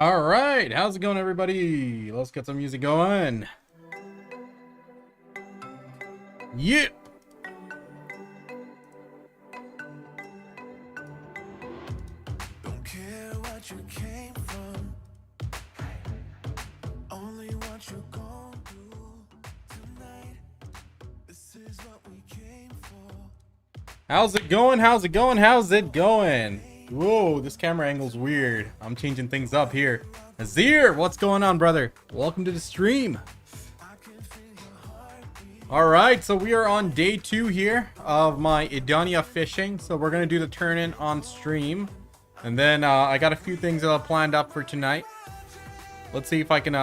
All right, how's it going, everybody? Let's get some music going. Yeah. Don't care what you came from, only what you're gonna do tonight. This is what we came for. How's it going? How's it going? How's it going? Whoa, this camera angle's weird. I'm changing things up here. Azir, what's going on, brother? Welcome to the stream. All right, so we are on day 2 here of my Edania fishing. So we're gonna do the turn-in on stream, and then I got a few things planned up for tonight. Let's see if I can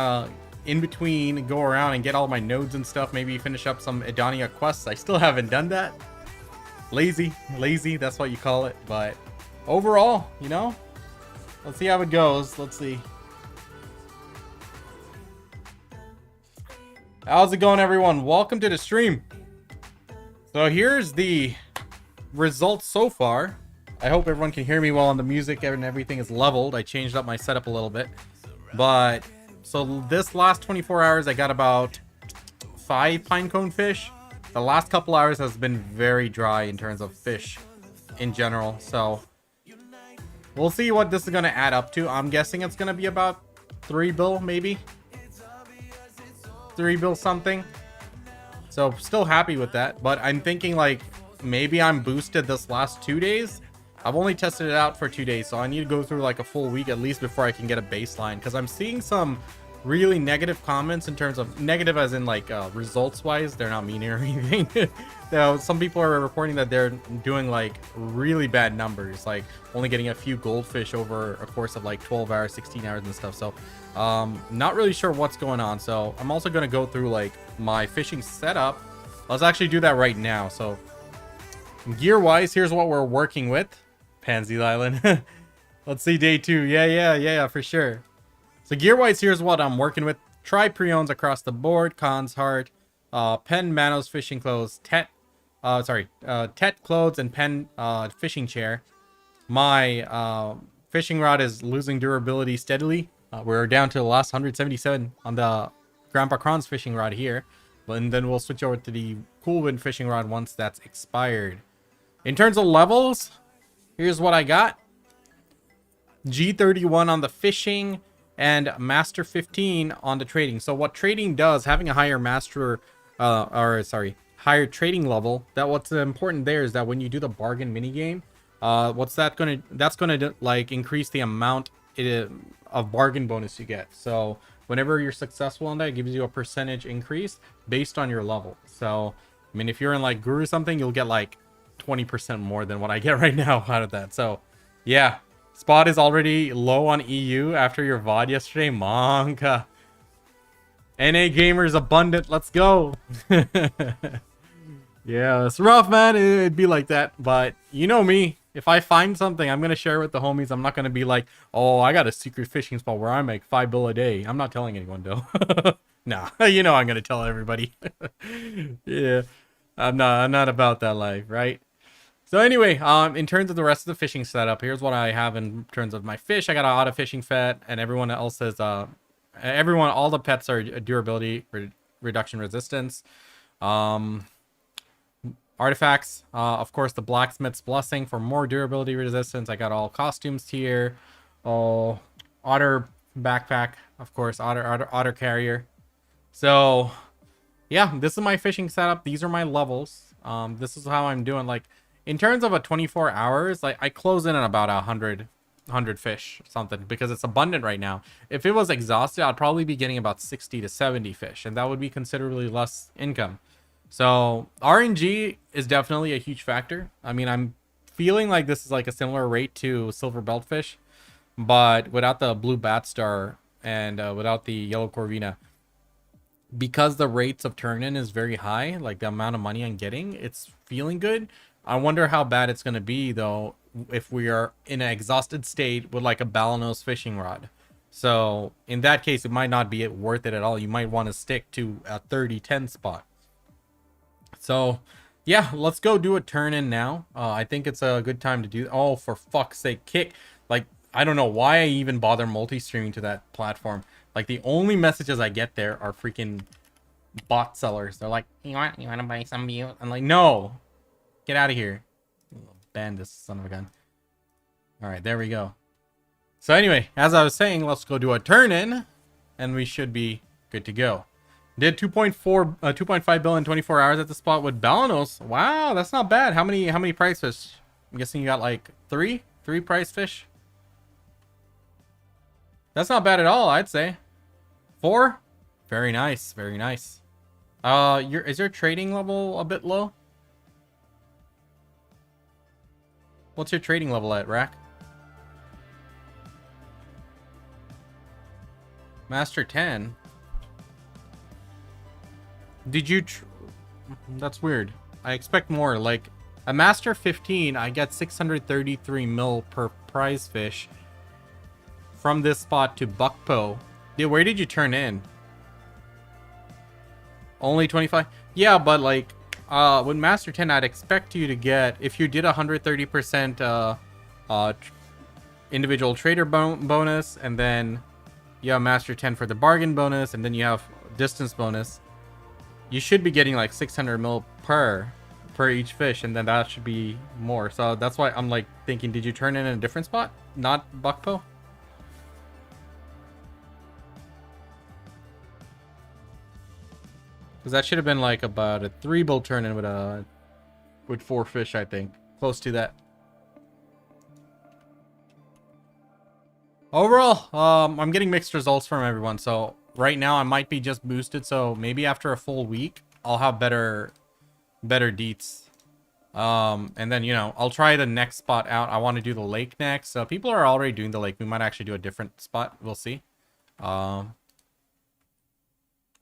in between go around and get all my nodes and stuff. Maybe finish up some Adonia quests. I still haven't done that. Lazy, that's what you call it. But overall, let's see how it goes. Let's see. How's it going, everyone? Welcome to the stream. So here's the results so far. I hope everyone can hear me well, and the music and everything is leveled. I changed up my setup a little bit. But so this last 24 hours, I got about 5 pinecone fish. The last couple hours has been very dry in terms of fish in general. So we'll see what this is going to add up to. I'm guessing it's going to be about 3 bill, maybe 3 bill something. So still happy with that. But I'm thinking like maybe I'm boosted this last 2 days. I've only tested it out for 2 days, so I need to go through like a full week at least before I can get a baseline, because I'm seeing some really negative comments, in terms of negative as in like results wise. They're not mean or anything. Some people are reporting that they're doing like really bad numbers, like only getting a few goldfish over a course of like 12 hours, 16 hours and stuff. So not really sure what's going on. So I'm also going to go through like my fishing setup. Let's actually do that right now. So gear wise, here's what we're working with. Pansy Island. Let's see, day 2. Yeah, for sure. So gear wise, here's what I'm working with. Tri-Preons across the board. Khan's Heart, Pen Manos fishing clothes, Tet clothes, and Pen fishing chair. My fishing rod is losing durability steadily. We're down to the last 177 on the Grandpa Kron's fishing rod here. And then we'll switch over to the Cool Wind fishing rod once that's expired. In terms of levels, here's what I got. G31 on the fishing and Master 15 on the trading. So what trading does, having a higher higher trading level, that what's important there is that when you do the bargain minigame, that's gonna like increase the amount of bargain bonus you get. So whenever you're successful on that, it gives you a percentage increase based on your level. So I mean, if you're in like Guru or something, you'll get like 20% more than what I get right now out of that. So yeah, spot is already low on EU after your VOD yesterday. Monka. NA gamers abundant. Let's go. Yeah, it's rough, man. It'd be like that. But you know me. If I find something, I'm going to share it with the homies. I'm not going to be like, oh, I got a secret fishing spot where I make 5 bill a day. I'm not telling anyone, though. Nah, I'm going to tell everybody. Yeah, I'm not about that life, right? So anyway, in terms of the rest of the fishing setup, here's what I have in terms of my fish. I got an auto fishing fet, and everyone else is all the pets are durability reduction resistance. Artifacts, of course, the blacksmith's blessing for more durability resistance. I got all costumes here. Oh, otter backpack, of course, otter carrier. So yeah, this is my fishing setup. These are my levels. This is how I'm doing. Like, in terms of a 24 hours, like I close in at about 100 fish or something, because it's abundant right now. If it was exhausted, I'd probably be getting about 60 to 70 fish, and that would be considerably less income. So RNG is definitely a huge factor. I mean, I'm feeling like this is like a similar rate to silver beltfish, but without the blue bat star and without the yellow corvina, because the rates of turn-in is very high, like the amount of money I'm getting, it's feeling good. I wonder how bad it's going to be, though, if we are in an exhausted state with like a Balanos fishing rod. So in that case, it might not be worth it at all. You might want to stick to a 30-10 spot. So yeah, let's go do a turn in now. I think it's a good time to do. Oh, for fuck's sake, kick. Like I don't know why I even bother multi-streaming to that platform. Like, the only messages I get there are freaking bot sellers. They're like, you want to buy some view? I'm like, no, get out of here. Ban this son of a gun. All right, there we go. So anyway, as I was saying, let's go do a turn in, and we should be good to go. Did 2.5 bill in 24 hours at the spot with Balanos. Wow, that's not bad. How many prize fish? I'm guessing you got like three prize fish. That's not bad at all, I'd say. 4? Very nice, very nice. Is your trading level a bit low? What's your trading level at, Rack? Master 10. Did you... That's weird. I expect more. Like, a Master 15, I get 633 mil per prize fish from this spot to Buckpo. Dude, where did you turn in? Only 25? Yeah, but like, with Master 10, I'd expect you to get, if you did 130% individual trader bonus, and then you have Master 10 for the bargain bonus, and then you have distance bonus, you should be getting like 600 mil per each fish, and then that should be more. So that's why I'm like thinking, did you turn in a different spot, not Buckpo? Because that should have been like about a 3-bill turn in with 4 fish, I think, close to that. Overall, I'm getting mixed results from everyone. So right now I might be just boosted. So maybe after a full week, I'll have better deets. And then, you know, I'll try the next spot out. I want to do the lake next. So people are already doing the lake. We might actually do a different spot. We'll see. Where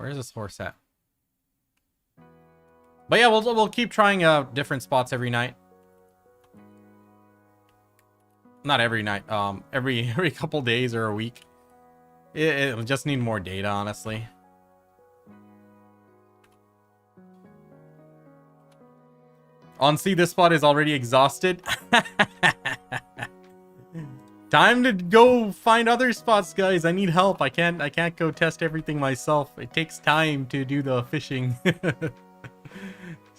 is this horse at? But yeah, we'll keep trying different spots every night. Not every night. Every couple days or a week. It'll just need more data, honestly. On sea, this spot is already exhausted. Time to go find other spots, guys. I need help. I can't go test everything myself. It takes time to do the fishing.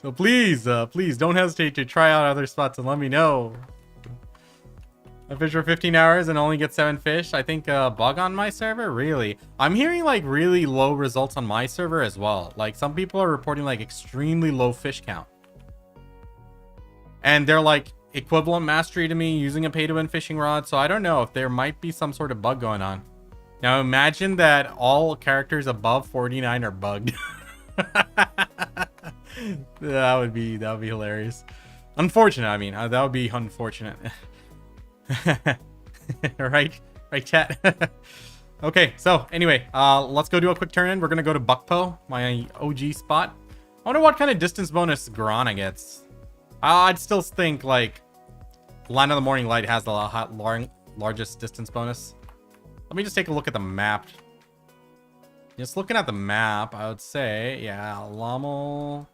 So please don't hesitate to try out other spots and let me know. I fish for 15 hours and only get 7 fish. I think bug on my server? Really? I'm hearing like really low results on my server as well. Like some people are reporting like extremely low fish count. And they're like equivalent mastery to me using a pay-to-win fishing rod. So I don't know if there might be some sort of bug going on. Now imagine that all characters above 49 are bugged. that would be hilarious. Unfortunate, I mean, that would be unfortunate. right chat. Okay, so anyway, let's go do a quick turn in. We're gonna go to Buckpo, my OG spot. I wonder what kind of distance bonus Grana gets. I'd still think like Line of the Morning Light has the largest distance bonus. Let me just take a look at the map. Just looking at the map, I would say, yeah, Lommel.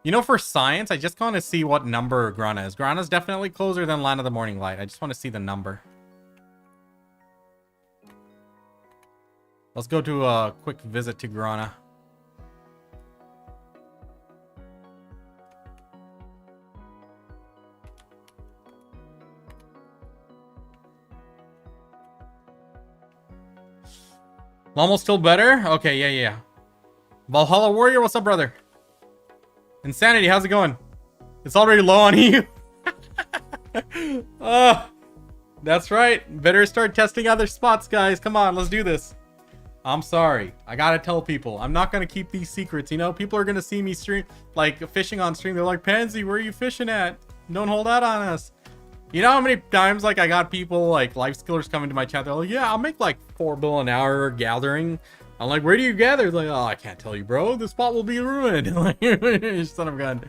You know, for science, I just want to see what number Grana is. Grana's definitely closer than Land of the Morning Light. I just want to see the number. Let's go to a quick visit to Grana. Almost still better? Okay, yeah. Valhalla Warrior, what's up, brother? Insanity, how's it going? It's already low on you. That's right. Better start testing other spots, guys. Come on, let's do this. I'm sorry. I gotta tell people. I'm not gonna keep these secrets. You know, people are gonna see me stream, like fishing on stream. They're like, Pansy, where are you fishing at? Don't hold out on us. You know how many times like I got people like life skillers coming to my chat? They're like, yeah, I'll make like 4 bill an hour gathering. I'm like, where do you gather? Like, oh, I can't tell you, bro. The spot will be ruined. Like, son of a gun.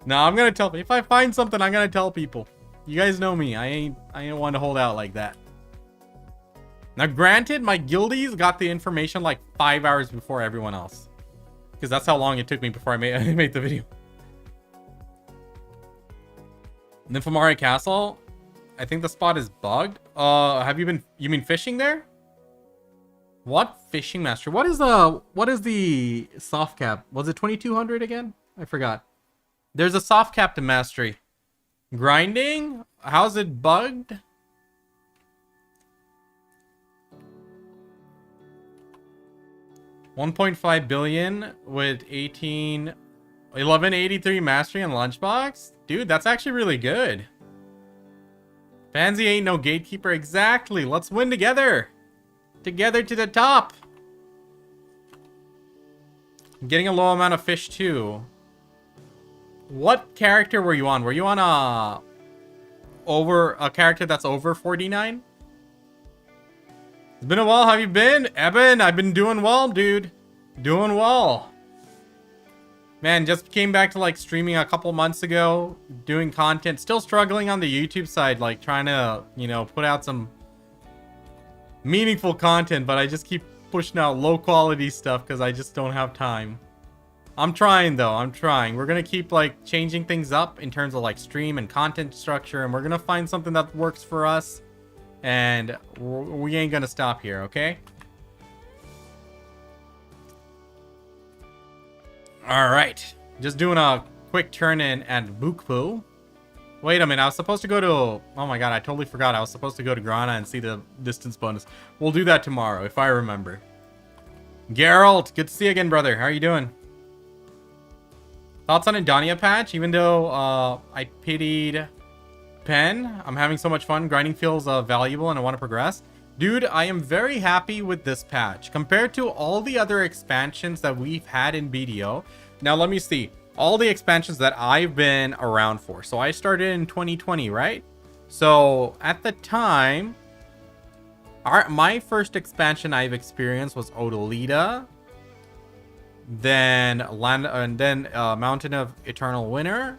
No, I'm gonna tell. If I find something, I'm gonna tell people. You guys know me. I ain't want to hold out like that. Now, granted, my guildies got the information like 5 hours before everyone else, because that's how long it took me before I made the video. Nymphomare Castle. I think the spot is bugged. Have you mean fishing there? What fishing master? What is the soft cap? Was it 2200 again? I forgot. There's a soft cap to mastery. Grinding? How's it bugged? $1.5 billion with 1183 mastery and lunchbox? Dude, that's actually really good. Pansy ain't no gatekeeper. Exactly. Let's win together. Together to the top. I'm getting a low amount of fish too. What character were you on? Were you on a character that's over 49? It's been a while. How have you been? Eben, I've been doing well, dude. Doing well. Man, just came back to like streaming a couple months ago, doing content. Still struggling on the YouTube side, like trying to, you know, put out some meaningful content, but I just keep pushing out low quality stuff because I just don't have time. I'm trying though. I'm trying. We're gonna keep like changing things up in terms of like stream and content structure, and we're gonna find something that works for us. And we ain't gonna stop here, okay? Alright. Just doing a quick turn in at Bukpu. Wait a minute, I was supposed to go to... Oh my god, I totally forgot. I was supposed to go to Grana and see the distance bonus. We'll do that tomorrow, if I remember. Geralt, good to see you again, brother. How are you doing? Thoughts on Edania patch? Even though I pitied... Pen, I'm having so much fun. Grinding feels valuable and I want to progress. Dude, I am very happy with this patch. Compared to all the other expansions that we've had in BDO. Now, let me see. All the expansions that I've been around for. So, I started in 2020, right? So, at the time... my first expansion I've experienced was Odolita. Then, Mountain of Eternal Winter.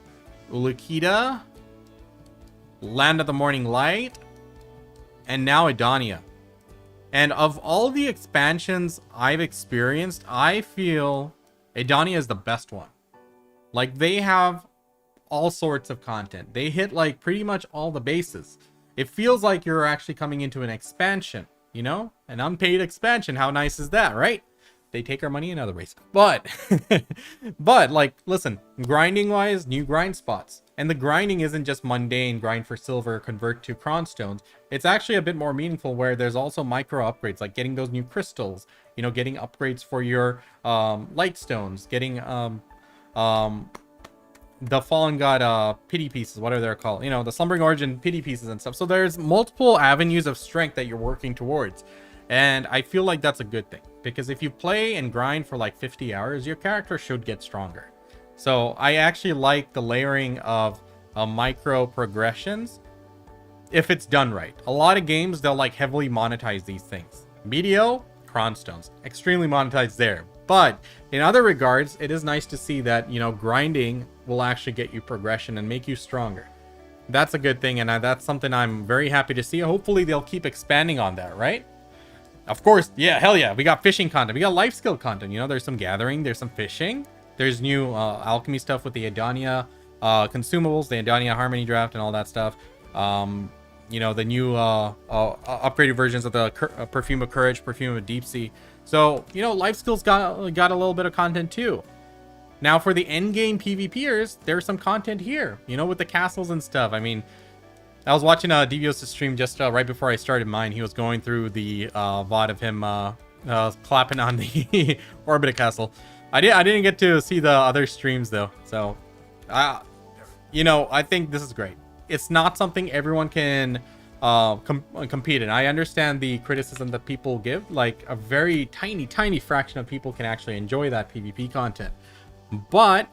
Ulukita. Land of the Morning Light, and now Adonia. And of all the expansions I've experienced, I feel Adonia is the best one. Like, they have all sorts of content. They hit like pretty much all the bases. It feels like you're actually coming into an expansion, you know? An unpaid expansion. How nice is that, right? They take our money in other ways. But, like, listen, grinding wise, new grind spots. And the grinding isn't just mundane, grind for silver, convert to cronstones. It's actually a bit more meaningful where there's also micro upgrades, like getting those new crystals, you know, getting upgrades for your light stones, getting the Fallen God pity pieces, whatever they're called, you know, the Slumbering Origin pity pieces and stuff. So there's multiple avenues of strength that you're working towards. And I feel like that's a good thing, because if you play and grind for like 50 hours, your character should get stronger. So I actually like the layering of micro progressions if it's done right. A lot of games, they'll like heavily monetize these things. BDO, cronstones, extremely monetized there. But in other regards, it is nice to see that, you know, grinding will actually get you progression and make you stronger. That's a good thing, and that's something I'm very happy to see. Hopefully they'll keep expanding on that, right? Of course, yeah, hell yeah. We got fishing content. We got life skill content. You know, there's some gathering. There's some fishing. There's new alchemy stuff with the Adonia consumables, the Adonia Harmony Draft, and all that stuff. You know, the new upgraded versions of the Perfume of Courage, Perfume of Deep Sea. So, you know, life skills got a little bit of content too. Now, for the endgame PvPers, there's some content here, you know, with the castles and stuff. I mean, I was watching Devios' stream just right before I started mine. He was going through the VOD of him clapping on the Orbita Castle. I didn't get to see the other streams though. So, you know, I think this is great. It's not something everyone can compete in. I understand the criticism that people give. Like, a very tiny fraction of people can actually enjoy that PvP content. But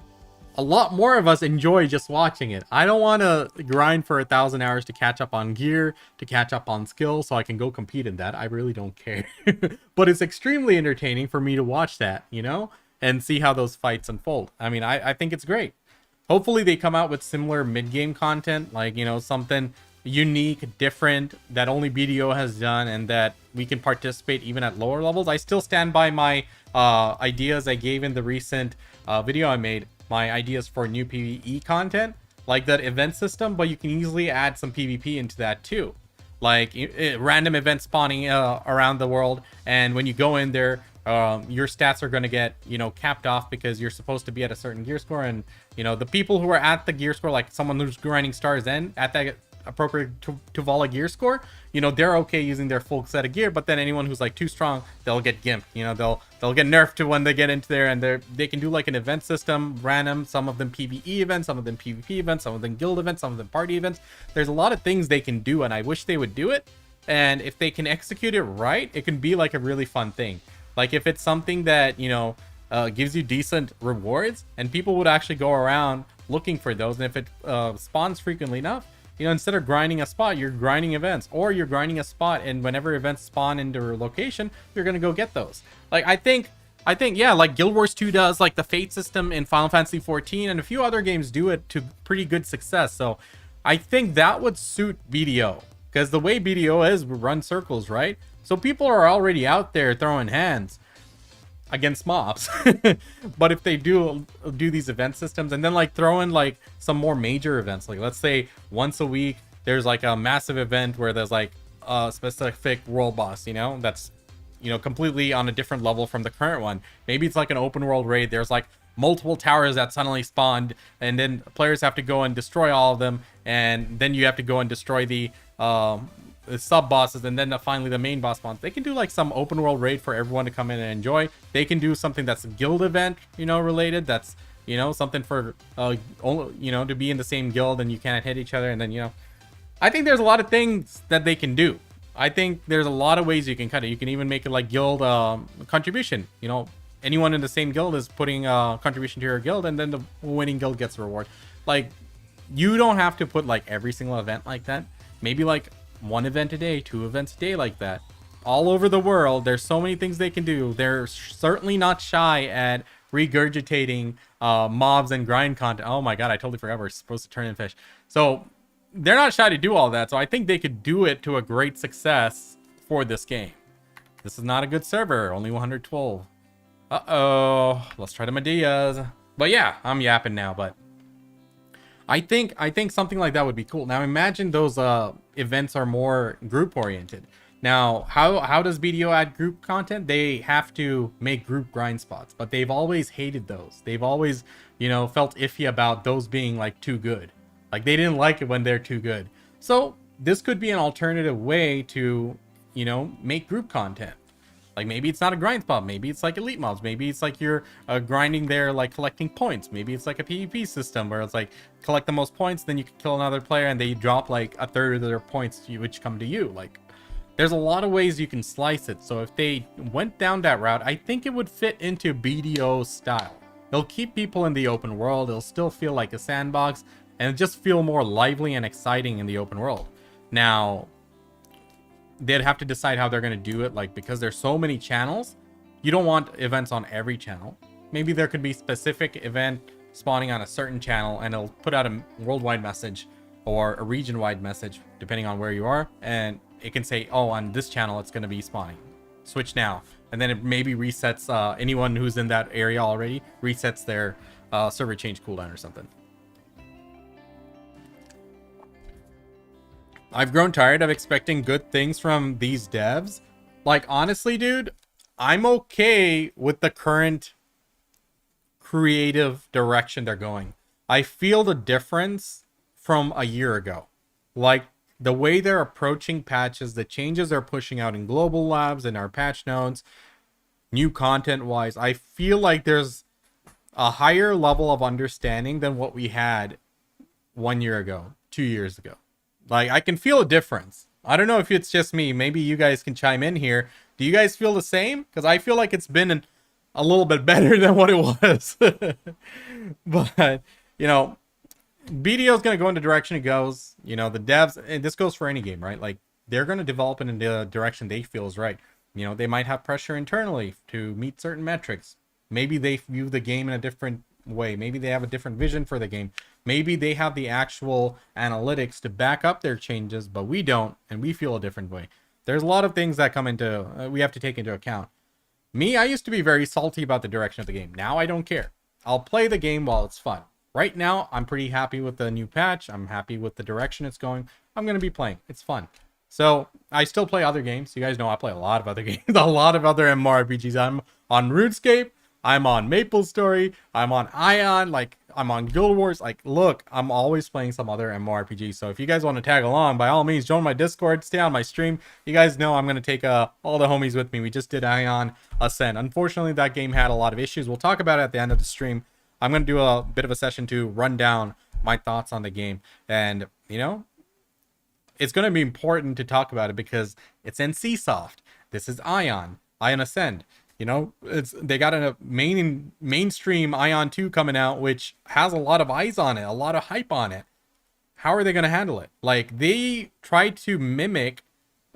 a lot more of us enjoy just watching it. I don't want to grind for 1,000 hours to catch up on gear, to catch up on skill, so I can go compete in that. I really don't care. But it's extremely entertaining for me to watch that, you know, and see how those fights unfold. I mean, I think it's great. Hopefully they come out with similar mid-game content, like, you know, something unique, different, that only BDO has done, and that we can participate even at lower levels. I still stand by my ideas I gave in the recent video I made. My ideas for new PvE content, like that event system, but you can easily add some PvP into that too. Like random events spawning around the world, and when you go in there, your stats are going to get, you know, capped off because you're supposed to be at a certain gear score, and you know the people who are at the gear score, like someone who's grinding stars in at that appropriate Tuvala gear score, you know, they're okay using their full set of gear. But then anyone who's like too strong, they'll get gimped. You know, they'll get nerfed to when they get into there, and they can do like an event system, random, some of them PvE events, some of them PvP events, some of them guild events, some of them party events. There's a lot of things they can do, and I wish they would do it. And if they can execute it right, it can be like a really fun thing. Like if it's something that, you know, gives you decent rewards, and people would actually go around looking for those, and if it spawns frequently enough, you know, instead of grinding a spot, you're grinding events, or you're grinding a spot, and whenever events spawn into a location, you're gonna go get those. Like I think yeah, like Guild Wars 2 does, like the Fate system in Final Fantasy 14, and a few other games do it to pretty good success. So I think that would suit BDO, because the way BDO is, we run circles, right? So people are already out there throwing hands against mobs. But if they do these event systems, and then like throw in like some more major events, like let's say once a week there's like a massive event where there's like a specific world boss, you know, that's, you know, completely on a different level from the current one. Maybe it's like an open world raid, there's like multiple towers that suddenly spawned, and then players have to go and destroy all of them, and then you have to go and destroy the sub bosses, and then finally the main boss spawns. They can do like some open world raid for everyone to come in and enjoy. They can do something that's a guild event, you know, related, that's, you know, something for you know, to be in the same guild and you can't hit each other. And then, you know, I think there's a lot of things that they can do. I think there's a lot of ways you can cut it. You can even make it like guild contribution, you know, anyone in the same guild is putting a contribution to your guild, and then the winning guild gets a reward. Like, you don't have to put like every single event like that. Maybe like one event a day, 2 events a day, like that. All over the world, there's so many things they can do. They're certainly not shy at regurgitating mobs and grind content. Oh my god, I totally forgot we're supposed to turn in fish. So they're not shy to do all that. So I think they could do it to a great success for this game. This is not a good server, only 112. Uh-oh, let's try the Medias. But yeah, I'm yapping now, but I think something like that would be cool. Now imagine those events are more group oriented. Now, how does BDO add group content? They have to make group grind spots, but they've always hated those. They've always, you know, felt iffy about those being like too good. Like they didn't like it when they're too good. So this could be an alternative way to, you know, make group content. Like maybe it's not a grind spot, maybe it's like elite mobs, maybe it's like you're grinding there, like collecting points, maybe it's like a PvP system where it's like collect the most points, then you can kill another player and they drop like a third of their points which come to you. Like there's a lot of ways you can slice it. So if they went down that route, I think it would fit into BDO style. It'll keep people in the open world, it'll still feel like a sandbox, and it'll just feel more lively and exciting in the open world. Now they'd have to decide how they're going to do it, like because there's so many channels, you don't want events on every channel. Maybe there could be specific event spawning on a certain channel, and it'll put out a worldwide message or a region-wide message depending on where you are, and it can say, oh, on this channel it's going to be spawning, switch now, and then it maybe resets anyone who's in that area already, resets their server change cooldown or something. I've grown tired of expecting good things from these devs. Like, honestly, dude, I'm okay with the current creative direction they're going. I feel the difference from a year ago. Like, the way they're approaching patches, the changes they're pushing out in global labs and our patch notes, new content-wise, I feel like there's a higher level of understanding than what we had 1 year ago, 2 years ago. Like, I can feel a difference. I don't know if it's just me. Maybe you guys can chime in here. Do you guys feel the same? Because I feel like it's been a little bit better than what it was. But, you know, BDO is going to go in the direction it goes. You know, the devs, and this goes for any game, right? Like, they're going to develop it in the direction they feel is right. You know, they might have pressure internally to meet certain metrics. Maybe they view the game in a different way. Maybe they have a different vision for the game. Maybe they have the actual analytics to back up their changes, but we don't, and we feel a different way. There's a lot of things that come into we have to take into account. Me, I used to be very salty about the direction of the game. Now I don't care. I'll play the game while it's fun. right now, I'm pretty happy with the new patch. I'm happy with the direction it's going. I'm going to be playing. It's fun. So I still play other games. You guys know I play a lot of other games, a lot of other MMORPGs. I'm on RuneScape. I'm on MapleStory. I'm on Ion. Like, I'm on Guild Wars. Like, look, I'm always playing some other MMORPG. So if you guys want to tag along, by all means, join my Discord. Stay on my stream. You guys know I'm going to take all the homies with me. We just did Ion Ascend. Unfortunately, that game had a lot of issues. We'll talk about it at the end of the stream. I'm going to do a bit of a session to run down my thoughts on the game. And, you know, it's going to be important to talk about it because it's NCSoft. This is Ion Ascend. You know, they got a mainstream Ion 2 coming out, which has a lot of eyes on it, a lot of hype on it. How are they going to handle it? Like, they tried to mimic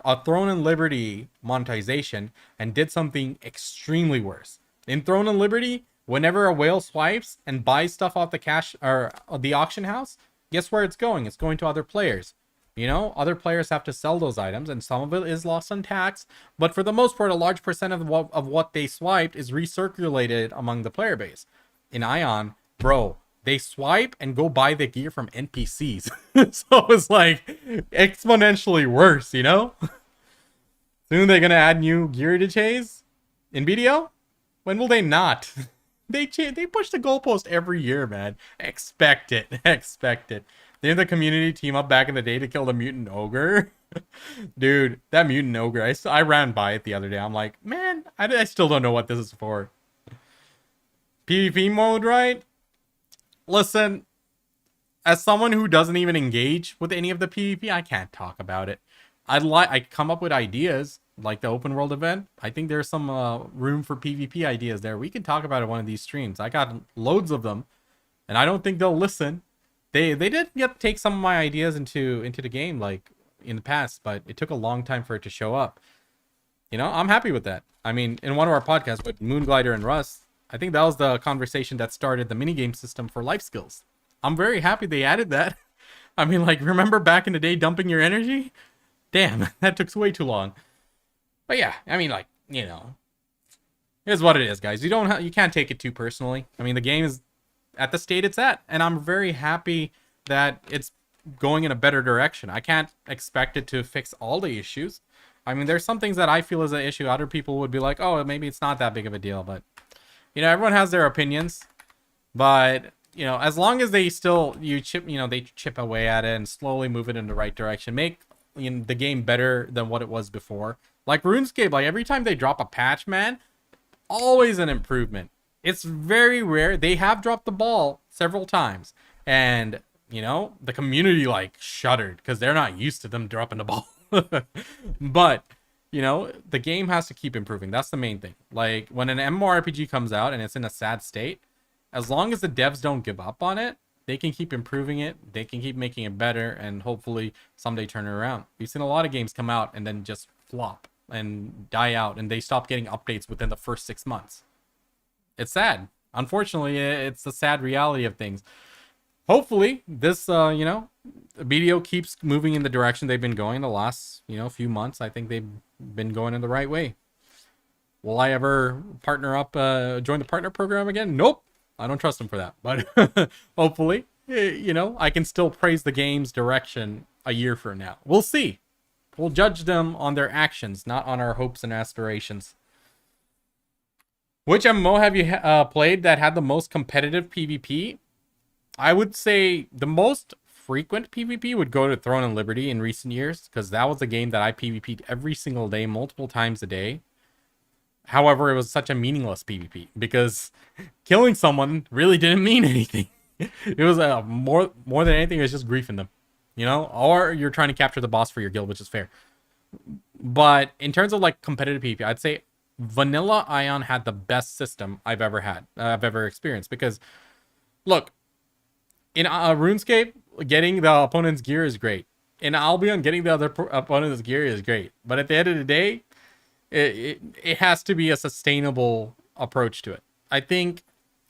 a Throne and Liberty monetization and did something extremely worse. In Throne and Liberty, whenever a whale swipes and buys stuff off the cash or the auction house, guess where it's going? It's going to other players. You know, other players have to sell those items, and some of it is lost on tax. But for the most part, a large percent of what they swiped is recirculated among the player base. In Ion, bro, they swipe and go buy the gear from NPCs. So it's like exponentially worse, you know? Soon they're going to add new gear to chase in BDO? When will they not? They push the goalpost every year, man. Expect it. Expect it. They had the community team up back in the day to kill the mutant ogre. Dude, that mutant ogre, I ran by it the other day. I'm like, man, I still don't know what this is for. PvP mode, right? Listen, as someone who doesn't even engage with any of the PvP, I can't talk about it. I come up with ideas, like the open world event. I think there's some room for PvP ideas there. We can talk about it one of these streams. I got loads of them, and I don't think they'll listen. They did take some of my ideas into the game, like in the past, but it took a long time for it to show up. You know, I'm happy with that. I mean, in one of our podcasts with Moonglider and Russ, I think that was the conversation that started the minigame system for life skills. I'm very happy they added that. I mean, like, remember back in the day dumping your energy? Damn, that took way too long. But yeah, I mean, like, you know, here's what it is, guys. You can't take it too personally. I mean, the game is at the state it's at, and I'm very happy that it's going in a better direction. I can't expect it to fix all the issues. I mean, there's some things that I feel is an issue. Other people would be like, oh, maybe it's not that big of a deal. But, you know, everyone has their opinions. But, you know, as long as they still, they chip away at it and slowly move it in the right direction, make the game better than what it was before. Like RuneScape, like every time they drop a patch, man, always an improvement. It's very rare. They have dropped the ball several times. And, you know, the community, like, shuddered because they're not used to them dropping the ball. But, you know, the game has to keep improving. That's the main thing. Like, when an MMORPG comes out and it's in a sad state, as long as the devs don't give up on it, they can keep improving it. They can keep making it better and hopefully someday turn it around. We've seen a lot of games come out and then just flop and die out, and they stop getting updates within the first 6 months. It's sad. Unfortunately, it's the sad reality of things. Hopefully, this, BDO keeps moving in the direction they've been going the last, few months. I think they've been going in the right way. Will I ever partner up, join the partner program again? Nope. I don't trust them for that. But hopefully, I can still praise the game's direction a year from now. We'll see. We'll judge them on their actions, not on our hopes and aspirations. Which MMO have you played that had the most competitive PvP? I would say the most frequent PvP would go to Throne and Liberty in recent years, because that was a game that I PvP'd every single day, multiple times a day. However, it was such a meaningless PvP, because killing someone really didn't mean anything. It was more than anything, it was just griefing them, or you're trying to capture the boss for your guild, which is fair. But in terms of like competitive PvP, I'd say Vanilla Ion had the best system I've ever experienced, because look, in RuneScape, getting the opponent's gear is great. In Albion, getting the other opponent's gear is great. But at the end of the day, it has to be a sustainable approach to it. I think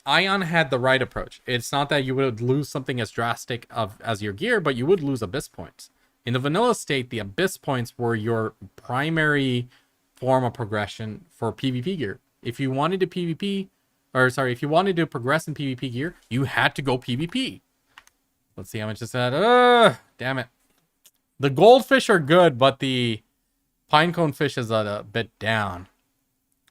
Ion had the right approach. It's not that you would lose something as drastic as your gear, but you would lose Abyss points. In the vanilla state, the Abyss points were your primary form of progression for PvP gear. If you wanted to PvP, or sorry, if you wanted to progress in PvP gear, you had to go PvP. Let's see how much is that. Damn it. The goldfish are good, but the pinecone fish is a bit down.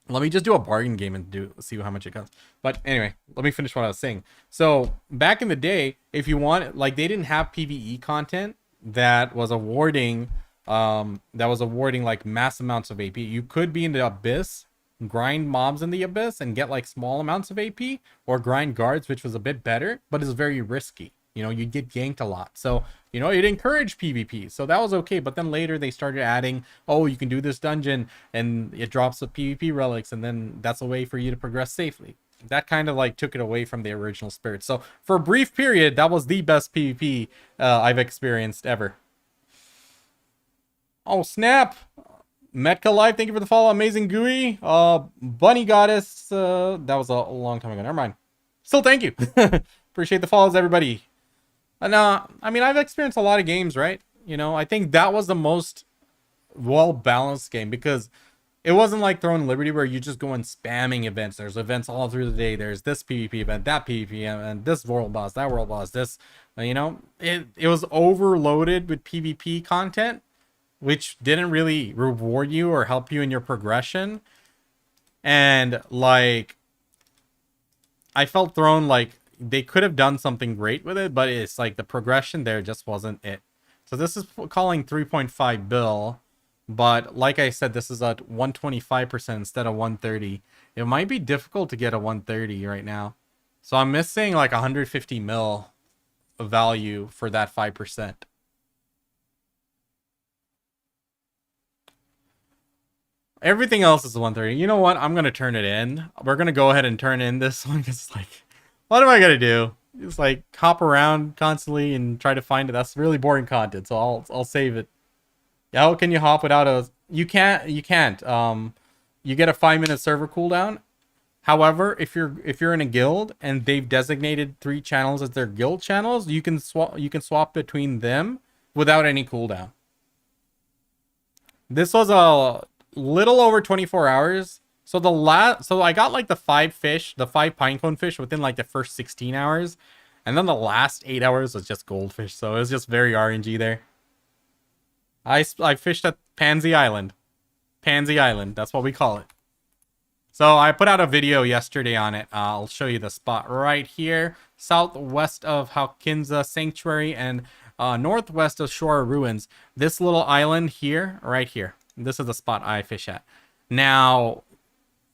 Let me just do a bargain game and see how much it costs. But anyway, let me finish what I was saying. So back in the day, if you want, like, they didn't have PvE content that was awarding like mass amounts of AP. You could be in the abyss, grind mobs in the abyss and get like small amounts of AP, or grind guards, which was a bit better, but it's very risky. You know, you'd get ganked a lot. So, you know, it encouraged PvP. So that was okay. But then later they started adding, oh, you can do this dungeon and it drops the PvP relics. And then that's a way for you to progress safely. That kind of like took it away from the original spirit. So for a brief period, that was the best PvP I've experienced ever. Oh, snap. Metka Live, thank you for the follow. Amazing Gooey. Bunny Goddess. That was a long time ago. Never mind. Still, thank you. Appreciate the follows, everybody. And I mean, I've experienced a lot of games, right? You know, I think that was the most well-balanced game, because it wasn't like Throne Liberty where you just go and spamming events. There's events all through the day. There's this PvP event, that PvP event, this world boss, that world boss, this, you know, it was overloaded with PvP content, which didn't really reward you or help you in your progression. And like, I felt Throne, like, they could have done something great with it, but it's like the progression there just wasn't it. So this is calling 3.5 bill, but like I said, this is at 125% instead of 130. It might be difficult to get a 130 right now. So I'm missing like 150 mil of value for that 5%. Everything else is 130. You know what? I'm going to turn it in. We're going to go ahead and turn in this one. It's like, what am I going to do? Just like hop around constantly and try to find it. That's really boring content. So I'll save it. How can you hop without a... You can't. You get a 5-minute server cooldown. However, if you're in a guild and they've designated 3 channels as their guild channels, you can swap between them without any cooldown. This was a little over 24 hours. So I got like the 5 pinecone fish within like the first 16 hours. And then the last 8 hours was just goldfish. So it was just very RNG there. I fished at Pansy Island. Pansy Island, that's what we call it. So I put out a video yesterday on it. I'll show you the spot right here. Southwest of Halkinza Sanctuary and northwest of Shore Ruins. This little island here, right here. This is the spot I fish at. Now,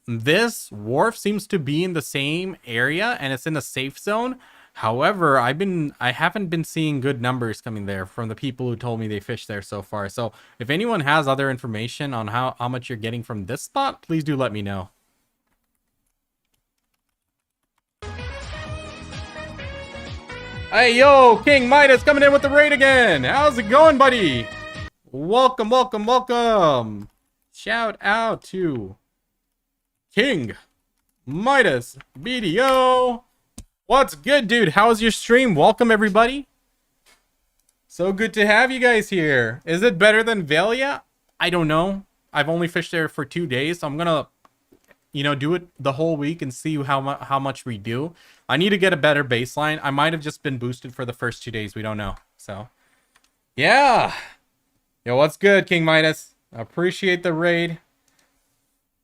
this wharf seems to be in the same area and it's in a safe zone. However, I haven't been seeing good numbers coming there from the people who told me they fished there so far. So if anyone has other information on how much you're getting from this spot, please do let me know. Hey, yo, King Midas coming in with the raid again. How's it going, buddy? Welcome, welcome, welcome. Shout out to King Midas BDO. What's good, dude? How's your stream? Welcome, everybody. So good to have you guys here. Is it better than Velia? I don't know. I've only fished there for 2 days, so I'm gonna, you know, do it the whole week and see how much we do. I need to get a better baseline. I might have just been boosted for the first 2 days. We don't know. So, yeah. Yo, what's good, King Midas? Appreciate the raid.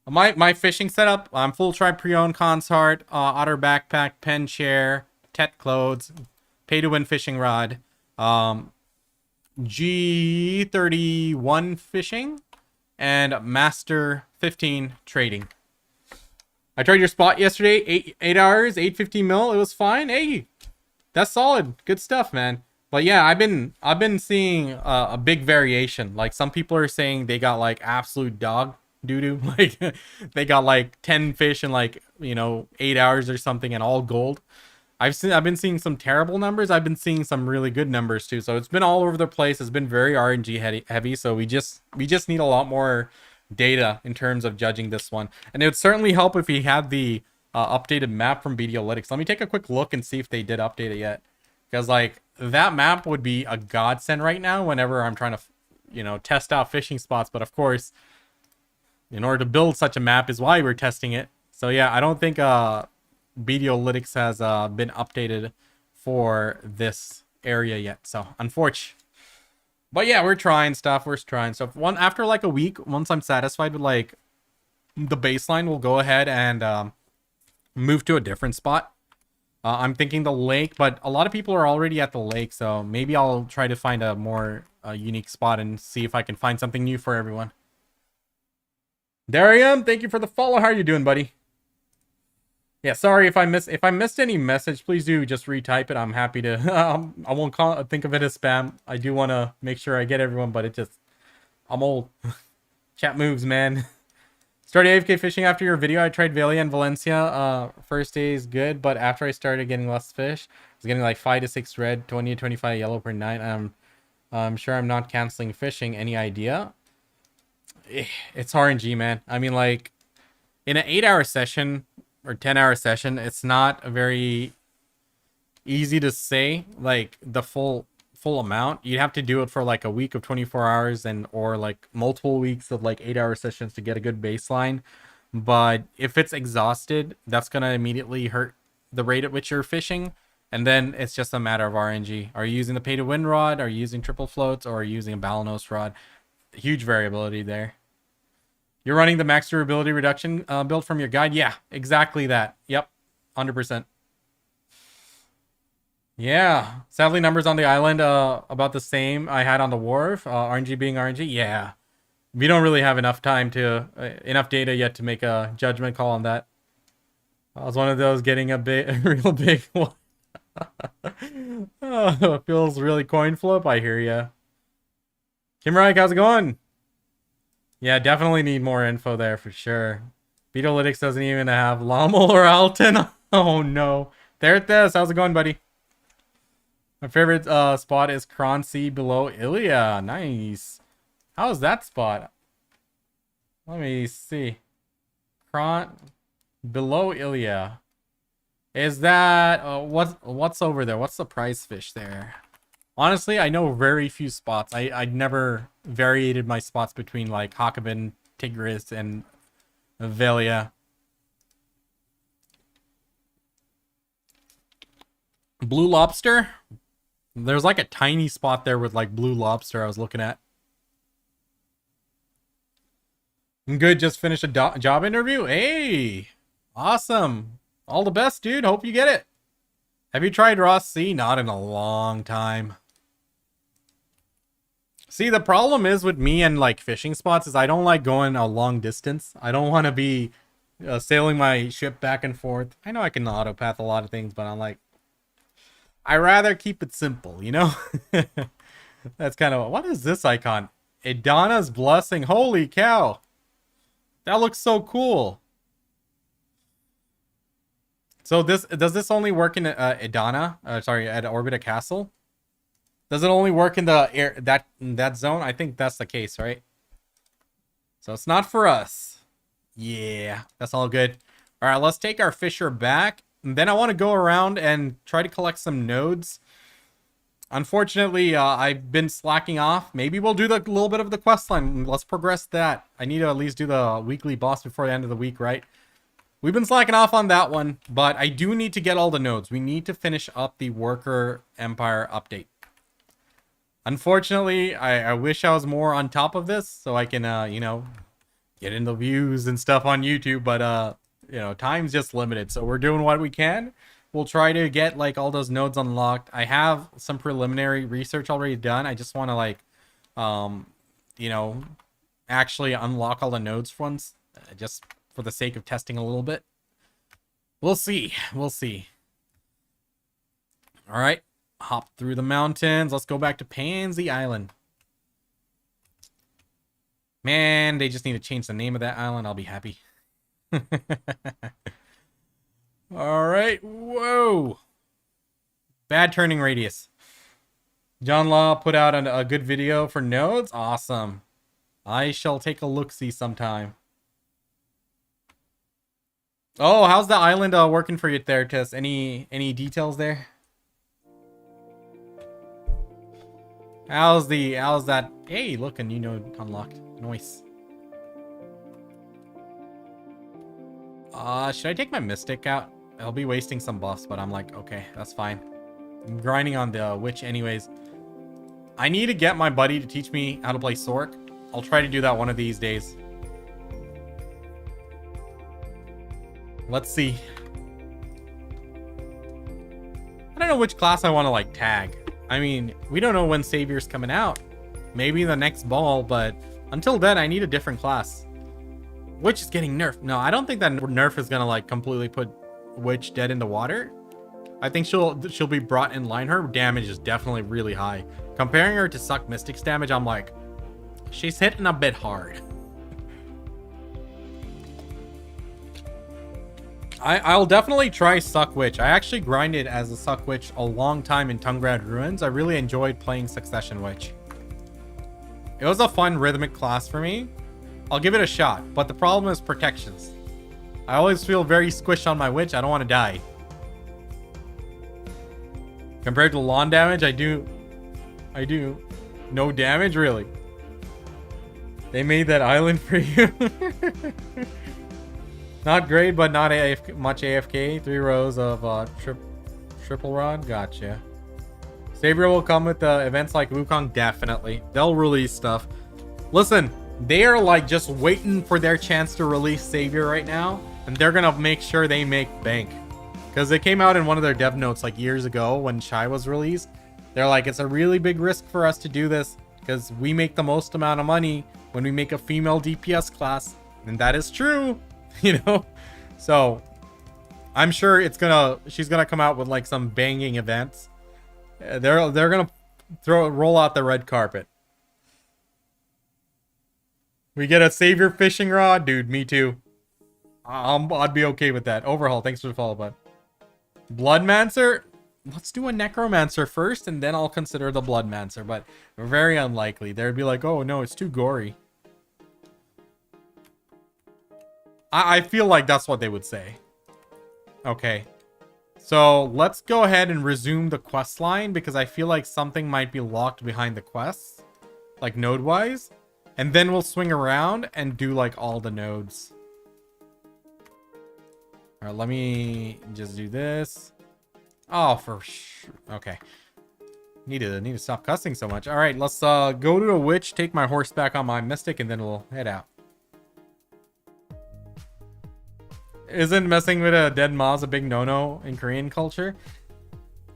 My fishing setup, I'm full tribe pre-owned consort, otter backpack, pen chair, tet clothes, pay to win fishing rod, G31 fishing, and master 15 trading. I tried your spot yesterday, 8 hours, 850 mil. It was fine. Hey, that's solid. Good stuff, man. But yeah, I've been seeing a big variation. Like some people are saying they got like absolute dog doo-doo. Like they got like 10 fish in like, you know, 8 hours or something and all gold. I've been seeing some terrible numbers. I've been seeing some really good numbers too. So it's been all over the place. It's been very RNG heavy. So we just need a lot more data in terms of judging this one. And it would certainly help if we had the updated map from BDolytics. Let me take a quick look and see if they did update it yet. Because like that map would be a godsend right now whenever I'm trying to, you know, test out fishing spots. But of course, in order to build such a map is why we're testing it. So yeah, I don't think Videolytics has been updated for this area yet. So unfortunate. But yeah, we're trying stuff. We're trying stuff. After like a week, once I'm satisfied with like the baseline, we'll go ahead and move to a different spot. I'm thinking the lake, but a lot of people are already at the lake, so maybe I'll try to find a more unique spot and see if I can find something new for everyone. Darium, thank you for the follow. How are you doing, buddy? Yeah, sorry if I missed any message. Please do just retype it. I'm happy to. I won't think of it as spam. I do want to make sure I get everyone, but I'm old. Chat moves, man. Started AFK fishing after your video. I tried Velia and Valencia. First day is good, but after I started getting less fish, I was getting like 5 to 6 red, 20 to 25 yellow per night. I'm sure I'm not canceling fishing. Any idea? It's RNG, man. I mean, like in an 8-hour session or 10-hour session, it's not very easy to say like the full amount. You'd have to do it for like a week of 24 hours or like multiple weeks of like 8-hour sessions to get a good baseline. But if it's exhausted, that's gonna immediately hurt the rate at which you're fishing, and then it's just a matter of RNG. Are you using the pay to win rod? Are you using triple floats? Or are you using a Balanos rod? Huge variability there. You're running the max durability reduction build from your guide? Yeah, exactly that. Yep, 100%. Yeah, sadly numbers on the island about the same I had on the wharf. RNG being RNG. Yeah, we don't really have enough time to enough data yet to make a judgment call on that. I was one of those getting a real big one. Oh, it feels really coin flip. I hear ya. Kim Reich, how's it going? Yeah, definitely need more info there for sure. Videolytics doesn't even have Lommel or Alton. Oh no. There it is. How's it going, buddy? My favorite spot is Kron Sea below Ilia. Nice. How's that spot? Let me see. Kron below Ilia. Is that what's over there? What's the prize fish there? Honestly, I know very few spots. I'd never variated my spots between like Hakabin, Tigris, and Velia. Blue lobster? There's like a tiny spot there with like blue lobster I was looking at. I'm good. Just finished a job interview. Hey, awesome. All the best, dude. Hope you get it. Have you tried Ross Sea? Not in a long time. See, the problem is with me and like fishing spots is I don't like going a long distance. I don't want to be sailing my ship back and forth. I know I can autopath a lot of things, but I'm like, I rather keep it simple, you know? That's kind of what is this icon? Edana's blessing. Holy cow. That looks so cool. So does this only work in Edana? Sorry, at Orbita Castle? Does it only work in the air that zone? I think that's the case, right? So it's not for us. Yeah, that's all good. All right, let's take our fisher back. And then I want to go around and try to collect some nodes. Unfortunately, I've been slacking off. Maybe we'll do the little bit of the quest line. Let's progress that. I need to at least do the weekly boss before the end of the week, right? We've been slacking off on that one, but I do need to get all the nodes. We need to finish up the Worker Empire update. Unfortunately, I wish I was more on top of this so I can, you know, get in the views and stuff on YouTube, but, you know, time's just limited. So we're doing what we can. We'll try to get, like, all those nodes unlocked. I have some preliminary research already done. I just want to, like, you know, actually unlock all the nodes once, just for the sake of testing a little bit. We'll see. We'll see. All right. Hop through the mountains. Let's go back to Pansy Island. Man, they just need to change the name of that island. I'll be happy. All right. Whoa. Bad turning radius. John Law put out a good video for nodes. Awesome. I shall take a look-see sometime. Oh, how's the island working for you there, Tess? Any details there? How's that? Hey, look, a new node unlocked. Nice. Should I take my Mystic out? I'll be wasting some buffs, but I'm like, okay, that's fine. I'm grinding on the witch anyways. I need to get my buddy to teach me how to play Sork. I'll try to do that one of these days. Let's see. I don't know which class I want to like tag. I mean, we don't know when Savior's coming out. Maybe the next ball, but until then, I need a different class. Witch is getting nerfed. No, I don't think that nerf is gonna like completely put Witch dead in the water. I think she'll be brought in line. Her damage is definitely really high. Comparing her to Suck Mystic's damage, I'm like, she's hitting a bit hard. I'll definitely try Suck Witch. I actually grinded as a Suck Witch a long time in Tungrad Ruins. I really enjoyed playing Succession Witch. It was a fun rhythmic class for me. I'll give it a shot, but the problem is protections. I always feel very squished on my Witch. I don't want to die. Compared to lawn damage, I do. No damage, really. They made that island for you. Not great, but not much AFK. 3 rows of triple rod. Gotcha. Savior will come with events like Wukong. Definitely. They'll release stuff. Listen, they are like just waiting for their chance to release Savior right now. And they're going to make sure they make bank. Because it came out in one of their dev notes like years ago when Shy was released. They're like, it's a really big risk for us to do this. Because we make the most amount of money when we make a female DPS class. And that is true. You know, so I'm sure she's gonna come out with like some banging events. They're gonna roll out the red carpet. We get a Savior fishing rod, dude. Me too. I'd be okay with that. Overhaul, thanks for the follow, bud. Bloodmancer, let's do a Necromancer first, and then I'll consider the Bloodmancer. But very unlikely. They'd be like, oh no, it's too gory. I feel like that's what they would say. Okay. So let's go ahead and resume the quest line because I feel like something might be locked behind the quests. Like node-wise. And then we'll swing around and do like all the nodes. Alright, let me just do this. Oh, for sure. Okay. Need to stop cussing so much. Alright, let's go to the witch, take my horse back on my mystic, and then we'll head out. Isn't messing with a dead Maz a big no-no in Korean culture?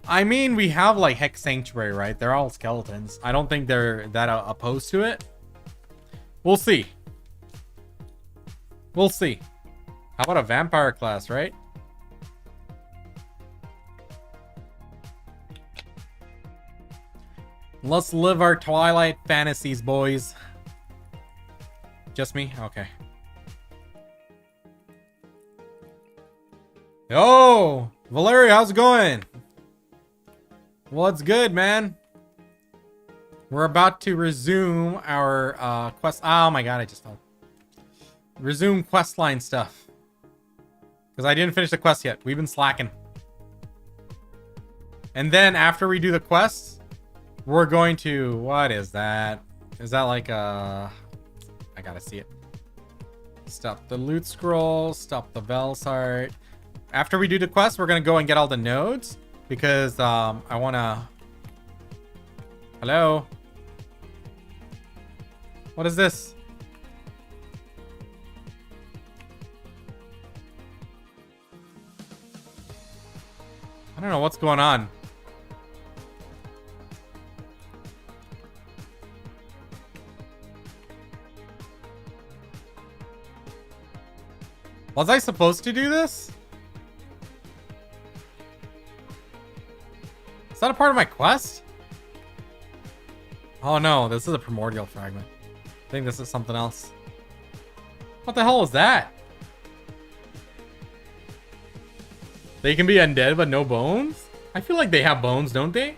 I mean, we have like Hex Sanctuary, right? They're all skeletons. I don't think they're that opposed to it. We'll see. We'll see. How about a vampire class, right? Let's live our Twilight fantasies, boys. Just me? Okay. Yo, Valeria, how's it going? What's good, man? We're about to resume our quest. Oh my god, I just fell. Resume questline stuff. Because I didn't finish the quest yet. We've been slacking. And then after we do the quests, we're going to... What is that? Is that like a... I gotta see it. Stop the loot scroll. Stop the Velsart. After we do the quest, we're going to go and get all the nodes. Because I want to... Hello? What is this? I don't know what's going on. Was I supposed to do this? Is that a part of my quest? Oh no, this is a primordial fragment. I think this is something else. What the hell was that? They can be undead but no bones? I feel like they have bones, don't they?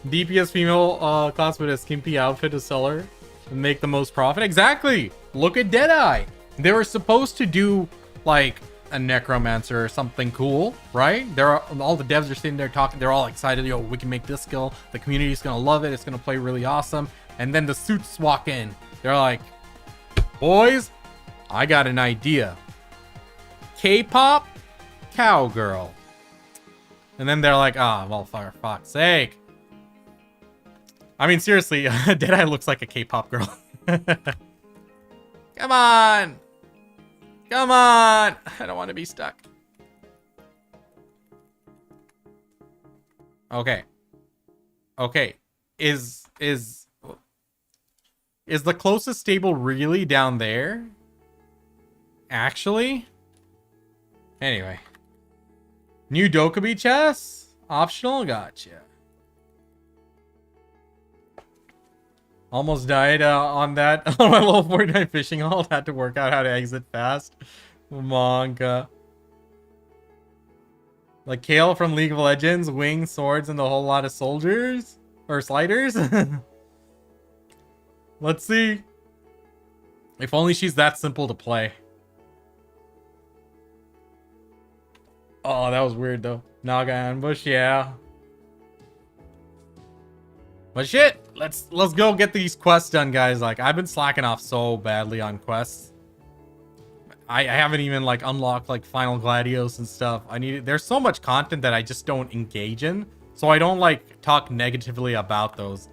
DPS female class with a skimpy outfit to sell her and make the most profit. Exactly! Look at Deadeye! They were supposed to do like a necromancer or something cool, right? All the devs are sitting there talking, they're all excited, yo, we can make this skill, the community's gonna love it, it's gonna play really awesome. And then the suits walk in, they're like, boys, I got an idea. K-pop cowgirl. And then they're like, ah, well, for fuck's sake. I mean, seriously, Deadeye looks like a K-pop girl. Come on. Come on. I don't want to be stuck. Okay. Okay. Is the closest stable really down there? Actually? Anyway. New Dokkaebi chess? Optional? Gotcha. Almost died on that. On my level 49 fishing haul. Had to work out how to exit fast. Manga. Like Kale from League of Legends. Wings, swords, and a whole lot of soldiers. Or sliders. Let's see. If only she's that simple to play. Oh, that was weird though. Naga ambush, yeah. But shit, let's go get these quests done, guys. Like, I've been slacking off so badly on quests. I haven't even like unlocked like final gladios and stuff. There's so much content that I just don't engage in. So I don't like talk negatively about those.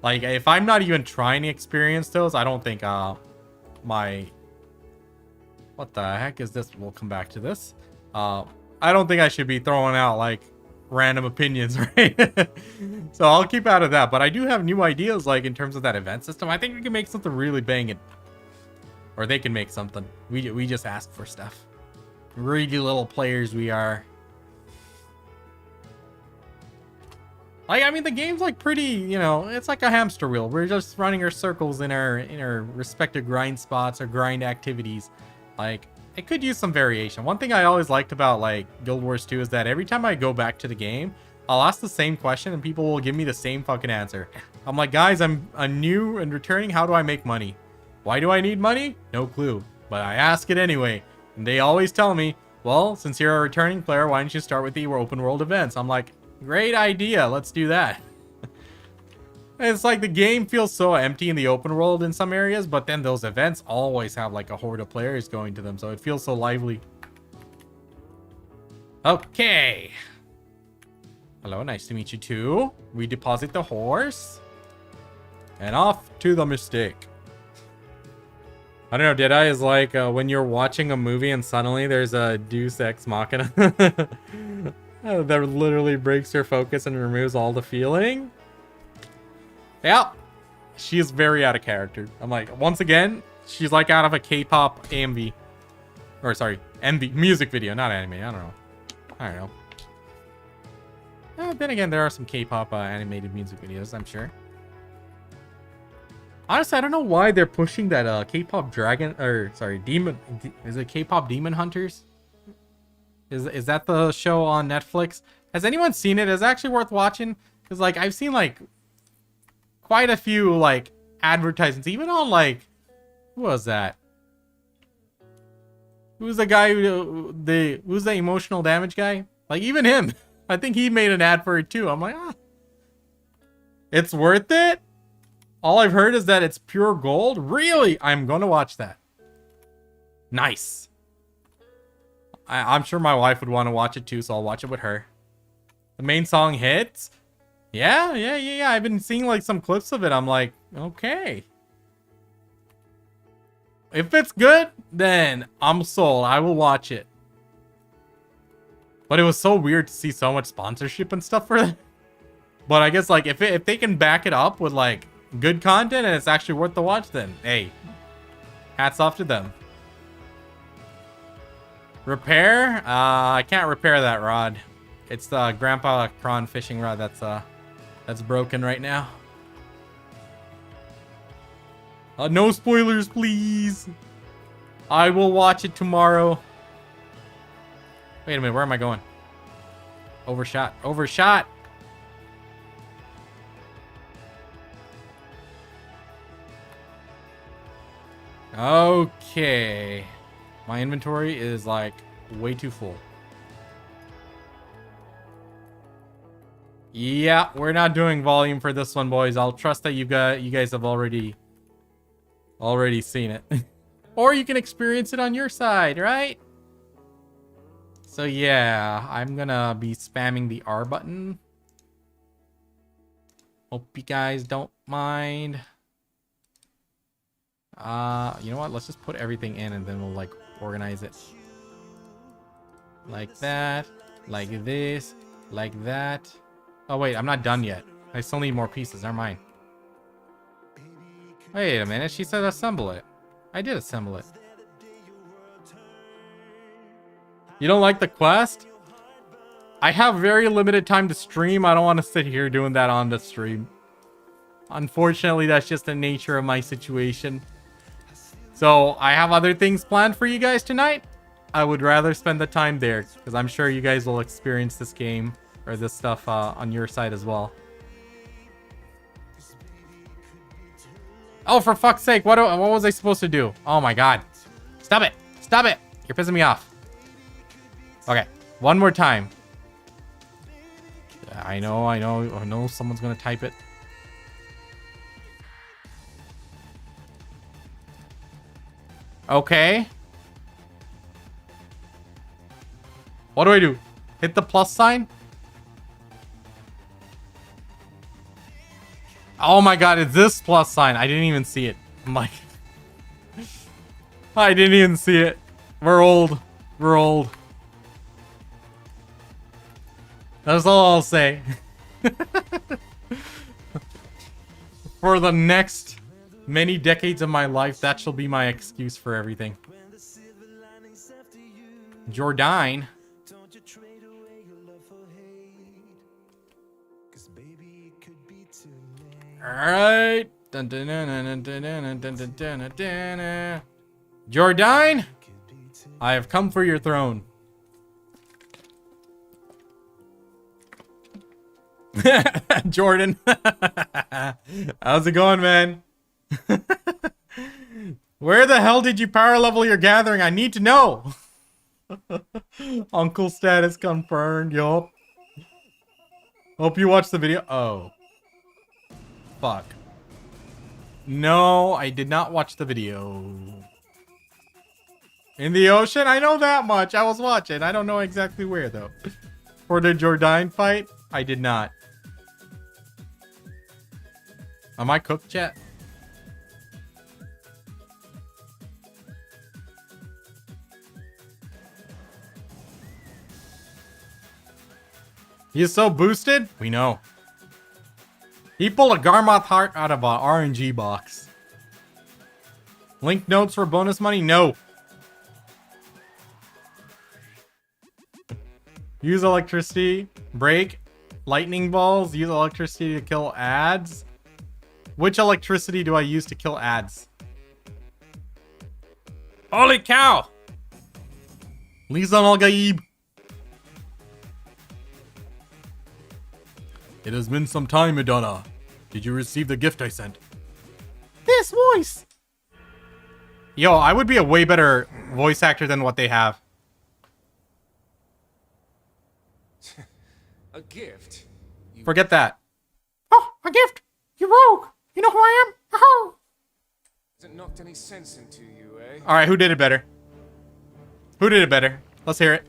Like, if I'm not even trying to experience those, I don't think my... What the heck is this? We'll come back to this. I don't think I should be throwing out like random opinions, right? So I'll keep out of that. But I do have new ideas, like in terms of that event system. I think we can make something really banging. Or they can make something. We just ask for stuff. Greedy little players we are. Like, I mean, the game's like pretty, you know, it's like a hamster wheel. We're just running our circles in our respective grind spots or grind activities. Like, it could use some variation. One thing I always liked about like Guild Wars 2 is that every time I go back to the game, I'll ask the same question and people will give me the same fucking answer. I'm like, guys, I'm new and returning. How do I make money? Why do I need money? No clue. But I ask it anyway. And they always tell me, well, since you're a returning player, why don't you start with the open world events? I'm like, great idea. Let's do that. It's like the game feels so empty in the open world in some areas, but then those events always have like a horde of players going to them, so it feels so lively. Okay. Hello, nice to meet you too. We deposit the horse. And off to the mistake. I don't know, Deadeye is like when you're watching a movie and suddenly there's a Deus Ex Machina. That literally breaks your focus and removes all the feeling. Yeah, she is very out of character. I'm like, once again, she's like out of a K-pop AMV. Or sorry, MV, music video, not anime. I don't know. Then again, there are some K-pop animated music videos, I'm sure. Honestly, I don't know why they're pushing that K-pop dragon, or sorry, demon. Is it K-pop Demon Hunters? Is that the show on Netflix? Has anyone seen it? It's actually worth watching. Because like I've seen like quite a few like advertisements, even on like, who was that? Who's the guy who's the emotional damage guy? Like even him. I think he made an ad for it too. I'm like, it's worth it? All I've heard is that it's pure gold. Really? I'm gonna watch that. Nice. I'm sure my wife would want to watch it too, so I'll watch it with her. The main song hits. Yeah. I've been seeing like some clips of it. I'm like, okay. If it's good, then I'm sold. I will watch it. But it was so weird to see so much sponsorship and stuff for it. But I guess like if they can back it up with like good content and it's actually worth the watch, then hey, hats off to them. Repair? I can't repair that rod. It's the Grandpa prawn fishing rod that's broken right now. No spoilers, please. I will watch it tomorrow. Wait a minute, where am I going? Overshot. Okay. My inventory is like way too full. Yeah, we're not doing volume for this one, boys. I'll trust that you guys have already seen it. Or you can experience it on your side, right? So yeah, I'm gonna be spamming the R button. Hope you guys don't mind. You know what? Let's just put everything in and then we'll like organize it. Like that, like this, like that. Oh wait, I'm not done yet. I still need more pieces, never mind. Wait a minute, she said assemble it. I did assemble it. You don't like the quest? I have very limited time to stream. I don't want to sit here doing that on the stream. Unfortunately, that's just the nature of my situation. So, I have other things planned for you guys tonight. I would rather spend the time there, because I'm sure you guys will experience this game, or this stuff on your side as well. Oh, for fuck's sake, what was I supposed to do? Oh my god. Stop it! Stop it! You're pissing me off. Okay, one more time. I know someone's gonna type it. Okay. What do I do? Hit the plus sign? Oh my god, it's this plus sign. I didn't even see it. I'm like... I didn't even see it. We're old. We're old. That's all I'll say. For the next many decades of my life, that shall be my excuse for everything. Jordine. Alright. Jordine, I have come for your throne. Jordan. How's it going, man? Where the hell did you power level your gathering? I need to know. Uncle status confirmed. Yup. Hope you watched the video. Oh. Fuck. No, I did not watch the video. In the ocean? I know that much. I was watching. I don't know exactly where, though. For the Jordine fight? I did not. Am I cooked, chat? He is so boosted? We know. He pulled a Garmoth heart out of an RNG box. Link notes for bonus money? No. Use electricity. Break. Lightning balls. Use electricity to kill ads. Which electricity do I use to kill ads? Holy cow! Lisan Al-Gaib. It has been some time, Adonia. Did you receive the gift I sent? This voice! Yo, I would be a way better voice actor than what they have. A gift? Forget that. Oh, a gift! You rogue! You know who I am? Oh! Has it knocked any sense into you, eh? Alright, who did it better? Who did it better? Let's hear it.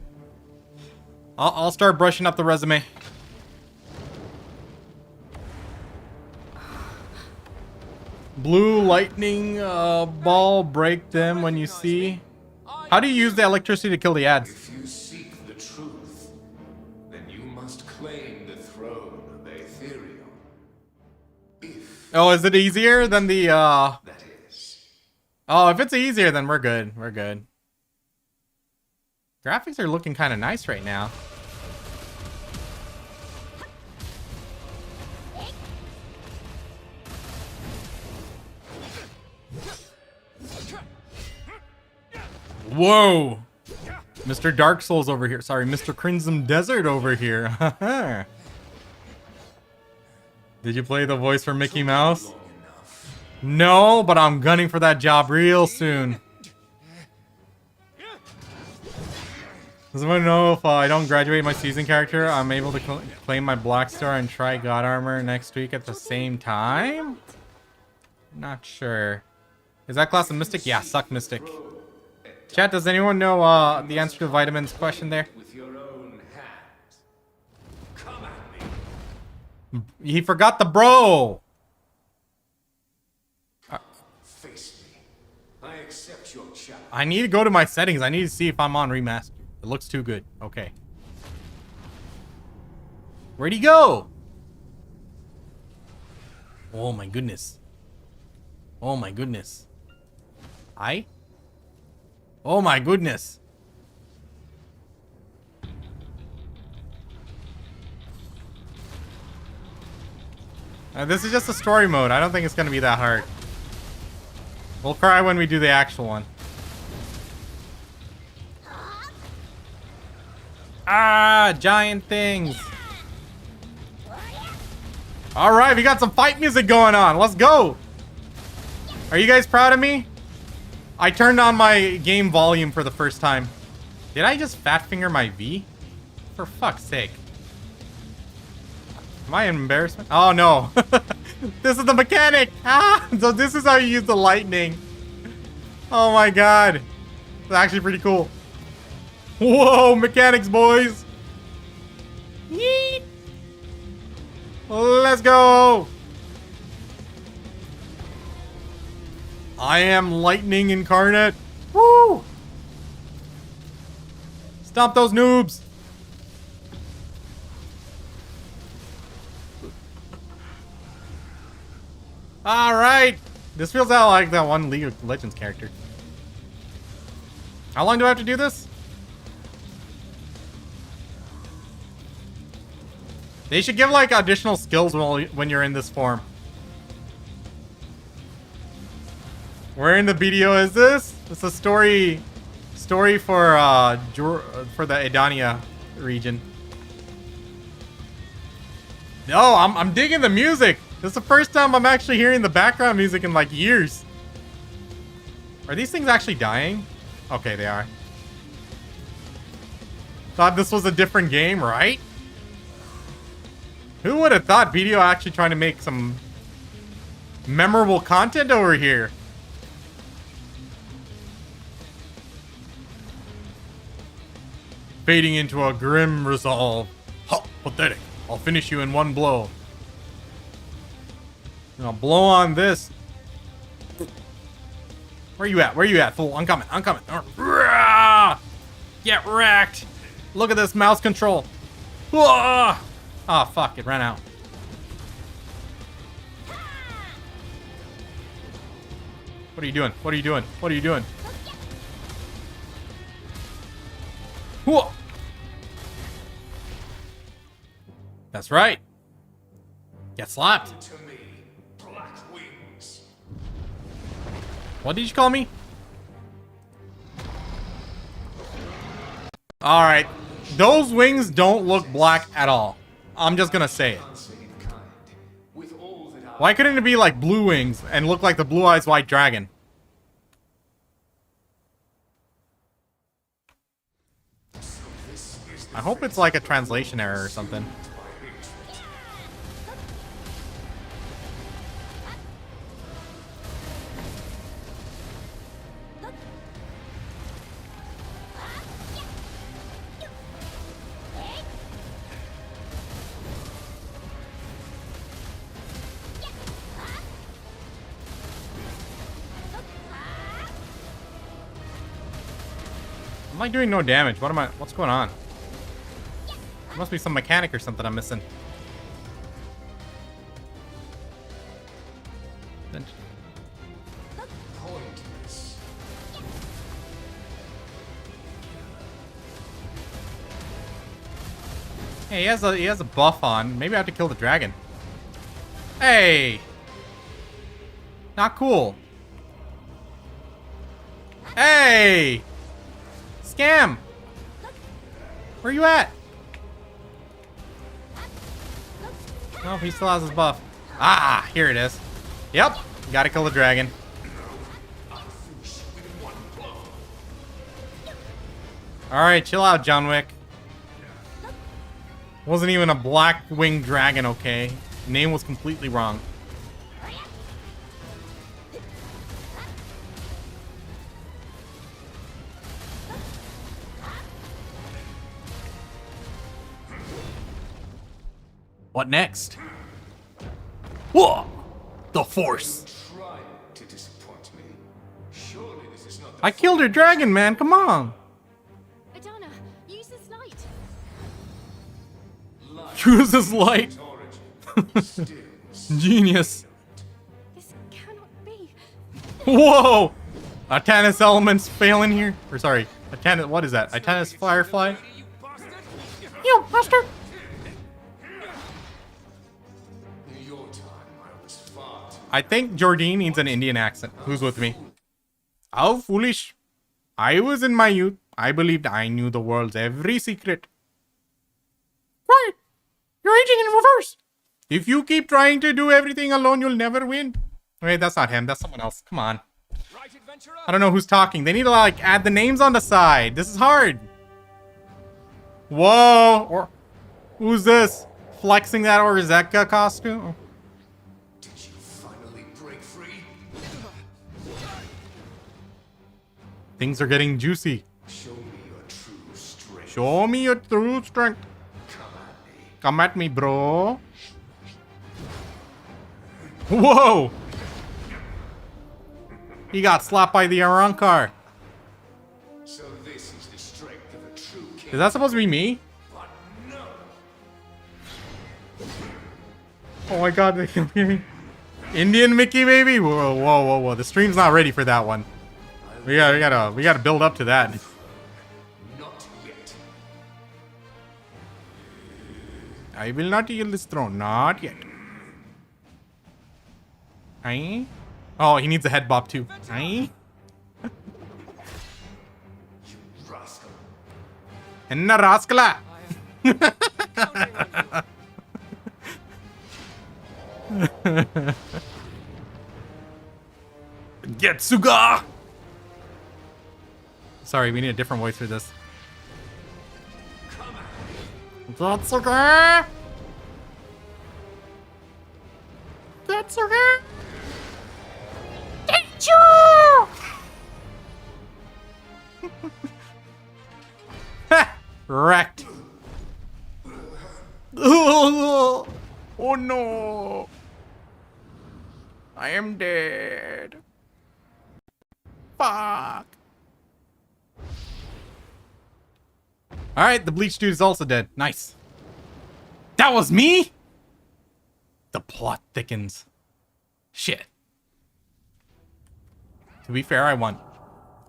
I'll start brushing up the resume. Blue lightning ball, break them when you see. How do you use the electricity to kill the ads? If you seek the truth, then you must claim the throne of Aetherium. Oh, is it easier than the That is. Oh, if it's easier, then we're good. We're good. Graphics are looking kind of nice right now. Whoa! Mr. Dark Souls over here. Sorry, Mr. Crimson Desert over here. Did you play the voice for Mickey Mouse? No, but I'm gunning for that job real soon. Does anyone know if I don't graduate my season character, I'm able to claim my Black Star and try God Armor next week at the same time? Not sure. Is that class a Mystic? Yeah, suck Mystic. Chat, does anyone know the answer to Vitamin's question there? With your own hands. Come at me. He forgot the bro. Face me. I accept your challenge. I need to go to my settings. I need to see if I'm on remaster. It looks too good. Okay. Where'd he go? Oh my goodness. Oh my goodness. Oh my goodness. This is just a story mode. I don't think it's gonna be that hard. We'll cry when we do the actual one. Ah, giant things. All right, we got some fight music going on. Let's go. Are you guys proud of me? I turned on my game volume for the first time. Did I just fat finger my V? For fuck's sake. Am I an embarrassment? Oh no. This is the mechanic. Ah, so this is how you use the lightning. Oh my god. It's actually pretty cool. Whoa, mechanics, boys. Yeet. Let's go. I am lightning incarnate. Woo. Stomp those noobs. All right. This feels out like that one League of Legends character. How long do I have to do this? They should give like additional skills when you're in this form. Where in the video is this? It's a story for the Edania region. No, I'm digging the music. This is the first time I'm actually hearing the background music in like years. Are these things actually dying? Okay, they are. Thought this was a different game, right? Who would have thought video actually trying to make some memorable content over here? Fading into a grim resolve. Ha! Pathetic. I'll finish you in one blow. I'll blow on this. Where you at? Where you at, fool? I'm coming. I'm coming. Get wrecked. Look at this mouse control. Oh, fuck. It ran out. What are you doing? What are you doing? What are you doing? Whoa. That's right. Get slapped. To me, black wings. What did you call me? All right. Those wings don't look black at all. I'm just gonna say it. With all that Why couldn't it be like blue wings and look like the Blue Eyes White Dragon? I hope it's like a translation error or something. I'm like doing no damage. What's going on? There must be some mechanic or something I'm missing. Hey, he has a buff on. Maybe I have to kill the dragon. Hey! Not cool. Hey! Scam! Where you at? No, he still has his buff. Ah, here it is. Yep, gotta kill the dragon. Alright, chill out, John Wick. Wasn't even a black winged dragon, okay? Name was completely wrong. What next? Whoa! The Force. Trying to disappoint me. Surely this is not the I killed her dragon, man. Come on. Adana, use this light. Use this light. origin. Still Genius. This cannot be. Whoa! Atanus elements failing here. Or sorry, Atanus. What is that? Atanus Firefly. You bastard! in your time, I was far too I think Jordine needs an Indian accent. Who's with me? How foolish. I was in my youth. I believed I knew the world's every secret. Quiet. You're aging in reverse. If you keep trying to do everything alone, you'll never win. Wait, that's not him. That's someone else. Come on. I don't know who's talking. They need to like add the names on the side. This is hard. Whoa. Or who's this? Flexing that Orzekia costume? Did you finally break free? Things are getting juicy. Show me your true strength. Show me your true strength. Come at me. Come at me, bro. Whoa! He got slapped by the Arankar. So this is the strength of a true king. Is that supposed to be me? But no. Oh my god, they can hear me. Indian Mickey, baby? Whoa, whoa, whoa, whoa. The stream's not ready for that one. We gotta build up to that. Not yet. I will not yield this throne. Not yet. Aye? Oh, he needs a head bop too. Aye? You rascal. Enna raskala! Getsuga! Sorry, we need a different voice for this. Getsuga! Getsuga! Getsu! Ha! Wrecked. Oh no! I am dead. Fuck. Alright, the bleach dude is also dead. Nice. That was me? The plot thickens. Shit. To be fair, I won.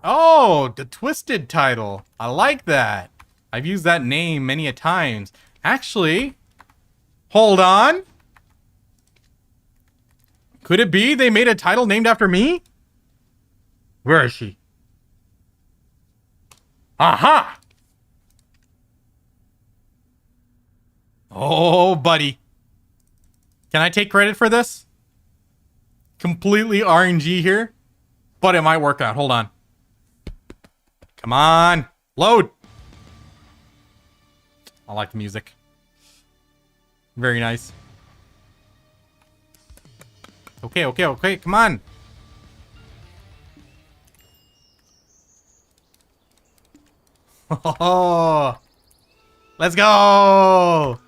Oh, the Twisted title. I like that. I've used that name many a times. Actually, hold on. Could it be they made a title named after me? Where is she? Aha! Oh, buddy. Can I take credit for this? Completely RNG here, but it might work out. Hold on. Come on. Load. I like the music. Very nice. Okay, okay, okay. Come on. Oh, let's go.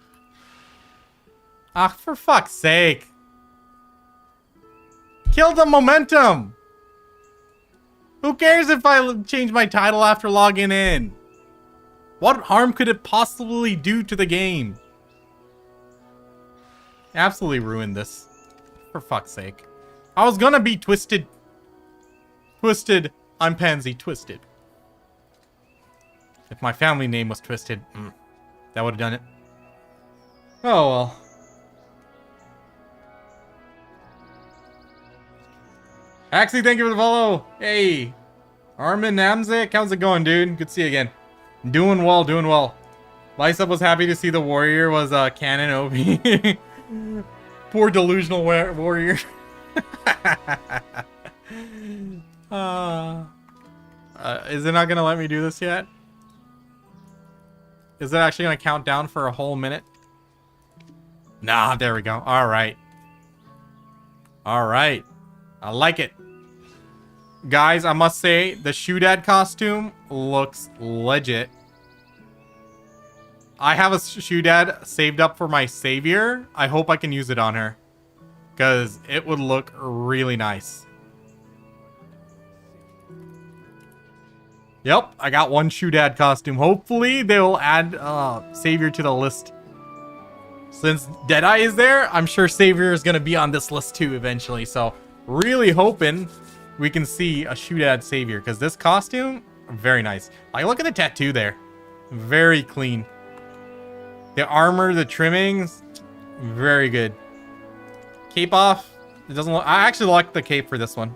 Ah, for fuck's sake. Kill the momentum. Who cares if I change my title after logging in? What harm could it possibly do to the game? Absolutely ruined this. For fuck's sake. I was gonna be Twisted. Twisted. I'm Pansy Twisted. If my family name was Twisted, that would have done it. Oh well. Actually, thank you for the follow. Hey, Armin Namzik, how's it going, dude? Good to see you again. Doing well, doing well. Lysop was happy to see the warrior was canon OP. Poor delusional warrior. Is it not gonna let me do this yet? Is it actually gonna count down for a whole minute? Nah, there we go. All right. All right. I like it. Guys, I must say, the Shoodad costume looks legit. I have a Shoodad saved up for my savior. I hope I can use it on her. Because it would look really nice. Yep, I got one Shoodad costume. Hopefully they will add savior to the list. Since Deadeye is there, I'm sure savior is going to be on this list too eventually. So really hoping we can see a Shoodad savior. Because this costume, very nice. Like, look at the tattoo there. Very clean. The armor, the trimmings, very good. Cape off. It doesn't look... I actually like the cape for this one.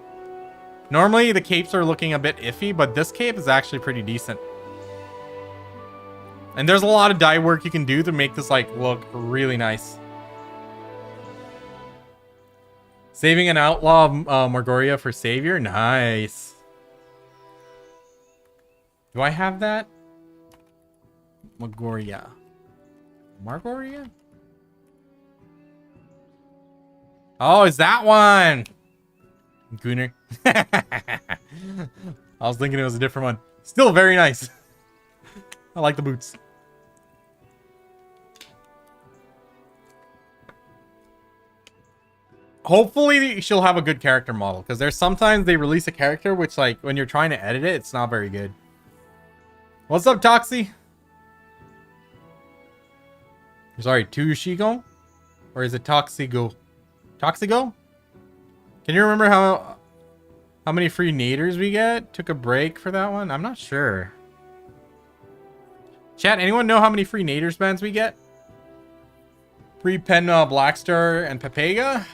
Normally, the capes are looking a bit iffy, but this cape is actually pretty decent. And there's a lot of dye work you can do to make this, like, look really nice. Saving an outlaw of Morgoria for savior? Nice. Do I have that? Morgoria. Morgoria? Oh, it's that one! Gooner. I was thinking it was a different one. Still very nice. I like the boots. Hopefully she'll have a good character model, because there's sometimes they release a character which, like, when you're trying to edit it, it's not very good. What's up, Toxie? Sorry, Tushiko? Or is it Toxigo? Toxigo? Can you remember how many free naders we get? Took a break for that one? I'm not sure. Chat, anyone know how many free naders bands we get? Free Pen Blackstar and Pepega?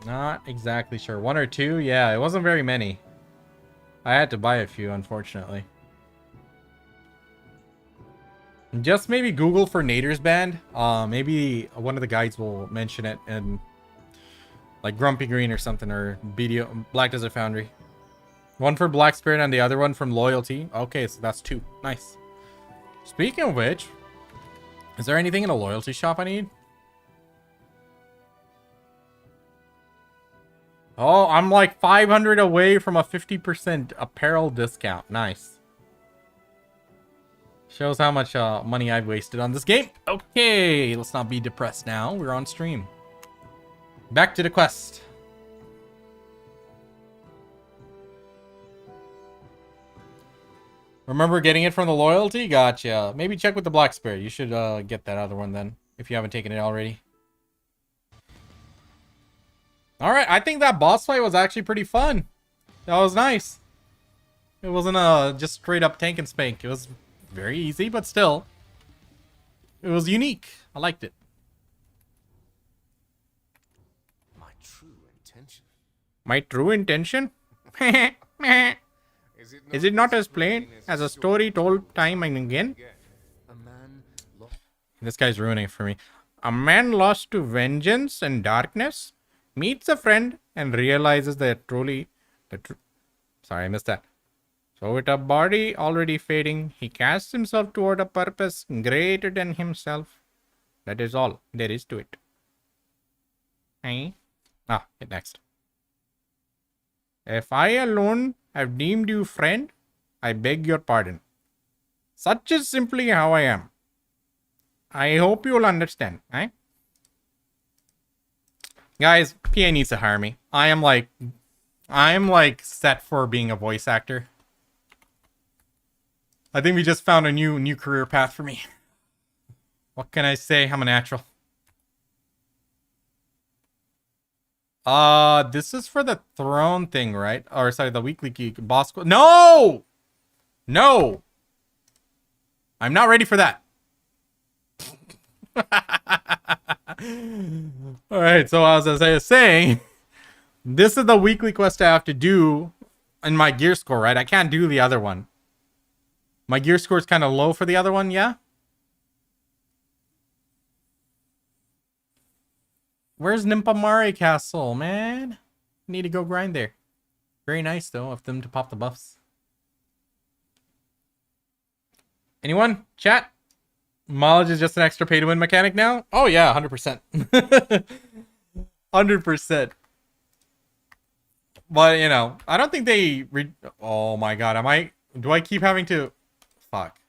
Not exactly sure. One or two? Yeah, it wasn't very many. I had to buy a few, unfortunately. Just maybe Google for Nader's Band. Maybe one of the guides will mention it in like Grumpy Green or something, or BDO, Black Desert Foundry. One for Black Spirit and the other one from Loyalty. Okay, so that's two. Nice. Speaking of which, is there anything in a Loyalty shop I need? Oh, I'm like 500 away from a 50% apparel discount. Nice. Shows how much money I've wasted on this game. Okay, let's not be depressed now. We're on stream. Back to the quest. Remember getting it from the Loyalty? Gotcha. Maybe check with the Black Spirit. You should get that other one then, if you haven't taken it already. Alright, I think that boss fight was actually pretty fun. That was nice. It wasn't just straight up tank and spank. It was very easy, but still. It was unique. I liked it. My true intention. My true intention? Is it not as plain as a story told time and again? A man This guy's ruining it for me. A man lost to vengeance and darkness meets a friend and realizes that truly... Sorry, I missed that. So with a body already fading, he casts himself toward a purpose greater than himself. That is all there is to it. Hit next. If I alone have deemed you friend, I beg your pardon. Such is simply how I am. I hope you'll understand, eh? Guys, PA needs to hire me. I am like set for being a voice actor. I think we just found a new career path for me. What can I say? I'm a natural. This is for the throne thing, right? Or sorry, the weekly geek boss. No! No! I'm not ready for that. Alright, so as I was saying, this is the weekly quest I have to do in my gear score, right? I can't do the other one. My gear score is kind of low for the other one, yeah? Where's Nimpamare Castle, man? Need to go grind there. Very nice, though, of them to pop the buffs. Anyone? Chat? Mileage is just an extra pay-to-win mechanic now? Oh, yeah, 100%. 100%. But, you know, I don't think they... Oh, my God. Do I keep having to... Fuck.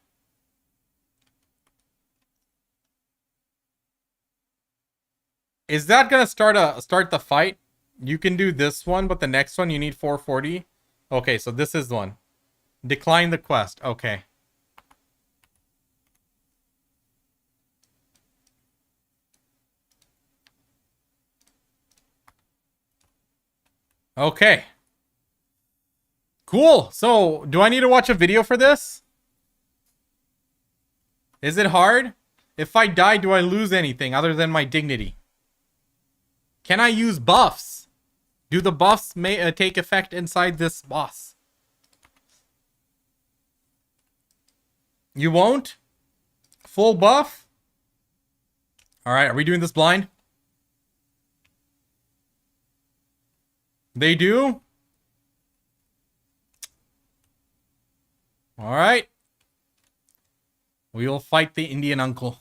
Is that gonna start the fight? You can do this one, but the next one you need 440. Okay, so this is the one. Decline the quest. Okay. Okay. Cool. So, do I need to watch a video for this? Is it hard? If I die, do I lose anything other than my dignity? Can I use buffs? Do the buffs take effect inside this boss? You won't? Full buff? Alright, are we doing this blind? They do? Alright. We will fight the Indian uncle.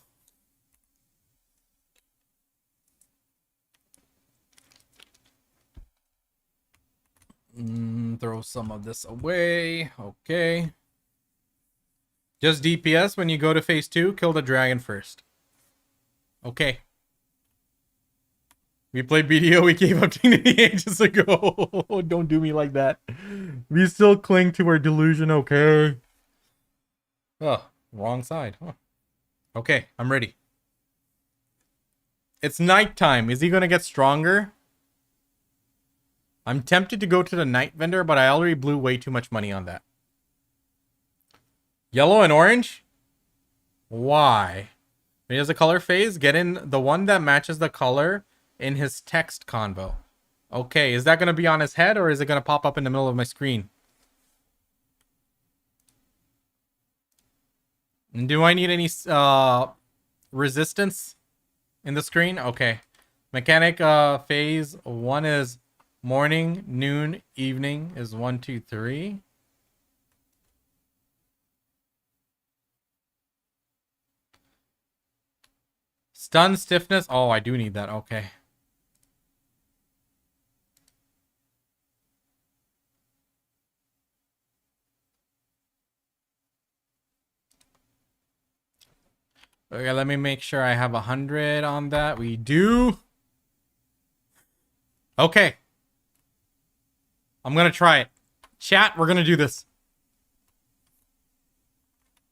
Throw some of this away. Okay. Just DPS when you go to phase 2. Kill the dragon first. Okay. We played BDO. We gave up dignity ages ago. Don't do me like that. We still cling to our delusion. Okay. Oh, wrong side. Huh. Okay, I'm ready. It's nighttime. Is he going to get stronger? I'm tempted to go to the night vendor, but I already blew way too much money on that. Yellow and orange? Why? He has a color phase. Get in the one that matches the color in his text convo. Okay, is that going to be on his head or is it going to pop up in the middle of my screen? Do I need any resistance in the screen? Okay. Mechanic phase 1 is morning, noon, evening is 1, 2, 3. Stun, stiffness. Oh, I do need that. Okay. Okay, let me make sure I have 100 on that. We do. Okay. I'm gonna try it. Chat, we're gonna do this.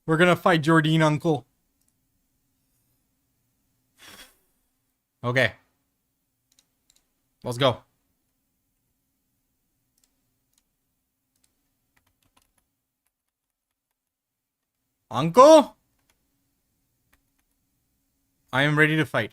We're gonna fight Jordine uncle. Okay. Let's go. Uncle? I am ready to fight.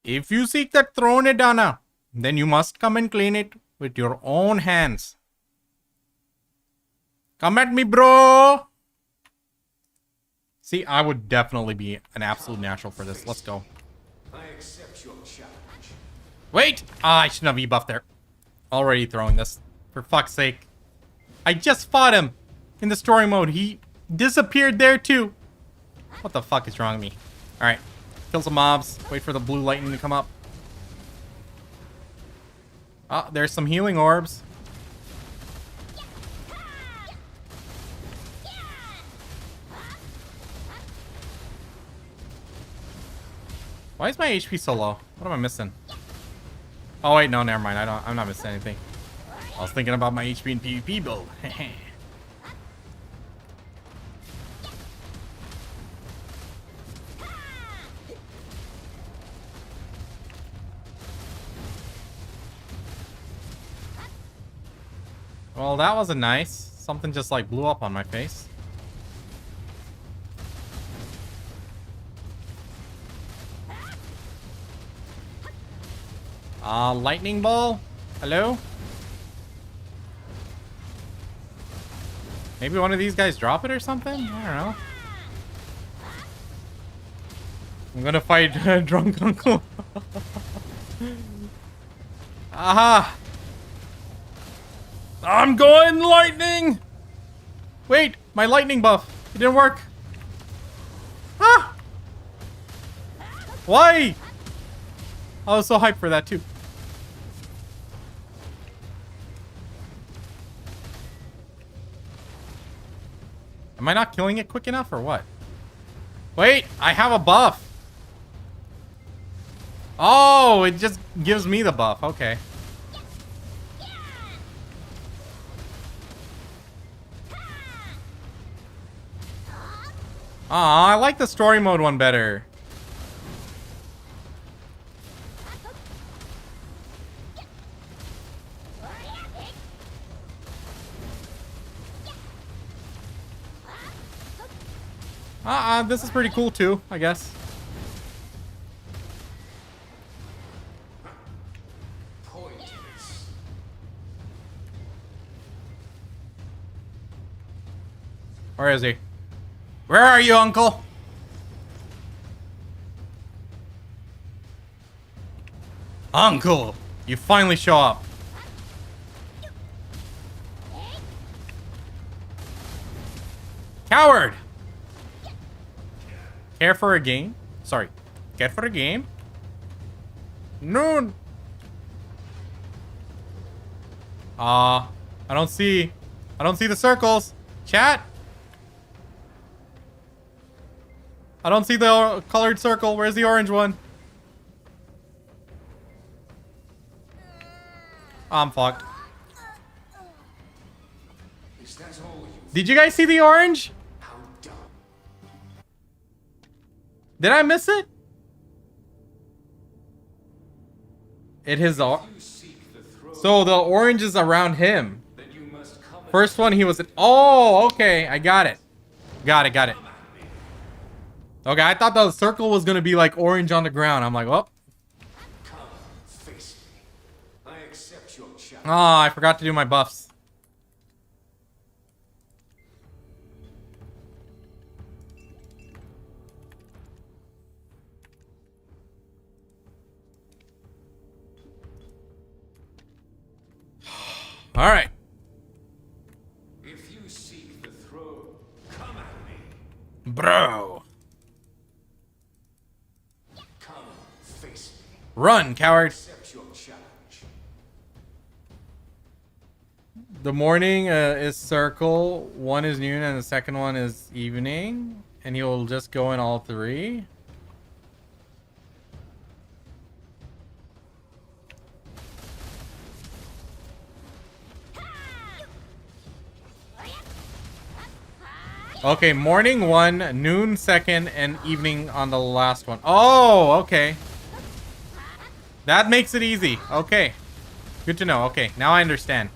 If you seek that throne, Edania, then you must come and claim it with your own hands. Come at me, bro! See, I would definitely be an absolute natural for this. Let's go. I accept your challenge. Wait! Ah, I shouldn't have e-buffed there. Already throwing this. For fuck's sake. I just fought him in the story mode. He disappeared there too. What the fuck is wrong with me? Alright. Kill some mobs. Wait for the blue lightning to come up. Ah, there's some healing orbs. Why is my HP so low? What am I missing? Oh wait, no, never mind. I'm not missing anything. I was thinking about my HP and PvP build. Well, that wasn't nice. Something just like blew up on my face. Lightning ball? Hello? Maybe one of these guys drop it or something? I don't know. I'm gonna fight Drunk Uncle. Aha! I'm going lightning! Wait, my lightning buff. It didn't work. Ah! Why? I was so hyped for that too. Am I not killing it quick enough or what? Wait, I have a buff. Oh, it just gives me the buff. Okay. Aw, I like the story mode one better. This is pretty cool too, I guess. Pointless. Where is he? Where are you, Uncle? Uncle, you finally show up. Coward! Care for a game? Sorry. Care for a game? Noon. I don't see the circles. Chat. I don't see the colored circle. Where's the orange one? I'm fucked. Is that all you? Did you guys see the orange? How dumb. Did I miss it? It is all. You seek the throne, So the orange is around him. then you must come. First one he was at. Oh, okay. I got it. Got it. Okay, I thought the circle was gonna be like orange on the ground. I'm like, oh. Come, face me. I accept your challenge. Oh, I forgot to do my buffs. All right. If you seek the throne, come at me. Bro. Come, face me. Run, coward. Accept your challenge. The morning is circle, one is noon, and the second one is evening. And he will just go in all three. Okay, morning one, noon second, and evening on the last one. Oh, okay. That makes it easy. Okay. Good to know. Okay, now I understand.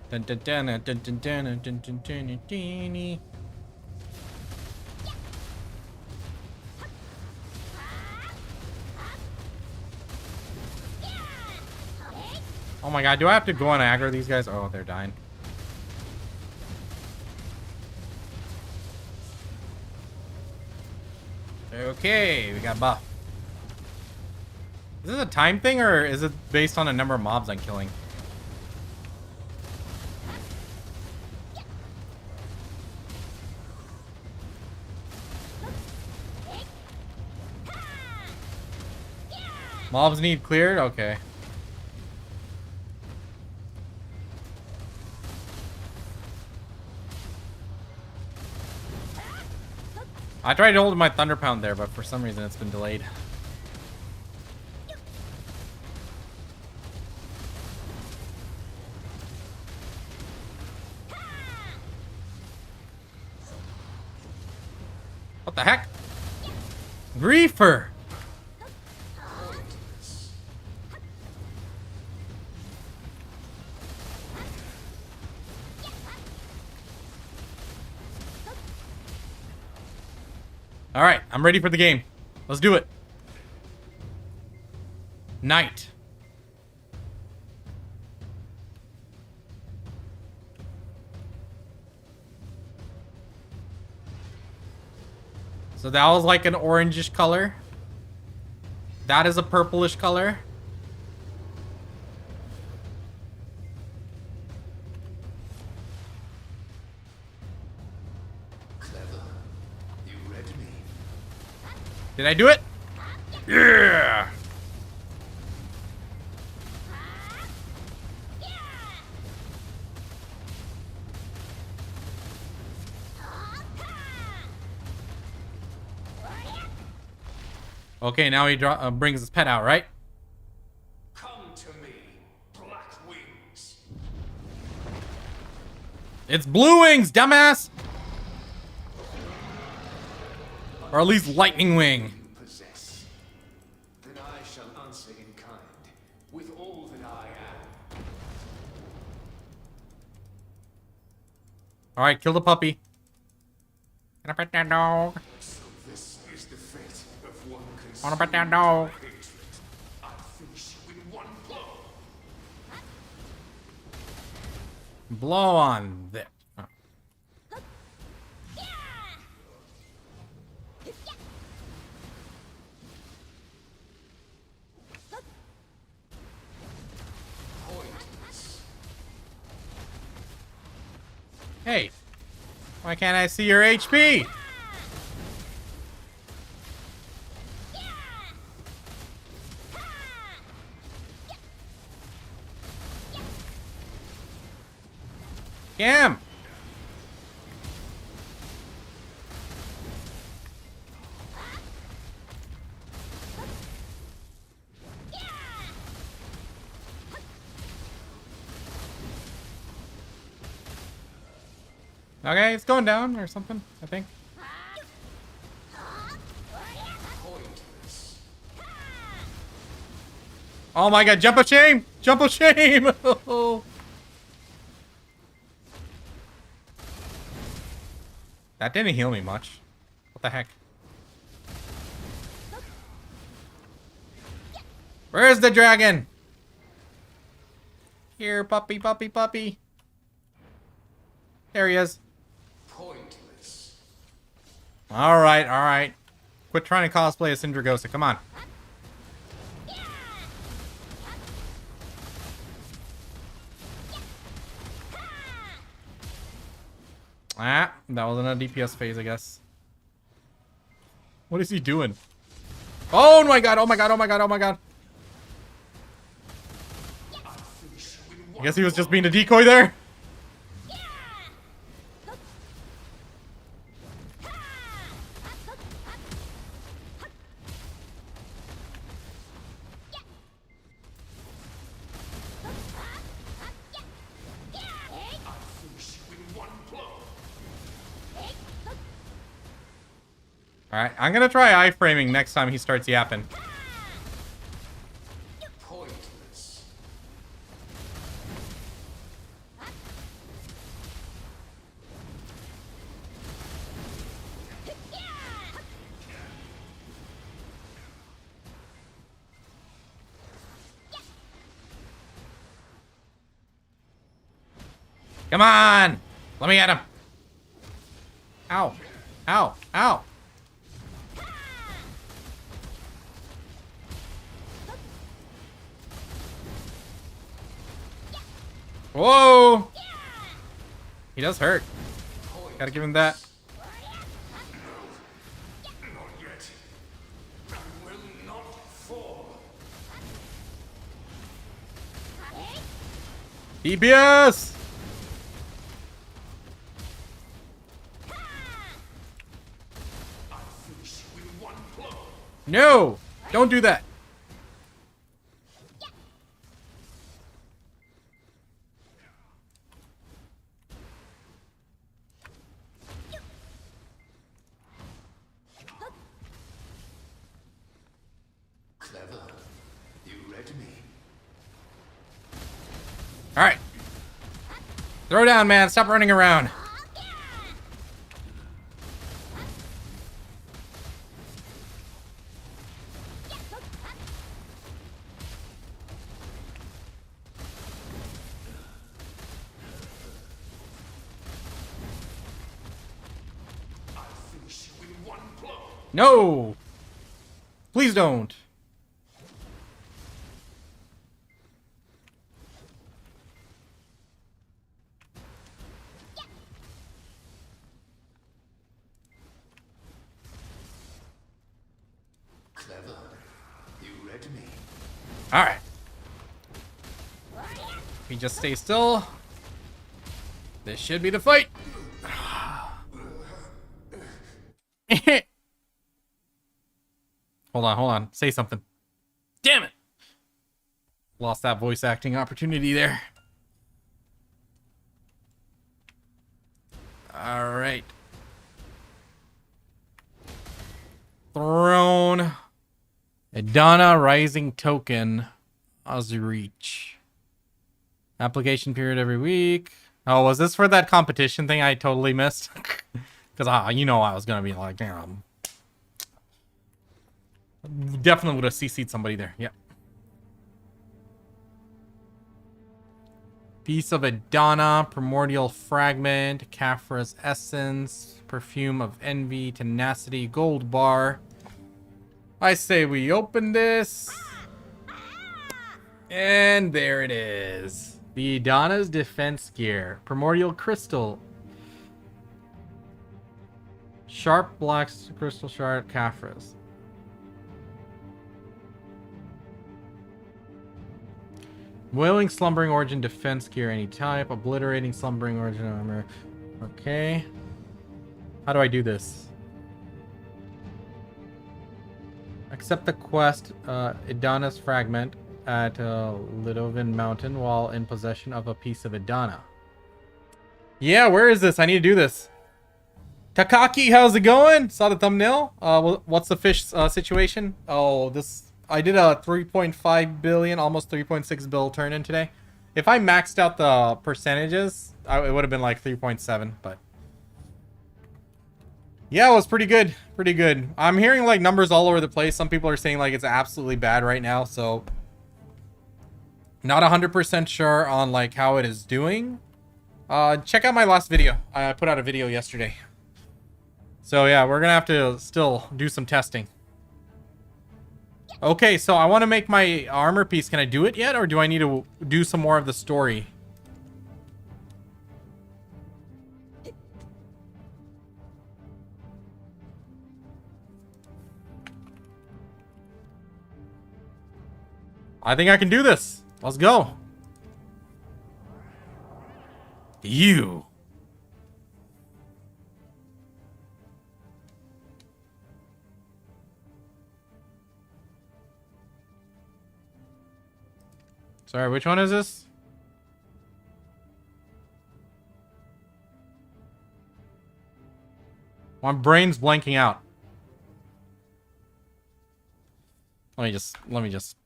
Dun, dun, dun, dun, dun, dun, dun, dun, dun, dun, dun, dun. Oh my god, do I have to go and aggro these guys? Oh, they're dying. Okay, we got buff. Is this a time thing or is it based on a number of mobs I'm killing? Mobs need cleared? Okay. I tried to hold my Thunder Pound there, but for some reason it's been delayed. What the heck? Griefer! All right, I'm ready for the game. Let's do it. Night. So that was like an orangish color. That is a purplish color. You read me. Did I do it? Yeah. Okay, now he brings his pet out, right? Come to me, Black Wings. It's Blue Wings, dumbass! Or at least Lightning Wing. You possess. Then I shall answer in kind, with all that I am. Alright, kill the puppy. Gonna pet that dog. So this is the fate of one Wanna pet that consumed dog. by hatred. I'll finish you in one blow. Blow on that. Oh. Pointless. Hey, why can't I see your HP? Cam! Okay, it's going down or something, I think. Pointless. Oh my god, jump of shame! Jump of shame! That didn't heal me much. What the heck? Where's the dragon? Here, puppy, puppy, puppy. There he is. Pointless. Alright, alright. Quit trying to cosplay as Sindragosa, come on. Ah, that wasn't a DPS phase, I guess. What is he doing? Oh my god, oh my god, oh my god, oh my god. I'll finish you in I one guess he was just being a decoy there. I'll finish you in one blow. Alright, I'm gonna try iframing next time he starts yapping. Pointless. Come on! Let me at him! Ow! Ow! Ow! Whoa! He does hurt. Gotta give him that. Not yet. I will not fall. DPS! I'll finish you in one blow. No! Don't do that! Clever. You read me. Alright. Throw down, man. Stop running around. I'll finish you in one blow. No! Please don't. Clever. You read me. Alright. We just stay still. This should be the fight. Hold on. Say something. Damn it! Lost that voice acting opportunity there. Alright. Throne. Edania Rising Token. Reach. Application period every week. Oh, was this for that competition thing I totally missed? Because, you know, I was going to be like, damn. Definitely would have CC'd somebody there. Yep. Piece of Adana, Primordial Fragment, Caphra's Essence, Perfume of Envy, Tenacity, Gold Bar. I say we open this. And there it is. The Adana's Defense Gear. Primordial Crystal. Sharp Black Crystal Shard, Caphra's. Wailing Slumbering Origin Defense Gear any type. Obliterating Slumbering Origin armor. Okay. How do I do this? Accept the quest, Adana's Fragment at Lidovin Mountain while in possession of a piece of Adana. Yeah, where is this? I need to do this. Takaki, how's it going? Saw the thumbnail. What's the fish situation? Oh, this... I did a 3.5 billion, almost 3.6 bill turn in today. If I maxed out the percentages, it would have been like 3.7, but... Yeah, it was pretty good. Pretty good. I'm hearing like numbers all over the place. Some people are saying like it's absolutely bad right now, so... Not 100% sure on like how it is doing. Check out my last video. I put out a video yesterday. So yeah, we're gonna have to still do some testing. Okay, so I want to make my armor piece. Can I do it yet, or do I need to do some more of the story? I think I can do this. Let's go. You. Sorry, which one is this? My brain's blanking out. Let me just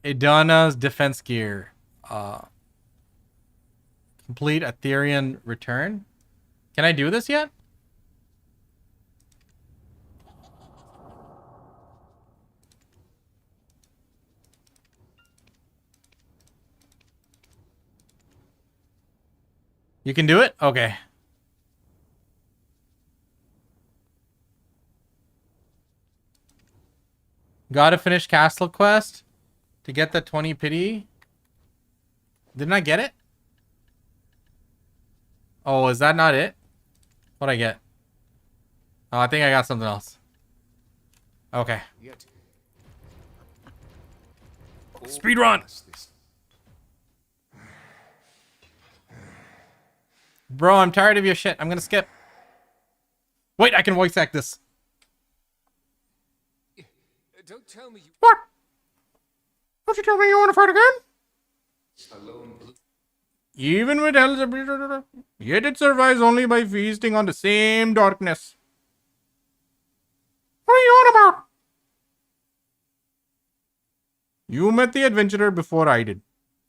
Adana's Defense Gear. Complete Etherean Return. Can I do this yet? You can do it? Okay. Gotta finish Castle Quest to get the 20 pity. Didn't I get it? Oh, is that not it? What'd I get? Oh, I think I got something else. Okay. Speed run! Bro, I'm tired of your shit. I'm gonna skip. Wait, I can voice act this. Don't tell me you... What? Don't you tell me you want to fight again? Alone. Even with Elizabeth, yet it survives only by feasting on the same darkness. What are you on about? You met the adventurer before I did,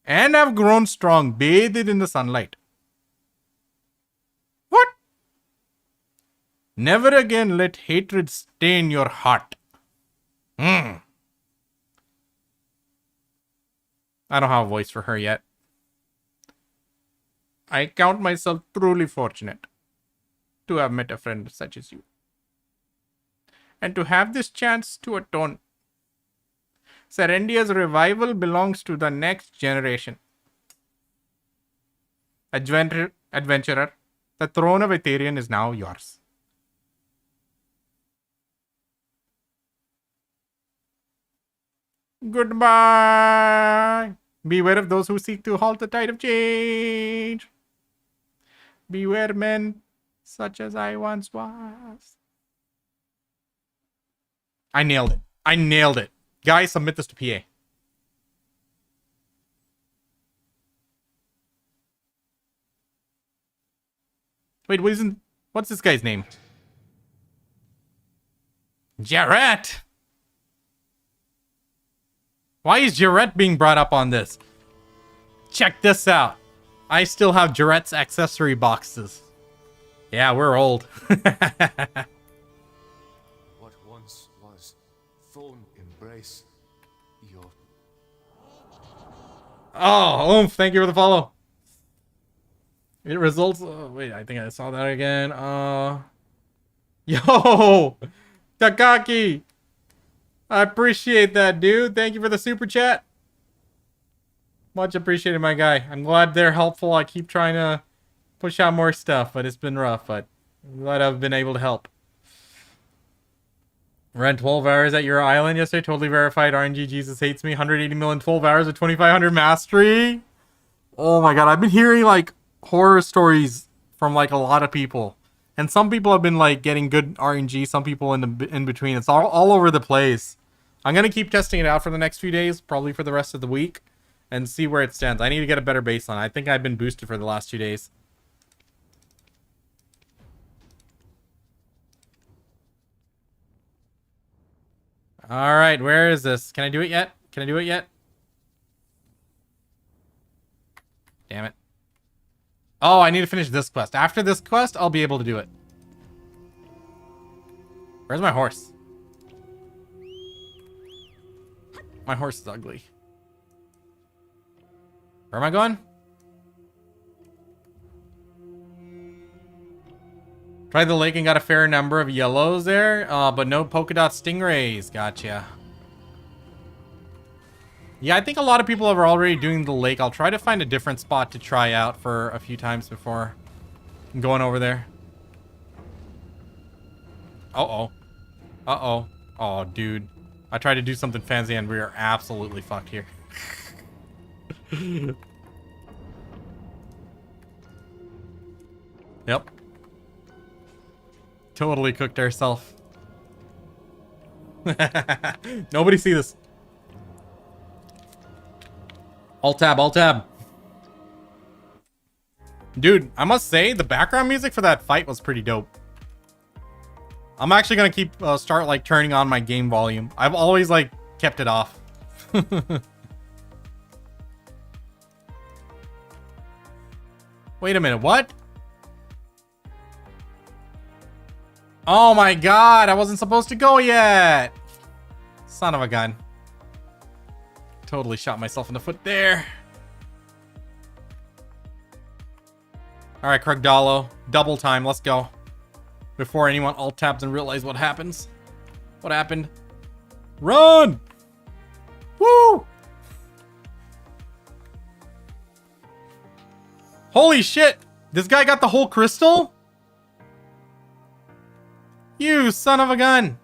and have grown strong, bathed in the sunlight. What? Never again let hatred stain your heart. I don't have a voice for her yet. I count myself truly fortunate to have met a friend such as you. And to have this chance to atone. Serendia's revival belongs to the next generation. Adventurer, the throne of Ethereum is now yours. Goodbye. Beware of those who seek to halt the tide of change. Beware men Such as I once was. I nailed it. I nailed it. Guys, submit this to PA. Wait, what's this guy's name? Jarrett! Why is Jarrett being brought up on this? Check this out. I still have Jarrett's accessory boxes. Yeah, we're old. What once was thorn embrace your Oh, oomph, thank you for the follow. It results... Oh, wait, I think I saw that again. Yo! Takaki! I appreciate that, dude. Thank you for the super chat. Much appreciated, my guy. I'm glad they're helpful. I keep trying to push out more stuff, but it's been rough. But I'm glad I've been able to help. Ran 12 hours at your island yesterday. Totally verified. RNG Jesus hates me. 180 million 12 hours with 2,500 mastery. Oh my god. I've been hearing like horror stories from like a lot of people. And some people have been like getting good RNG. Some people in between. It's all over the place. I'm going to keep testing it out for the next few days. Probably for the rest of the week. And see where it stands. I need to get a better baseline. I think I've been boosted for the last 2 days. Alright, where is this? Can I do it yet? Can I do it yet? Damn it. Oh, I need to finish this quest. After this quest, I'll be able to do it. Where's my horse? My horse is ugly. Where am I going? Tried the lake and got a fair number of yellows there, but no polka dot stingrays. Gotcha. Yeah, I think a lot of people are already doing the lake. I'll try to find a different spot to try out for a few times before going over there. Uh-oh. Uh-oh. Oh, dude. I tried to do something fancy and we are absolutely fucked here. Yep. Totally cooked ourselves. Nobody see this. Alt tab, alt tab. Dude, I must say the background music for that fight was pretty dope. I'm actually gonna keep start like turning on my game volume. I've always like kept it off. Wait a minute, what? Oh my god, I wasn't supposed to go yet. Son of a gun. Totally shot myself in the foot there. Alright, Krugdalo. Double time, let's go. Before anyone alt tabs and realize what happens. What happened? Run! Woo! Holy shit! This guy got the whole crystal? You son of a gun!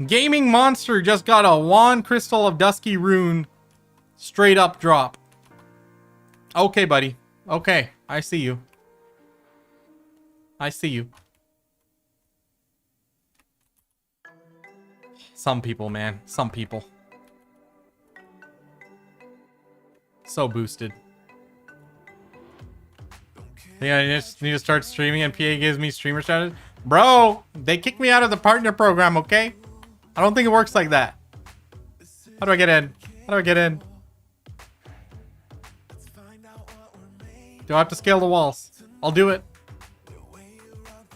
Gaming Monster just got a wand crystal of Dusky Rune. Straight up drop. Okay, buddy. Okay, I see you. I see you. Some people, man. Some people. So boosted. Yeah, I just need to start streaming and PA gives me streamer status. Bro, they kicked me out of the partner program, okay? I don't think it works like that. How do I get in? How do I get in? Do I have to scale the walls? I'll do it.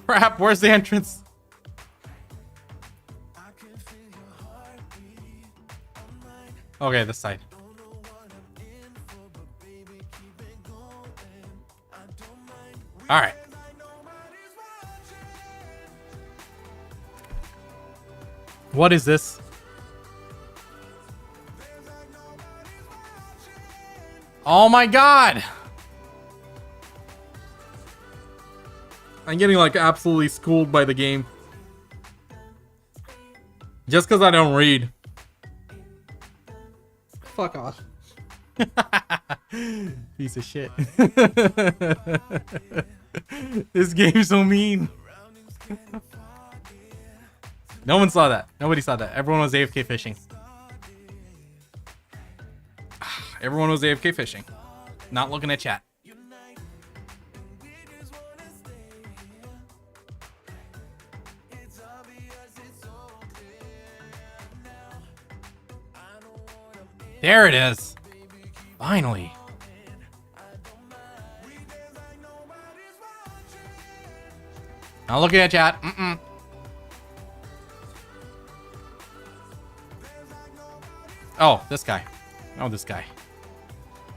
Crap, where's the entrance? Okay, this side. All right. What is this? Oh my god! I'm getting like absolutely schooled by the game. Just because I don't read. Fuck off. Piece of shit. This game's so mean. No one saw that. Nobody saw that. Everyone was AFK fishing. Everyone was AFK fishing. Not looking at chat. There it is. Finally. Not looking at chat. Oh, this guy. Oh, this guy.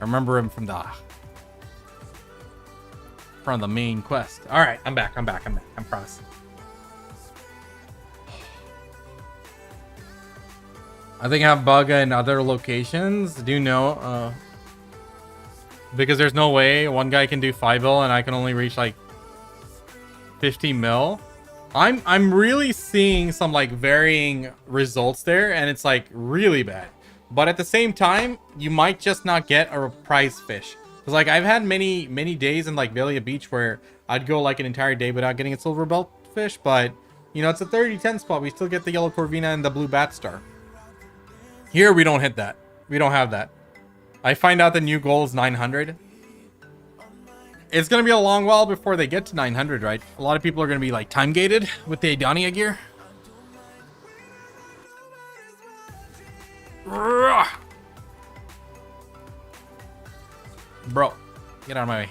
I remember him from the main quest. All right, I'm back. I promise. I think I have bug in other locations. Do know because there's no way one guy can do 5 mil and I can only reach like 50 mil. I'm really seeing some like varying results there, and it's like really bad. But at the same time, you might just not get a prize fish. Cause like I've had many days in like Velia Beach where I'd go like an entire day without getting a silver belt fish, but you know, it's a 30-10 spot. We still get the yellow corvina and the blue bat star. Here we don't hit that. We don't have that. I find out the new goal is 900. It's gonna be a long while before they get to 900, right? A lot of people are gonna be like time gated with the Adonia gear. Bro, get out of my way.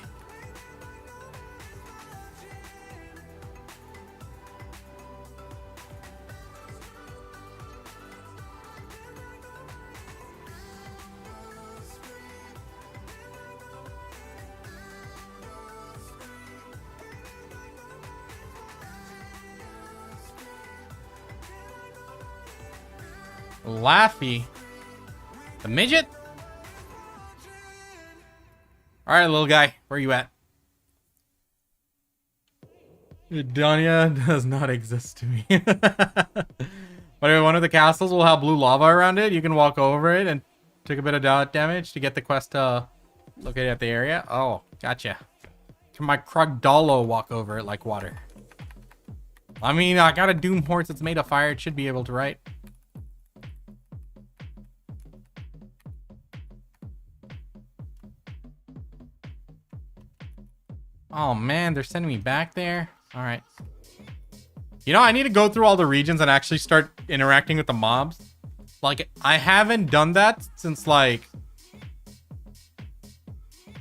Laffy. The midget? Alright, little guy. Where you at? Edania does not exist to me. But one of the castles will have blue lava around it. You can walk over it and take a bit of damage to get the quest located at the area. Oh, gotcha. Can my Krogdalo walk over it like water? I mean, I got a Doom horse that's made of fire. It should be able to, right? Oh man, they're sending me back there. All right. You know, I need to go through all the regions and actually start interacting with the mobs. Like, I haven't done that since like...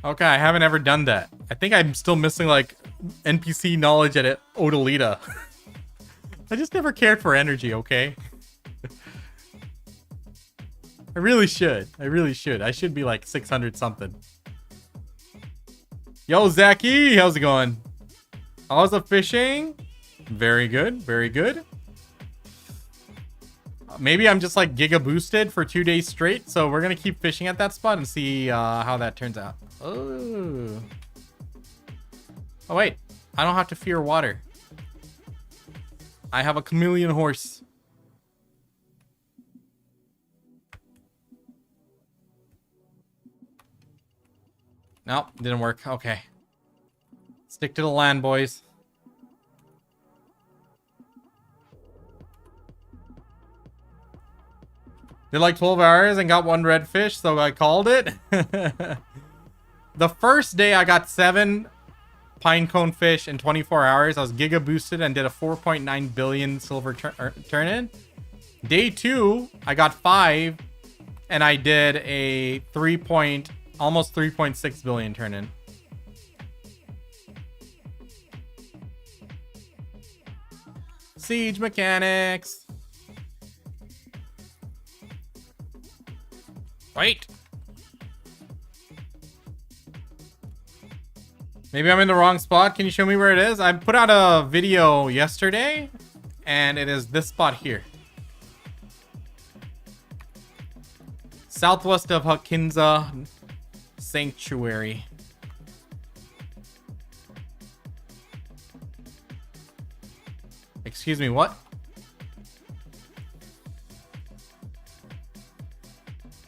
Okay, I haven't ever done that. I think I'm still missing like NPC knowledge at Odalita. I just never cared for energy, okay? I really should. I should be like 600 something. Yo, Zachy, how's it going? How's the fishing? Very good, very good. Maybe I'm just like giga boosted for 2 days straight, so we're gonna keep fishing at that spot and see how that turns out. Oh. Oh wait, I don't have to fear water. I have a chameleon horse. Nope, didn't work. Okay. Stick to the land, boys. Did like 12 hours and got 1 red fish, so I called it. The first day I got 7 pinecone fish in 24 hours. I was giga boosted and did a 4.9 billion silver turn-in. Day 2, I got 5 and I did a almost 3.6 billion turn-in. Siege mechanics. Wait. Maybe I'm in the wrong spot. Can you show me where it is? I put out a video yesterday and it is this spot here. Southwest of Hakinza Sanctuary. Excuse me, what?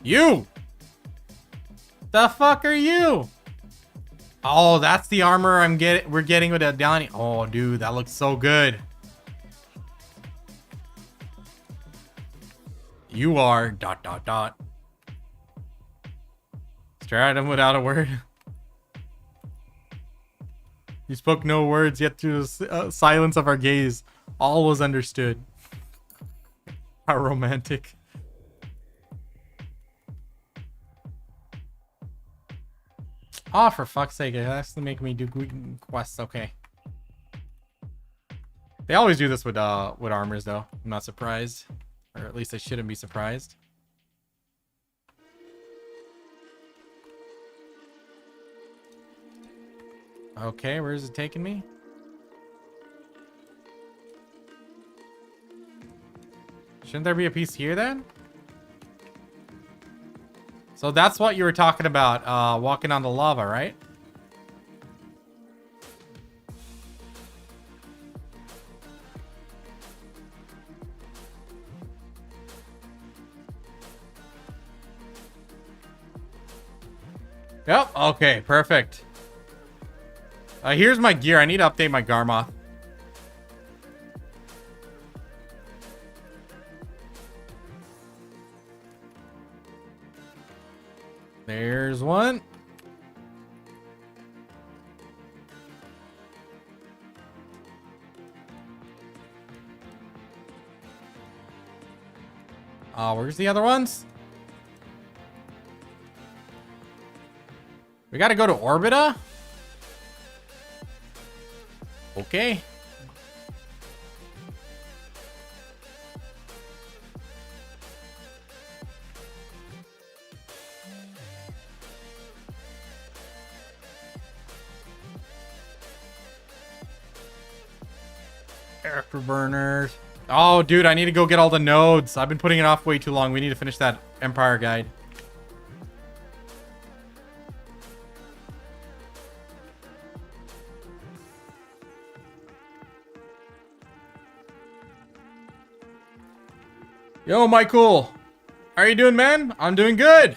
You! The fuck are you? Oh, that's the armor we're getting with Adonia. Oh, dude, that looks so good. You are ... Stare at him without a word. You spoke no words, yet through the silence of our gaze, all was understood. How romantic. Oh, for fuck's sake, it has to make me do quests. Okay. They always do this with armors, though. I'm not surprised. Or at least I shouldn't be surprised. Okay, where is it taking me? Shouldn't there be a piece here then? So that's what you were talking about, walking on the lava, right? Yep, okay, perfect. Here's my gear. I need to update my Garmoth. There's one. Where's the other ones? We gotta go to Orbita? Okay. Afterburners. Oh, dude, I need to go get all the nodes. I've been putting it off way too long. We need to finish that Empire guide. Yo, Michael. How are you doing, man? I'm doing good.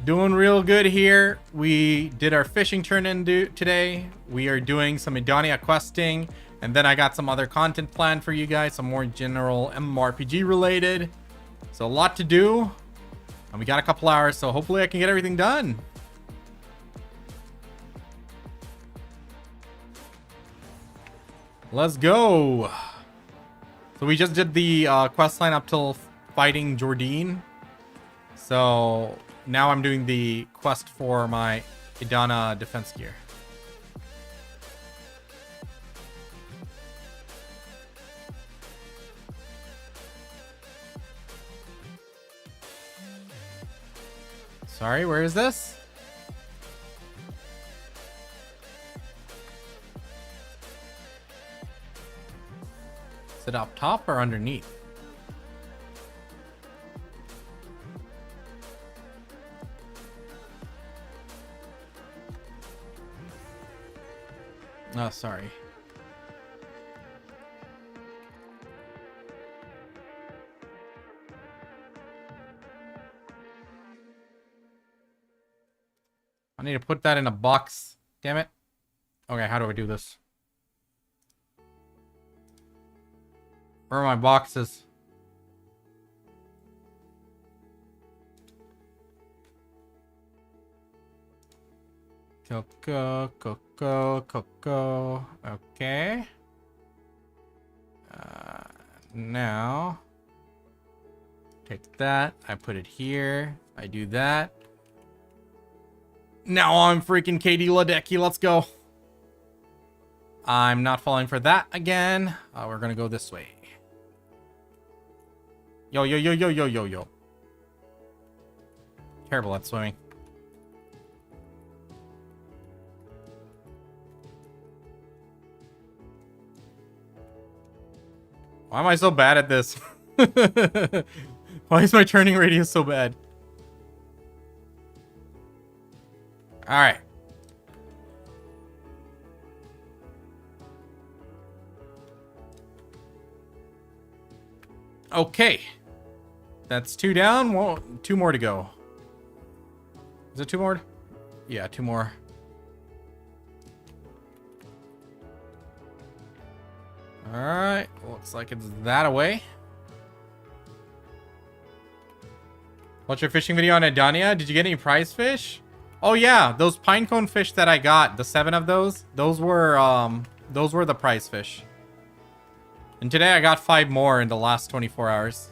Doing real good here. We did our fishing turn-in today. We are doing some Edania questing. And then I got some other content planned for you guys. Some more general MMORPG related. So a lot to do. And we got a couple hours. So hopefully I can get everything done. Let's go. So we just did the quest line up till fighting Jordine. So now I'm doing the quest for my Edania defense gear. Sorry, where is this? Is it up top or underneath? Oh, sorry. I need to put that in a box. Damn it. Okay, how do I do this? Where are my boxes? Coco, Coco, Coco. Okay. Now, take that. I put it here. I do that. Now I'm freaking KD Ledecky. Let's go. I'm not falling for that again. We're gonna go this way. Yo, yo, yo, yo, yo, yo, yo. Terrible at swimming. Why am I so bad at this? Why is my turning radius so bad? All right. Okay. That's 2 down. Well, 2 more to go. Is it 2 more? Yeah, 2 more. Alright, looks like it's that away. What's your fishing video on Adonia? Did you get any prize fish? Oh yeah, those pinecone fish that I got, the 7 of those were the prize fish. And today I got 5 more in the last 24 hours.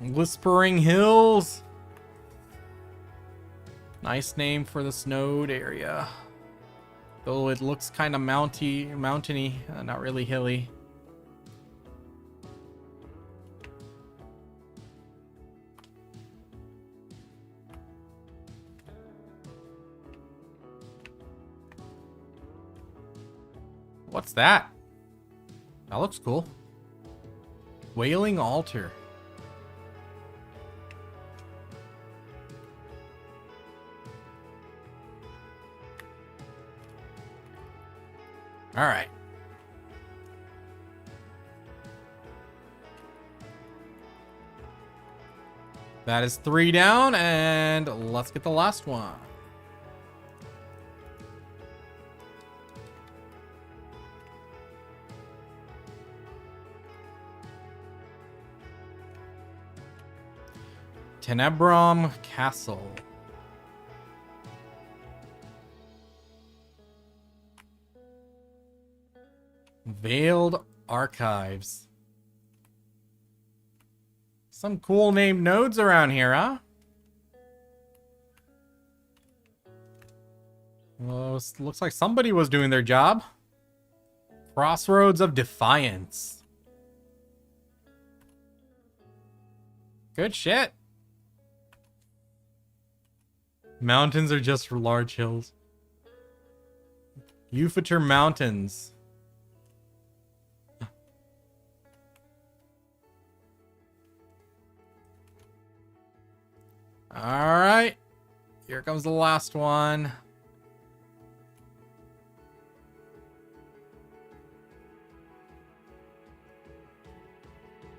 Whispering Hills. Nice name for the snowed area. Though it looks kind of mountainy, not really hilly. What's that? That looks cool. Wailing Altar. All right. That is 3 down, and let's get the last one. Tenebrum Castle. Veiled Archives. Some cool named nodes around here, huh? Well, looks like somebody was doing their job. Crossroads of Defiance. Good shit. Mountains are just large hills. Euphater Mountains. Alright. Here comes the last one.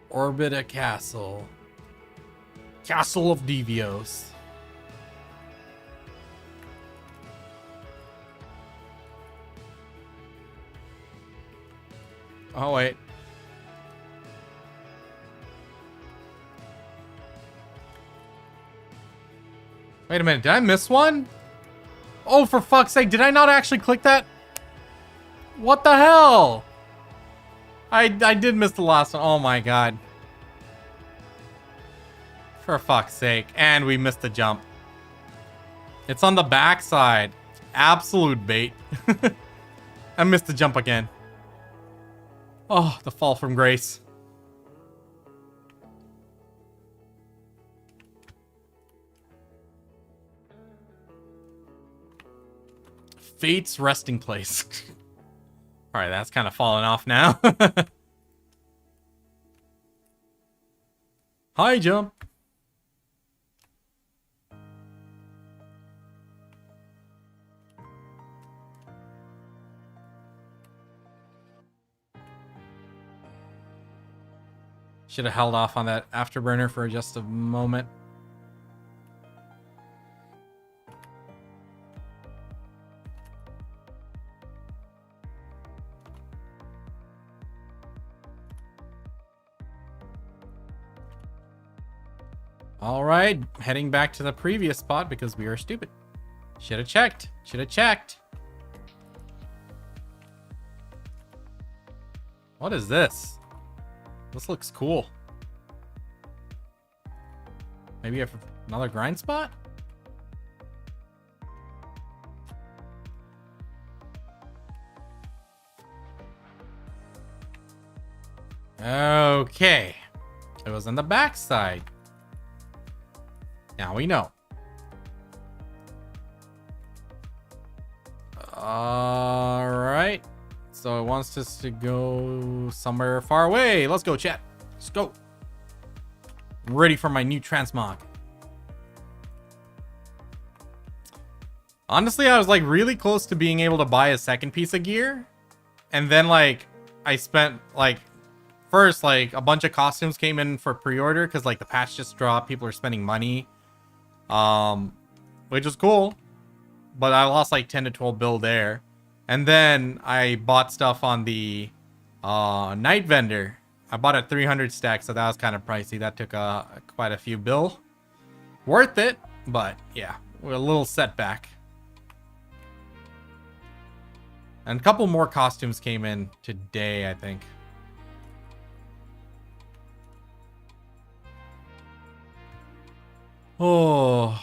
Orbita Castle. Castle of Devios. Oh, wait. Wait a minute, did I miss one? Oh, for fuck's sake, did I not actually click that? What the hell? I did miss the last one. Oh my god. For fuck's sake. And we missed the jump. It's on the backside. Absolute bait. I missed the jump again. Oh, the fall from grace. Fate's resting place. Alright, that's kind of falling off now. High jump. Should have held off on that afterburner for just a moment. All right, heading back to the previous spot because we are stupid. Should have checked. Should have checked. What is this? This looks cool. Maybe I have another grind spot? Okay. It was on the backside. Now we know. Alright. So it wants us to go somewhere far away. Let's go, chat. Let's go. Ready for my new transmog. Honestly, I was like really close to being able to buy a second piece of gear. And then like I spent like first like a bunch of costumes came in for pre-order because like the patch just dropped. People are spending money, which is cool. But I lost like 10 to 12 bill there, and then I bought stuff on the night vendor. I bought a 300 stack, so that was kind of pricey. That took quite a few bill. Worth it, but yeah, we're a little setback. And a couple more costumes came in today, I think. Oh,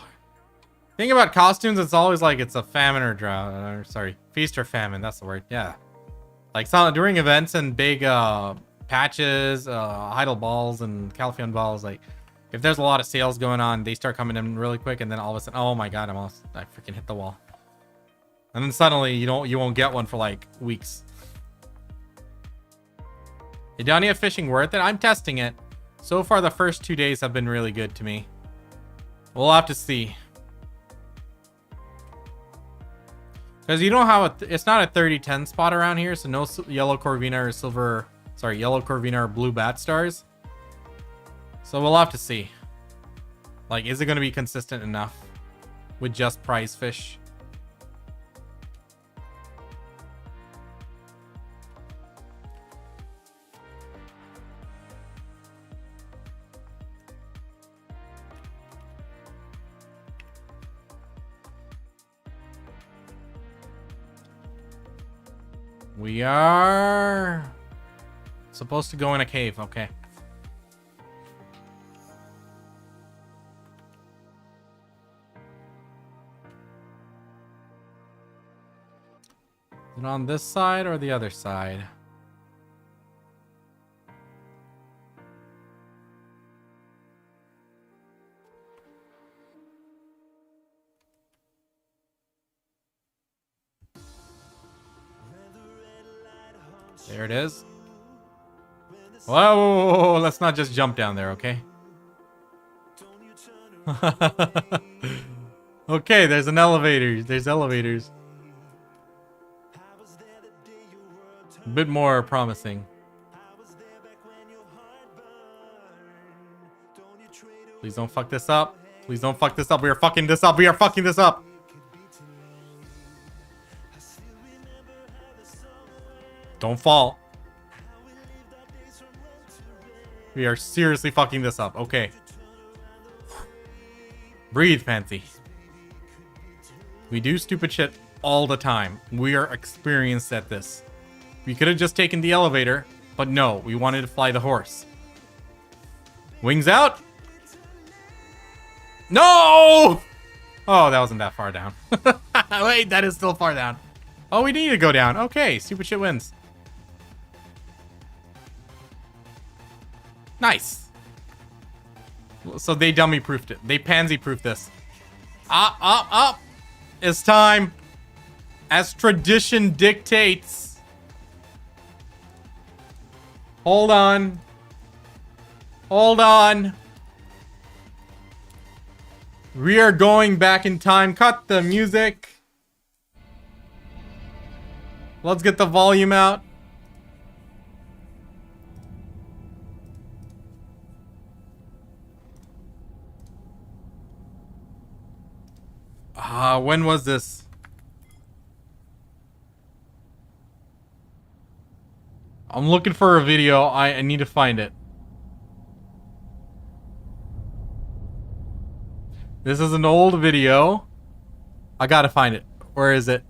thing about costumes, it's always like it's a famine or drought. Sorry, feast or famine. That's the word. Yeah, like during events and big patches, idle balls and Calpheon balls. Like, if there's a lot of sales going on, they start coming in really quick, and then all of a sudden, oh my god, I freaking hit the wall. And then suddenly you won't get one for like weeks. Edania fishing worth it? I'm testing it. So far the first 2 days have been really good to me. We'll have to see. Because you don't have it's not a 30-10 spot around here, so no yellow Corvina or yellow Corvina or blue bat stars. So we'll have to see. Like, is it going to be consistent enough with just prize fish? We are supposed to go in a cave. Okay. Is it on this side or the other side? There it is. Whoa, let's not just jump down there, okay? Okay, there's an elevator. There's elevators. A bit more promising. Please don't fuck this up. Please don't fuck this up. We are fucking this up. We are fucking this up. Don't fall. We are seriously fucking this up. Okay. Breathe, Pansy. We do stupid shit all the time. We are experienced at this. We could have just taken the elevator, but no, we wanted to fly the horse. Wings out. No! Oh, that wasn't that far down. Wait, that is still far down. Oh, we need to go down. Okay, stupid shit wins. Nice. So they dummy proofed it. They pansy proofed this. Up. It's time. As tradition dictates. Hold on. Hold on. We are going back in time. Cut the music. Let's get the volume out. When was this? I'm looking for a video. I need to find it. This is an old video. I gotta find it. Where is it?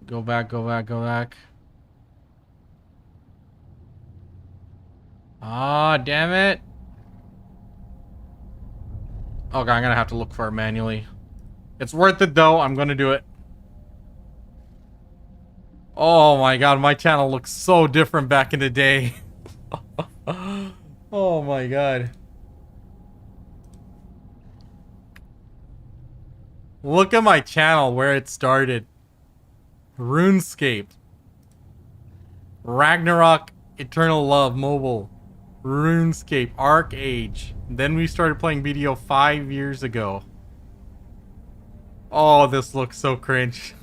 Go back. Ah, damn it. Okay, I'm gonna have to look for it manually. It's worth it though. I'm gonna do it. Oh my god, my channel looks so different back in the day. Oh my god. Look at my channel where it started. RuneScape, Ragnarok, Eternal Love Mobile, RuneScape, Arc Age. Then we started playing BDO 5 years ago. Oh, this looks so cringe.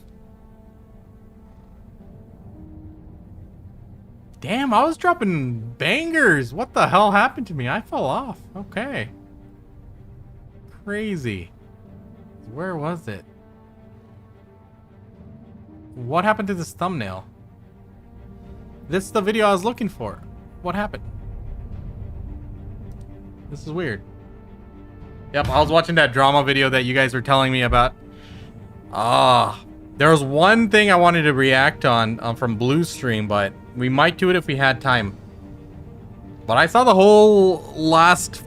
Damn, I was dropping bangers. What the hell happened to me? I fell off. Okay. Crazy. Where was it? What happened to this thumbnail? This is the video I was looking for. What happened? This is weird. Yep, I was watching that drama video that you guys were telling me about. There was one thing I wanted to react on from Blue's stream, but we might do it if we had time. But I saw the whole last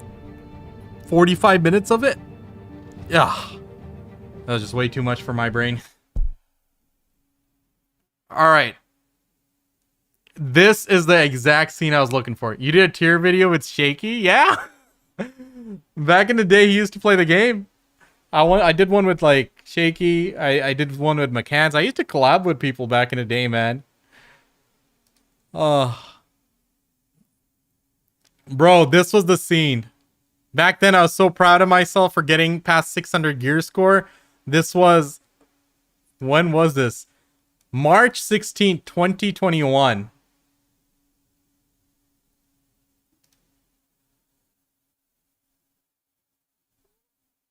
45 minutes of it. Yeah, that was just way too much for my brain. All right. This is the exact scene I was looking for. You did a tier video with Shaky? Yeah. Back in the day, he used to play the game. I did one with like Shaky. I did one with McCanns. I used to collab with people back in the day, man. Bro, this was the scene. Back then, I was so proud of myself for getting past 600 gear score. This was... When was this? March 16th, 2021.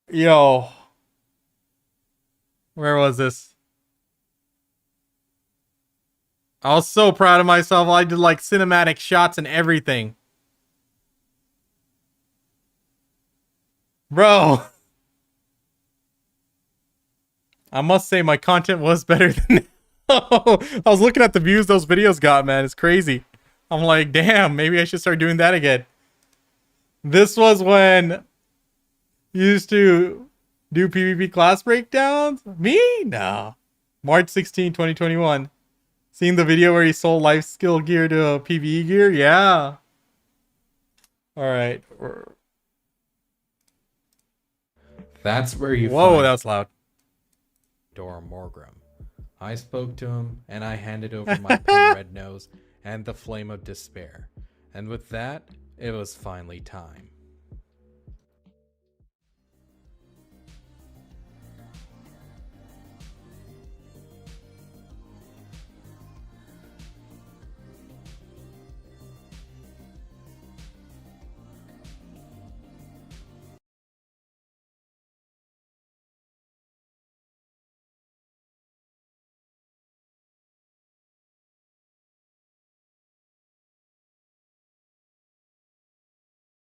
Yo. Where was this? I was so proud of myself. I did like cinematic shots and everything. Bro. I must say my content was better than... I was looking at the views those videos got, man. It's crazy. I'm like, damn, maybe I should start doing that again. This was when you used to do PvP class breakdowns? Me? No. March 16, 2021. Seen the video where he sold life skill gear to a PvE gear? Yeah. Alright. That's where you Whoa, find that was loud. Dora Morgrim. I spoke to him, and I handed over my pen red nose and the flame of despair. And with that, it was finally time.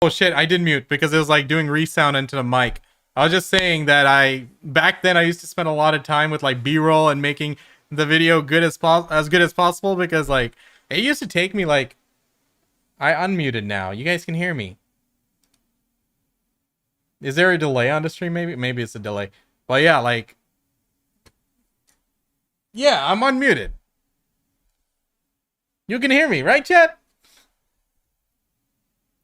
Oh shit, I did mute because it was like doing resound into the mic. I was just saying that back then I used to spend a lot of time with like B-roll and making the video good as good as possible, because like it used to take me like... I unmuted now. You guys can hear me. Is there a delay on the stream? Maybe it's a delay. But yeah, like... Yeah, I'm unmuted. You can hear me, right, chat?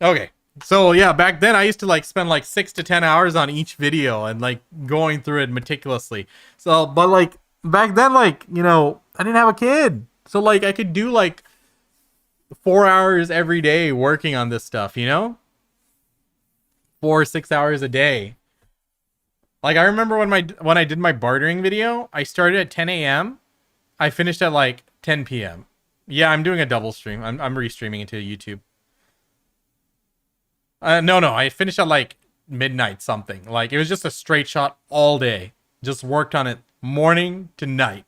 Okay. So yeah, back then I used to like spend like 6 to 10 hours on each video and like going through it meticulously. So, but like back then, like, you know, I didn't have a kid. So like I could do like 4 hours every day working on this stuff, you know? 4 or 6 hours a day. Like I remember when I did my bartering video, I started at 10 a.m. I finished at like 10 p.m. Yeah, I'm doing a double stream. I'm restreaming it to YouTube. No, I finished at like midnight something. Like it was just a straight shot all day. Just worked on it morning to night.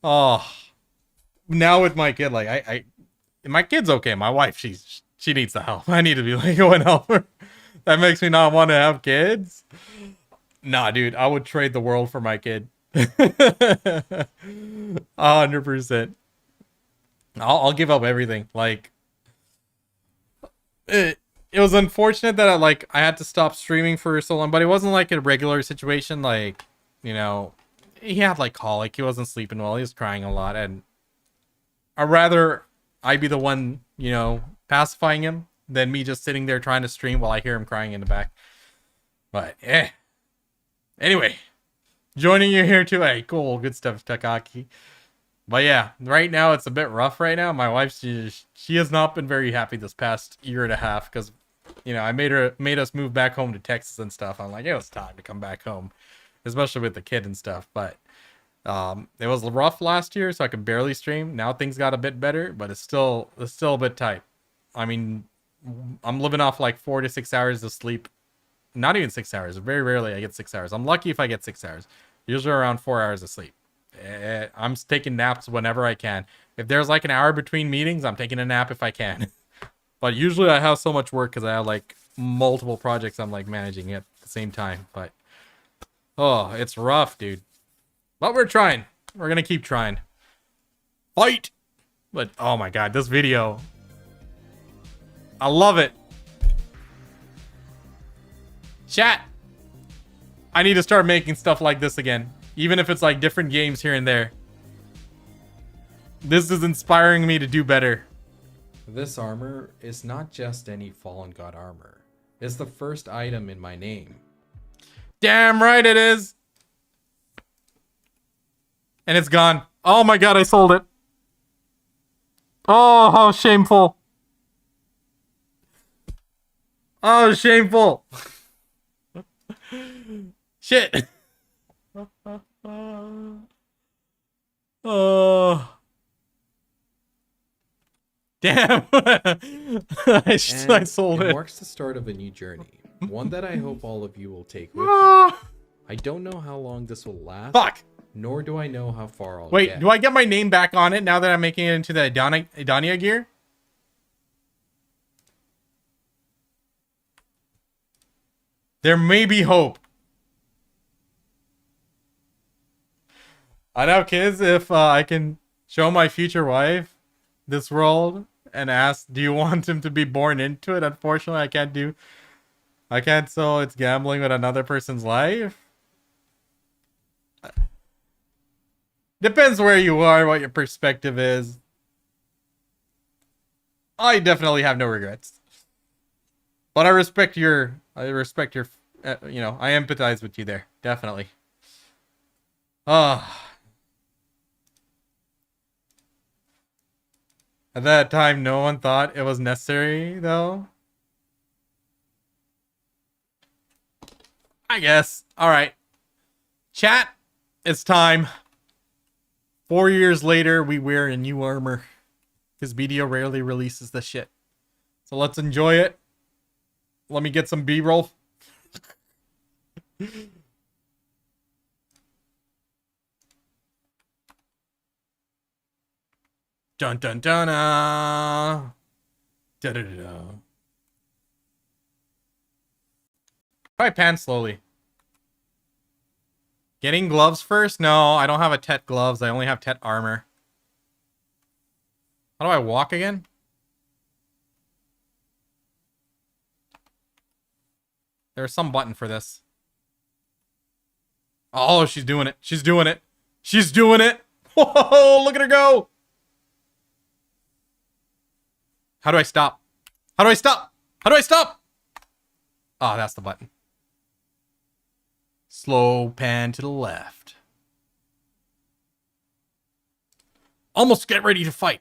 Oh, now with my kid, like my kid's okay. My wife, she needs the help. I need to be like, go and help her. That makes me not want to have kids. Nah, dude, I would trade the world for my kid. 100%. I'll give up everything. Like, it was unfortunate that I had to stop streaming for so long, but it wasn't like a regular situation. Like, you know, he had like colic. He wasn't sleeping well. He was crying a lot, and I'd rather I be the one, you know, pacifying him than me just sitting there trying to stream while I hear him crying in the back. But anyway, joining you here too. Hey, cool, good stuff, Takaki. But yeah, right now it's a bit rough right now. My wife, she has not been very happy this past year and a half because, you know, I made us move back home to Texas and stuff. I'm like, it was time to come back home, especially with the kid and stuff. But it was rough last year, so I could barely stream. Now things got a bit better, but it's still a bit tight. I mean, I'm living off like 4 to 6 hours of sleep. Not even 6 hours. Very rarely I get 6 hours. I'm lucky if I get 6 hours. Usually around 4 hours of sleep. I'm taking naps whenever I can. If there's like an hour between meetings, I'm taking a nap if I can. But usually I have so much work because I have like multiple projects I'm like managing at the same time. But oh, it's rough, dude. But we're trying. We're gonna keep trying. Fight! But oh my god, this video, I love it. Chat, I need to start making stuff like this again. Even if it's like different games here and there. This is inspiring me to do better. This armor is not just any fallen god armor. It's the first item in my name. Damn right it is. And it's gone. Oh my god, I sold it. Oh, how shameful. Oh, shameful. Shit. Oh. Damn. I sold it. it. Marks the start of a new journey. One that I hope all of you will take with you. I don't know how long this will last. Fuck. Nor do I know how far I'll Wait, get. do I get my name back on it now that I'm making it into the Adonia gear? There may be hope. I know, kids, if I can show my future wife this world and ask, do you want him to be born into it? Unfortunately, I can't, so it's gambling with another person's life. Depends where you are, what your perspective is. I definitely have no regrets. But I respect your, you know, I empathize with you there. Definitely. At that time, no one thought it was necessary, though. I guess. Alright. Chat, it's time. 4 years later, we wear a new armor. Because BDO rarely releases this shit. So let's enjoy it. Let me get some B-roll. Dun dun dun da da da da. Probably pan slowly. Getting gloves first? No, I don't have a Tet gloves. I only have Tet armor. How do I walk again? There's some button for this. Oh, she's doing it. She's doing it. She's doing it. Whoa, look at her go. How do I stop? How do I stop? How do I stop? Oh, that's the button. Slow pan to the left. Almost get ready to fight.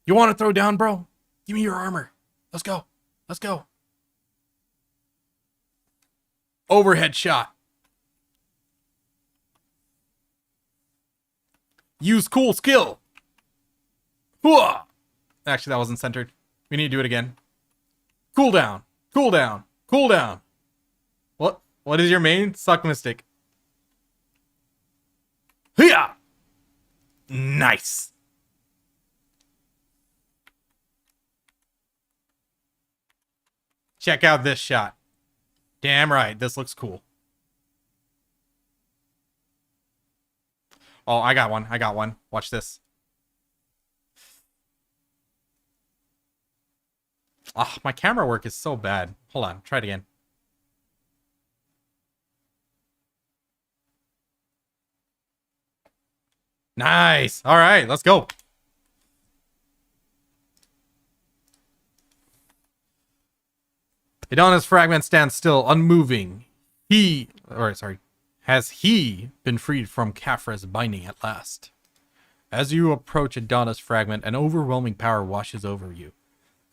You want to throw down, bro? Give me your armor. Let's go. Let's go. Overhead shot. Use cool skill. Hooah! Actually, that wasn't centered. We need to do it again. Cool down. Cool down. Cool down. What is your main? Suck Mystic. Hiya! Nice. Check out this shot. Damn right, this looks cool. Oh, I got one. I got one. Watch this. Ah, my camera work is so bad. Hold on, try it again. Nice. All right, let's go. Idana's fragment stands still, unmoving. Has he been freed from Khafra's binding at last? As you approach Adonia's fragment, an overwhelming power washes over you.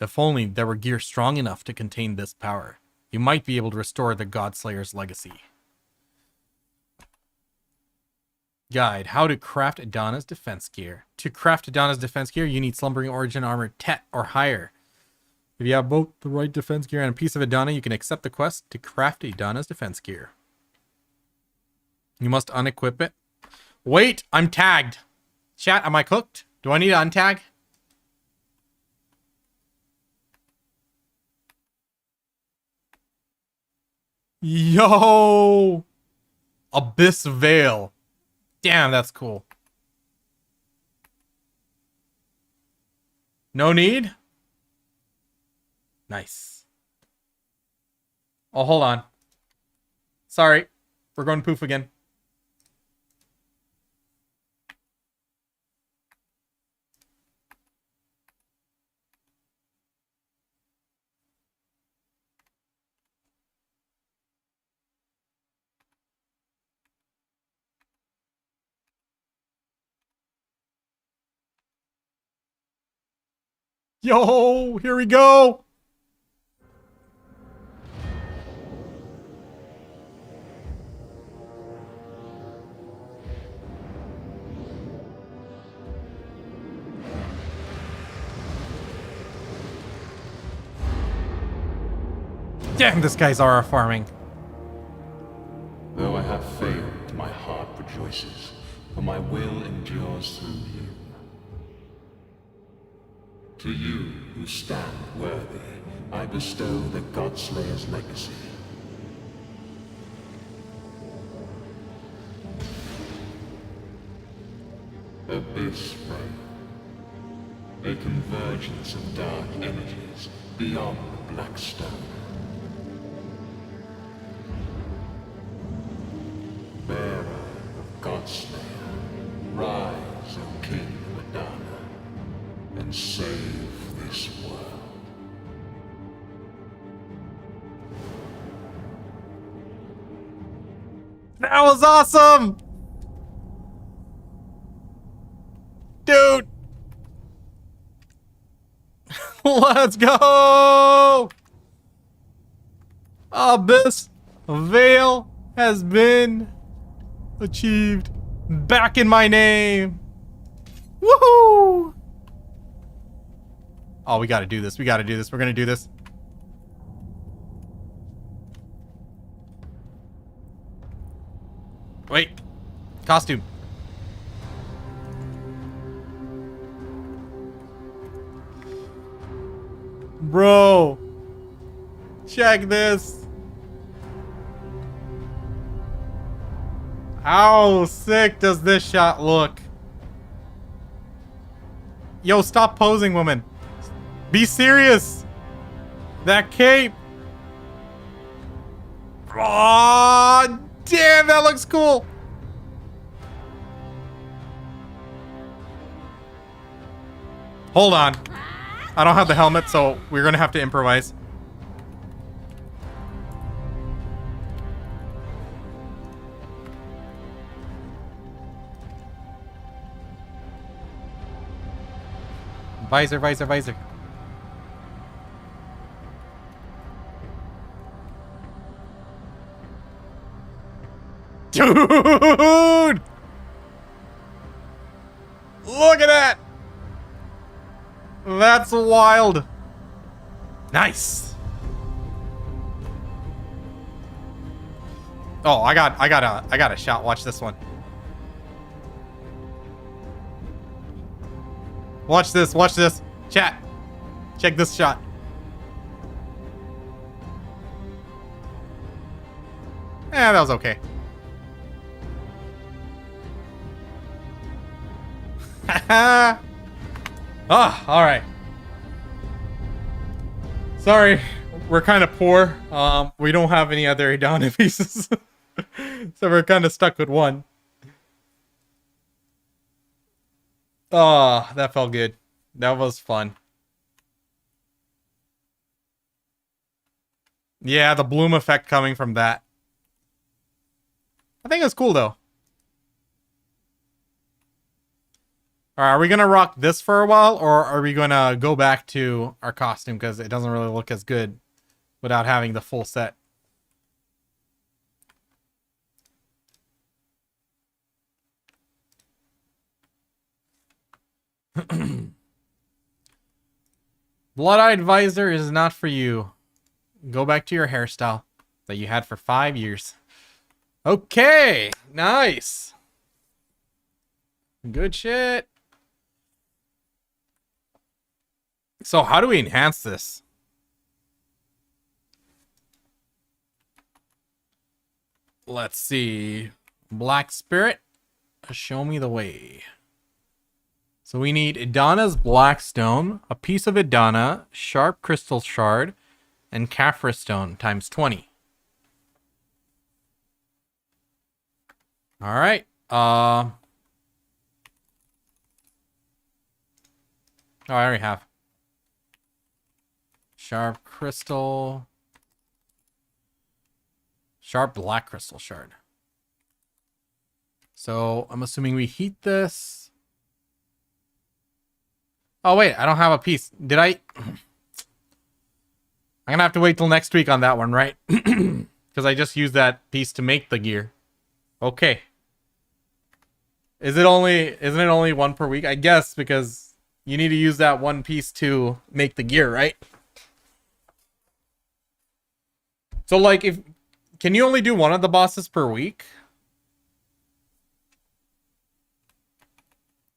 If only there were gear strong enough to contain this power, you might be able to restore the Godslayer's legacy. Guide, how to craft Adonia's defense gear. To craft Adonia's defense gear, you need Slumbering Origin armor 10 or higher. If you have both the right defense gear and a piece of Adonia, you can accept the quest to craft Adonia's defense gear. You must unequip it. Wait, I'm tagged. Chat, am I cooked? Do I need to untag? Yo! Abyss Veil. Damn, that's cool. No need? Nice. Oh, hold on. Sorry. We're going poof again. Yo, here we go. Damn, this guy's RR farming. Though I have failed, my heart rejoices, for my will endures through you. To you who stand worthy, I bestow the Godslayer's legacy. Abyss Ray, a convergence of dark energies beyond the Black Stone. Bearer of Godslayer, rise, O King of Adonia, and save this world. That was awesome! Dude! Let's go! Abyss Veil has been achieved. Back in my name. Woohoo! Oh, we gotta do this. We gotta do this. We're gonna do this. Wait. Costume. Bro. Check this. How sick does this shot look? Yo, stop posing, woman. Be serious. That cape. Oh, damn, that looks cool. Hold on. I don't have the helmet, so we're gonna have to improvise. Visor, visor, visor. Dude! Look at that! That's wild. Nice. Oh, I got a shot. Watch this one. Watch this, watch this. Chat. Check this shot. Eh, that was okay. Ah, alright. Sorry, we're kind of poor. We don't have any other Adonia pieces. So we're kind of stuck with one. Oh, that felt good. That was fun. Yeah, the bloom effect coming from that. I think it's cool though. All right, are we gonna rock this for a while, or are we gonna go back to our costume because it doesn't really look as good without having the full set? Blood-eyed visor is not for you. Go back to your hairstyle that you had for 5 years. Okay, nice. Good shit. So how do we enhance this? Let's see. Black Spirit, show me the way. So we need Idana's Blackstone, a piece of Idana, Sharp Crystal Shard, and Caphra Stone times 20. All right. Oh, I already have. Sharp Crystal. Sharp Black Crystal Shard. So I'm assuming we heat this. Oh, wait, I don't have a piece. Did I? I'm gonna have to wait till next week on that one, right? Because I just used that piece to make the gear. Okay. Isn't it only one per week? I guess because you need to use that one piece to make the gear, right? So like can you only do one of the bosses per week?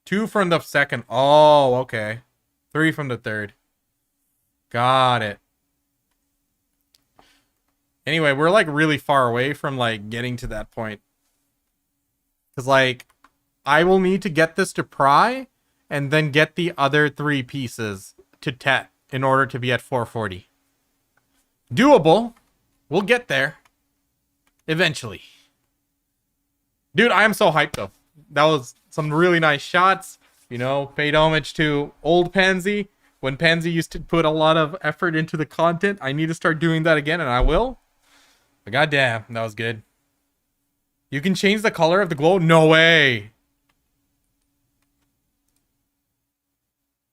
2 from the second. Oh, okay. 3 from the third. Got it. Anyway, we're like really far away from like getting to that point. Because like I will need to get this to Pry and then get the other 3 pieces to Tet in order to be at 440. Doable. We'll get there. Eventually. Dude, I am so hyped though. That was some really nice shots. You know, paid homage to old Pansy. When Pansy used to put a lot of effort into the content. I need to start doing that again, and I will. But goddamn, that was good. You can change the color of the glow? No way.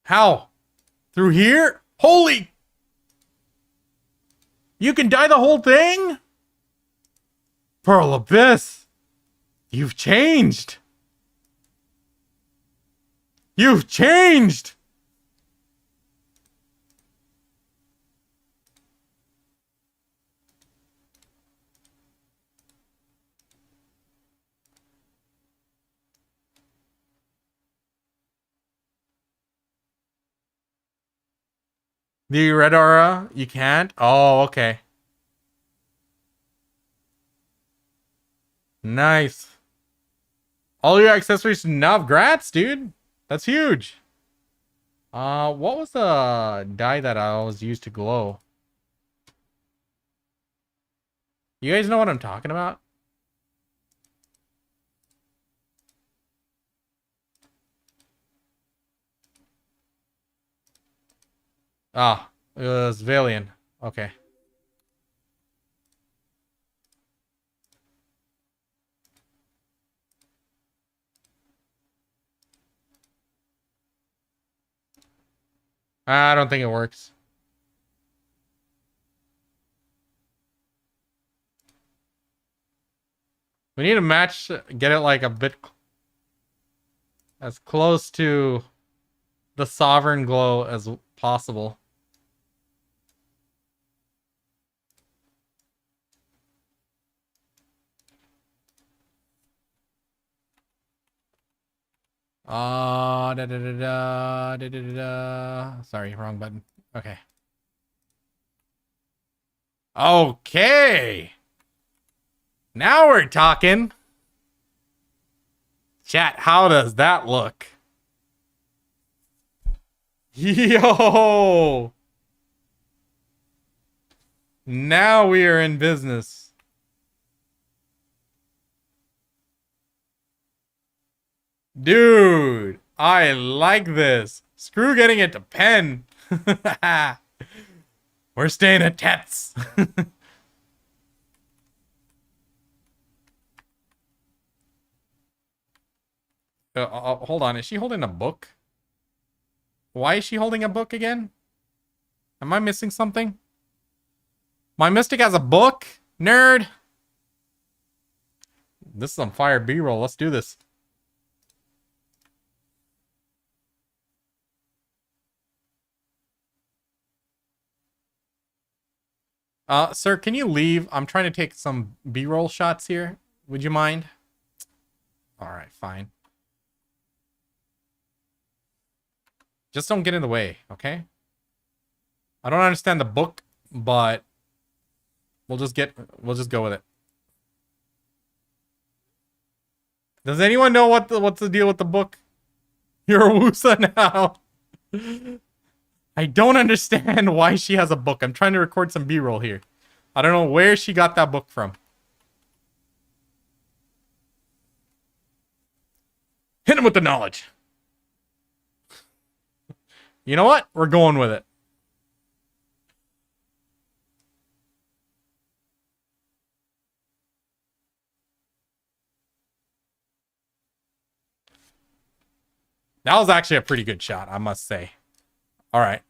How? Through here? Holy! You can dye the whole thing? Pearl Abyss. You've changed. You've changed. The red aura, you can't? Oh, okay. Nice. All your accessories now have grats, dude. That's huge. What was the dye that I always used to glow? You guys know what I'm talking about? Ah, it was Valiant. Okay. I don't think it works. We need to match, get it like a bit as close to the sovereign glow as possible. Sorry, wrong button. Okay. Okay. Now we're talking. Chat, how does that look? Yo! Now we are in business. Dude, I like this. Screw getting it to pen. We're staying at Tets. Hold on. Is she holding a book? Why is she holding a book again? Am I missing something? My mystic has a book? Nerd! This is some fire B-roll. Let's do this. Sir, can you leave? I'm trying to take some B-roll shots here. Would you mind? Alright, fine. Just don't get in the way, okay? I don't understand the book, but we'll just go with it. Does anyone know what's the deal with the book? You're a Wusa now. I don't understand why she has a book. I'm trying to record some B-roll here. I don't know where she got that book from. Hit him with the knowledge. You know what? We're going with it. That was actually a pretty good shot, I must say. All right.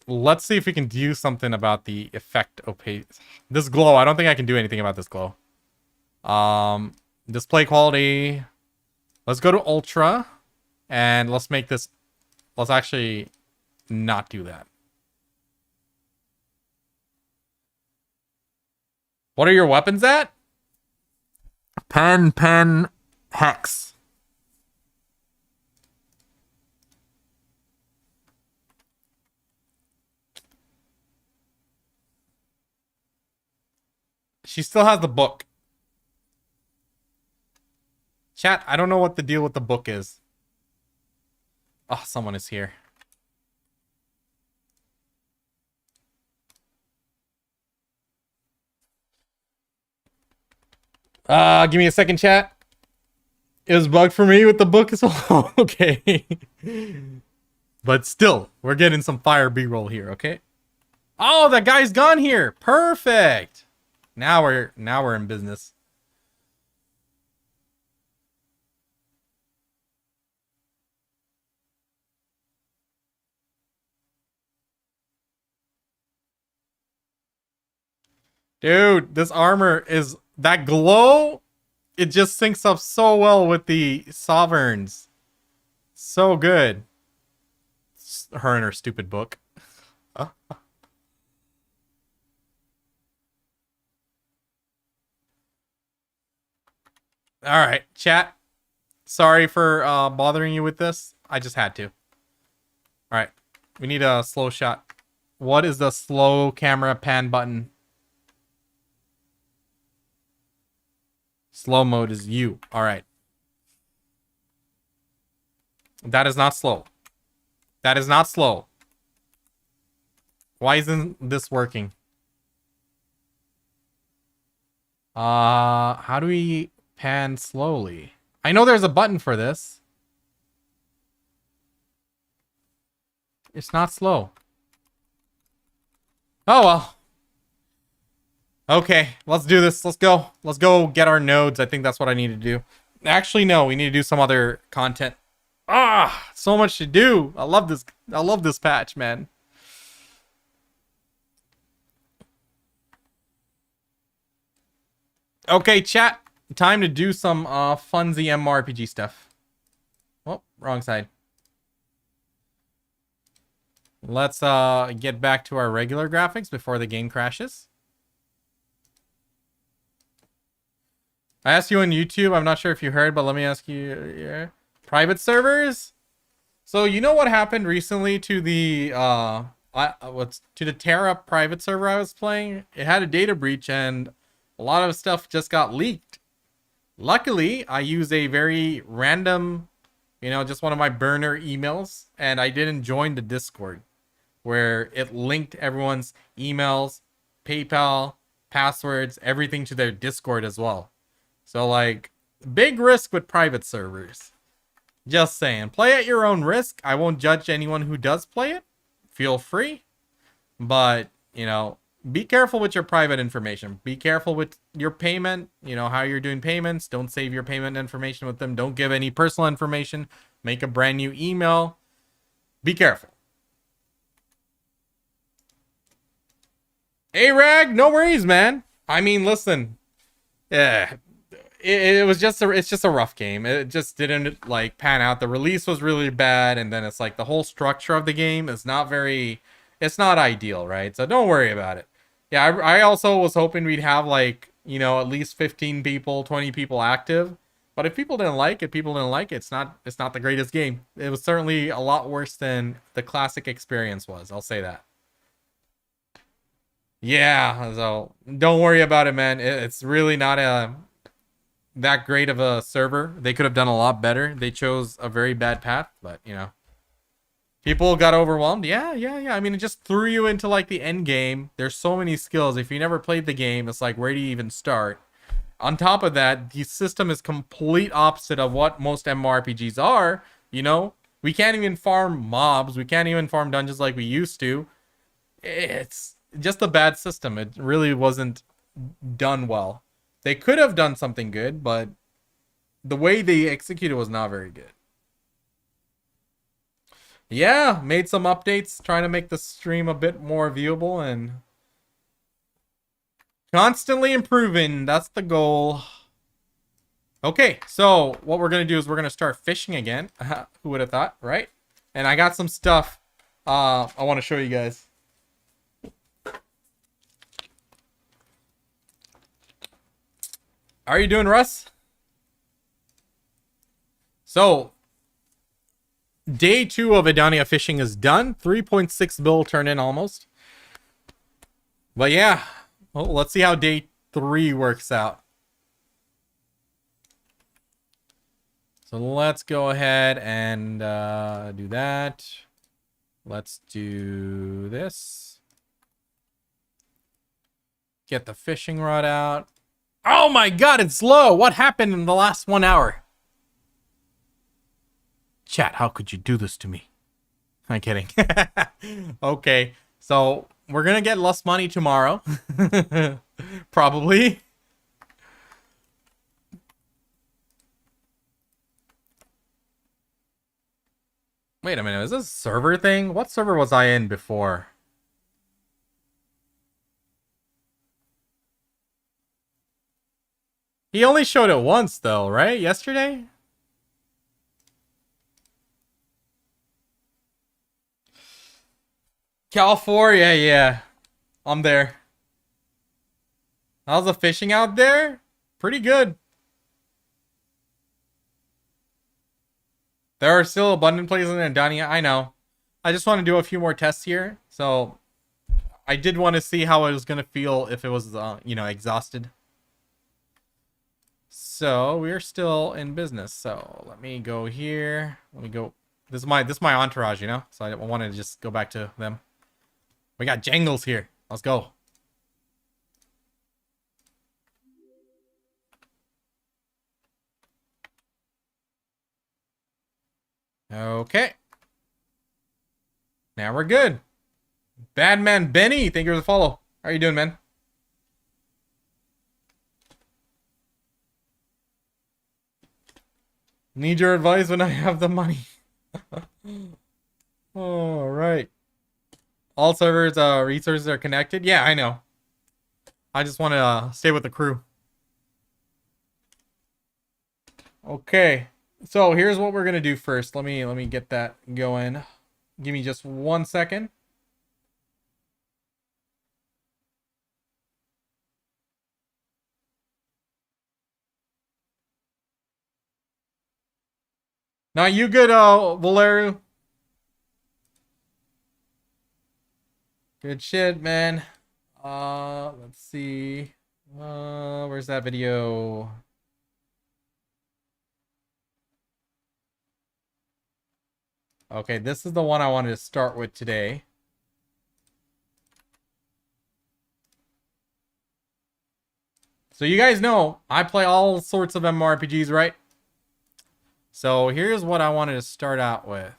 Let's see if we can do something about the effect opaque. This glow, I don't think I can do anything about this glow. Display quality. Let's go to ultra. And let's make this... Let's actually not do that. What are your weapons at? Pen, hex. She still has the book. Chat, I don't know what the deal with the book is. Oh, someone is here. Give me a second, chat. It was bugged for me with the book as well. Okay. But still, we're getting some fire B-roll here, okay? Oh, that guy's gone here. Perfect. Now we're in business. Dude, this armor is that glow. It just syncs up so well with the sovereigns. So good. Her and her stupid book. All right, chat. Sorry for bothering you with this. I just had to. All right, we need a slow shot. What is the slow camera pan button? Slow mode is you. All right. That is not slow. That is not slow. Why isn't this working? How do we pan slowly? I know there's a button for this. It's not slow. Oh well. Okay, let's do this. Let's go. Let's go get our nodes. I think that's what I need to do. Actually, no, we need to do some other content. Ah, so much to do. I love this. I love this patch, man. Okay, chat. Time to do some funsy MMORPG stuff. Oh, wrong side. Let's get back to our regular graphics before the game crashes. I asked you on YouTube. I'm not sure if you heard, but let me ask you. Yeah. Private servers. So you know what happened recently to the to the Terra private server I was playing? It had a data breach and a lot of stuff just got leaked. Luckily, I used a very random, just one of my burner emails, and I didn't join the Discord where it linked everyone's emails, PayPal, passwords, everything to their Discord as well. So, like, big risk with private servers. Just saying. Play at your own risk. I won't judge anyone who does play it. Feel free. But, be careful with your private information. Be careful with your payment, you know, how you're doing payments. Don't save your payment information with them. Don't give any personal information. Make a brand new email. Be careful. Hey, Rag, no worries, man. I mean, listen. Yeah. It was just it's just a rough game. It just didn't like pan out. The release was really bad, and then it's like the whole structure of the game is not very, it's not ideal, right? So don't worry about it. Yeah, I also was hoping we'd have like, you know, at least 15 people, 20 people active. But if people didn't like it, people didn't like it. It's not the greatest game. It was certainly a lot worse than the classic experience was. I'll say that. Yeah, so don't worry about it, man. It's really not that great of a server. They could have done a lot better. They chose a very bad path, but you know, people got overwhelmed. Yeah. I mean, it just threw you into like the end game. There's so many skills. If you never played the game, it's like, where do you even start? On top of that, the system is complete opposite of what most MMORPGs are. You know, we can't even farm mobs. We can't even farm dungeons like we used to. It's just a bad system. It really wasn't done well. They could have done something good, but the way they executed was not very good. Yeah, made some updates, trying to make the stream a bit more viewable and constantly improving. That's the goal. Okay, so what we're going to do is we're going to start fishing again. Who would have thought, right? And I got some stuff I want to show you guys. How are you doing, Russ? So, day 2 of Edania fishing is done. 3.6 bill turn in almost. But yeah, well, let's see how day 3 works out. So let's go ahead and do that. Let's do this. Get the fishing rod out. Oh my god, it's low. What happened in the last 1 hour? Chat, how could you do this to me? I'm kidding. Okay, so we're gonna get less money tomorrow. Probably. Wait a minute, is this a server thing? What server was I in before? He only showed it once though, right? Yesterday? California, yeah. I'm there. How's the fishing out there? Pretty good. There are still abundant places in Adonia. I know. I just want to do a few more tests here. So I did want to see how it was going to feel if it was, you know, exhausted. So we're still in business. So let me go here. Let me go. This is my entourage, you know. So I wanted to just go back to them. We got Jangles here. Let's go. Okay. Now we're good. Badman Benny, thank you for the follow. How are you doing, man? Need your advice when I have the money. All right. All servers resources are connected. Yeah, I know. I just want to stay with the crew. Okay. So here's what we're gonna do first. Let me get that going. Give me just 1 second. Now you good, Valerio? Good shit, man. Let's see. Where's that video? Okay, this is the one I wanted to start with today. So you guys know I play all sorts of MMORPGs, right? So here's what I wanted to start out with.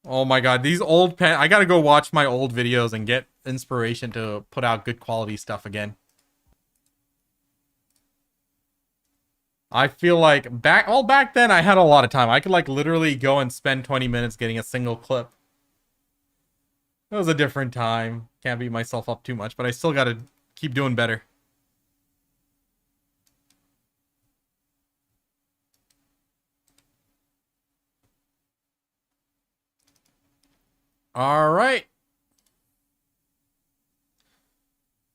Oh my god, these old pen. I gotta go watch my old videos and get inspiration to put out good quality stuff again. I feel like back then I had a lot of time. I could like literally go and spend 20 minutes getting a single clip. It was a different time. Can't beat myself up too much, but I still gotta keep doing better. All right.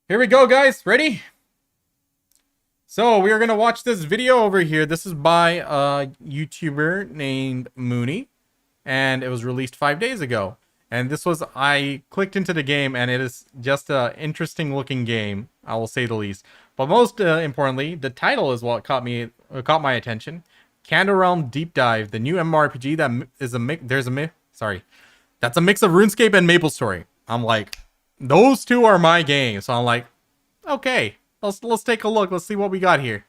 Here we go, guys. Ready? So we are going to watch this video over here. This is by a YouTuber named Mooney, and it was released 5 days ago. And this was, I clicked into the game, and it is just a interesting looking game, I will say the least. But most importantly, the title is what caught my attention. Cander Realm Deep Dive, the new MMORPG that is a mix. That's a mix of RuneScape and MapleStory. I'm like, those two are my games. So I'm like, okay, let's take a look. Let's see what we got here.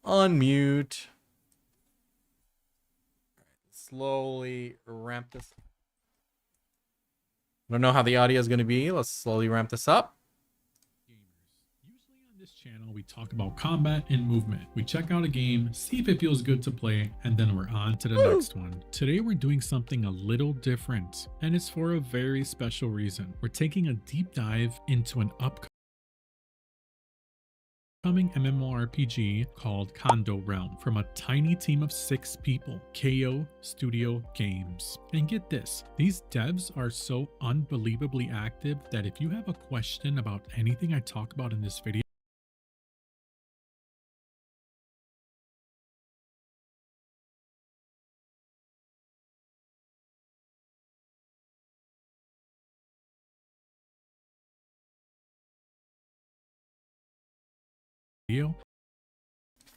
Unmute. Slowly ramp this. I don't know how the audio is going to be. Let's slowly ramp this up. Usually on this channel, we talk about combat and movement. We check out a game, see if it feels good to play, and then we're on to the next one. Today, we're doing something a little different, and it's for a very special reason. We're taking a deep dive into an upcoming MMORPG called Cander Realm from a tiny team of 6 people, KO Studio Games. And get this, these devs are so unbelievably active that if you have a question about anything I talk about in this video,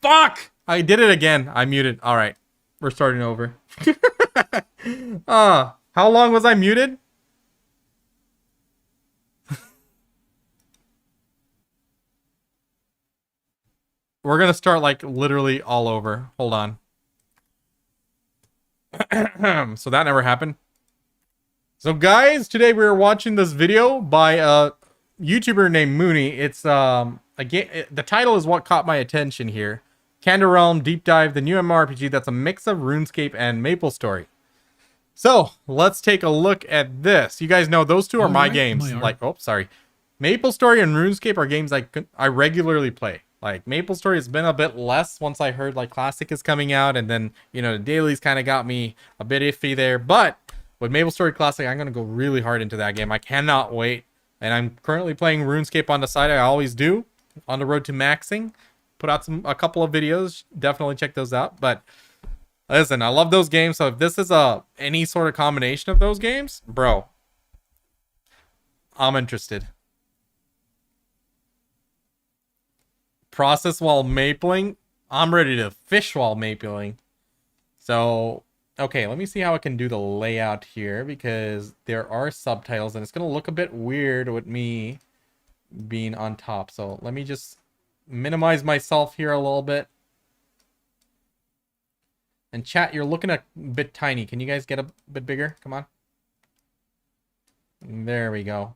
Fuck! I did it again. I muted. All right. We're starting over. How long was I muted? We're going to start like literally all over. Hold on. So that never happened. So guys, today we are watching this video by a YouTuber named Mooney. It's again, the title is what caught my attention here. Cander Realm Deep Dive, the new MMORPG that's a mix of RuneScape and MapleStory. So let's take a look at this. You guys know those two are my games. Like, oh, sorry, MapleStory and RuneScape are games I regularly play. Like MapleStory has been a bit less once I heard like Classic is coming out, and then you know the dailies kind of got me a bit iffy there. But with MapleStory Classic, I'm gonna go really hard into that game. I cannot wait. And I'm currently playing RuneScape on the side. I always do. On the road to maxing. Put out a couple of videos. Definitely check those out. But listen, I love those games. So if this is any sort of combination of those games, bro, I'm interested. Process while mapling. I'm ready to fish while mapling. So, okay, let me see how I can do the layout here, because there are subtitles and it's going to look a bit weird with me being on top. So let me just minimize myself here a little bit. And chat, you're looking a bit tiny. Can you guys get a bit bigger? Come on. There we go.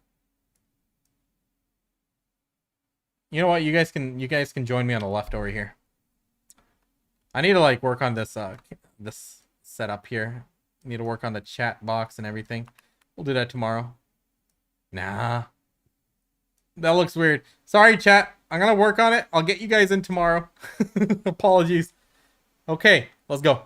You know what? You guys can join me on the left over here. I need to like work on this this setup here. I need to work on the chat box and everything. We'll do that tomorrow. Nah. That looks weird. Sorry, chat. I'm gonna work on it. I'll get you guys in tomorrow. Apologies. Okay, let's go.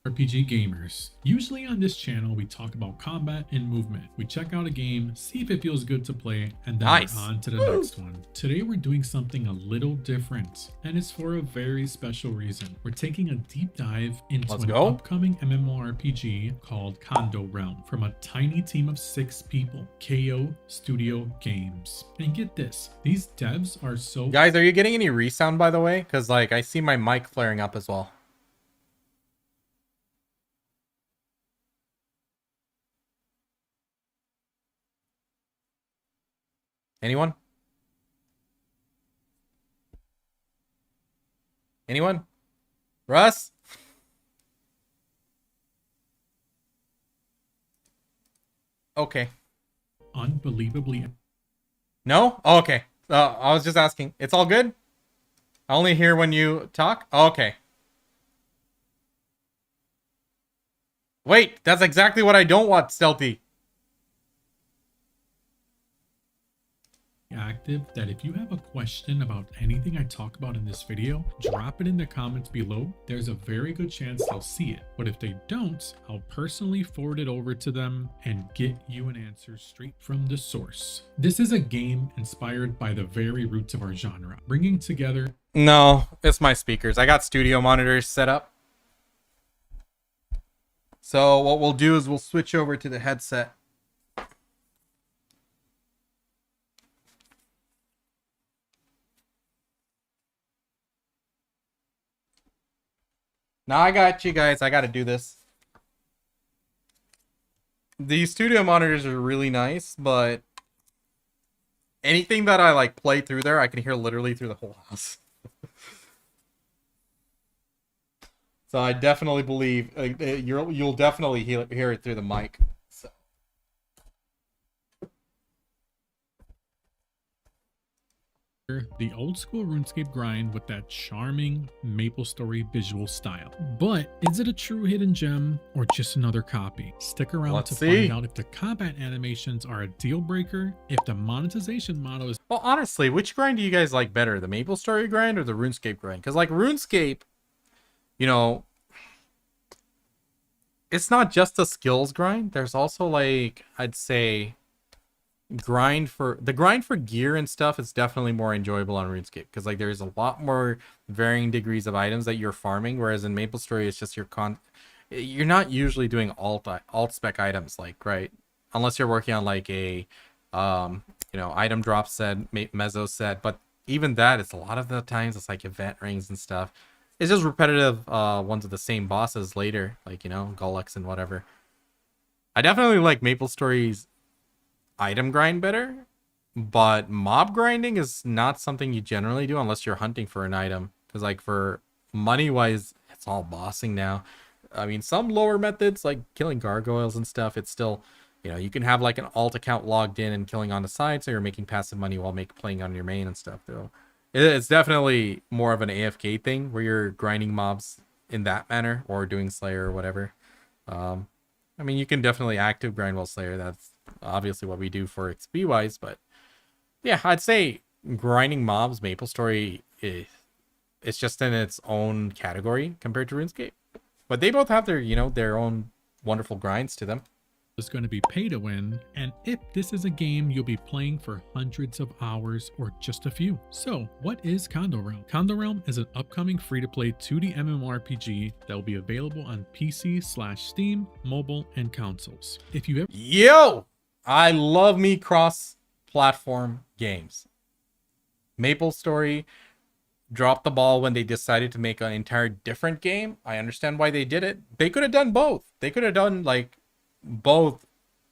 RPG gamers. Usually on this channel, we talk about combat and movement. We check out a game, see if it feels good to play, and then we're on to the next one. Today, we're doing something a little different, and it's for a very special reason. We're taking a deep dive into an upcoming MMORPG called Cander Realm from a tiny team of 6 people, KO Studio Games. And get this, these devs are so... Guys, are you getting any resound, by the way? Because like I see my mic flaring up as well. Anyone? Anyone? Russ? Okay. unbelievably. No? Oh, okay. I was just asking. It's all good? I only hear when you talk? Oh, okay. Wait, that's exactly what I don't want, Stealthy. Active that if you have a question about anything I talk about in this video, drop it in the comments below. There's a very good chance they'll see it, but if they don't, I'll personally forward it over to them and get you an answer straight from the source. This is a game inspired by the very roots of our genre, bringing together. No, it's my speakers. I got studio monitors set up. So what we'll do is we'll switch over to the headset. Now I got you guys. I got to do this. These studio monitors are really nice, but anything that I like play through there, I can hear literally through the whole house. So I definitely believe you'll definitely hear it through the mic. So. The old school RuneScape grind with that charming MapleStory visual style. But is it a true hidden gem or just another copy? Stick around to find out if the combat animations are a deal breaker, if the monetization model is... Well, honestly, which grind do you guys like better? The MapleStory grind or the RuneScape grind? Because like RuneScape, you know, it's not just a skills grind. There's also like, I'd say... grind for gear and stuff is definitely more enjoyable on RuneScape because like there's a lot more varying degrees of items that you're farming, whereas in MapleStory it's just you're not usually doing alt spec items, like, right, unless you're working on like a item drop set, meso set, but even that, it's a lot of the times it's like event rings and stuff. It's just repetitive ones of the same bosses later, like, Golux and whatever. I definitely like MapleStory's item grind better, but mob grinding is not something you generally do unless you're hunting for an item, because like for money wise it's all bossing now. I mean, some lower methods like killing gargoyles and stuff, it's still, you can have like an alt account logged in and killing on the side, so you're making passive money while playing on your main and stuff. Though it's definitely more of an AFK thing where you're grinding mobs in that manner or doing Slayer or whatever. I mean, you can definitely active grind while Slayer. That's obviously what we do for XP wise, but yeah, I'd say grinding mobs, MapleStory it's just in its own category compared to RuneScape. But they both have their, their own wonderful grinds to them. Is going to be pay to win, and if this is a game you'll be playing for hundreds of hours or just a few. So what is Cander Realm? Cander Realm is an upcoming free-to-play 2D MMORPG that will be available on PC/Steam, mobile, and consoles. If you ever... I love me cross-platform games. MapleStory dropped the ball when they decided to make an entire different game. I understand why they did it. They could have done both. They could have done like both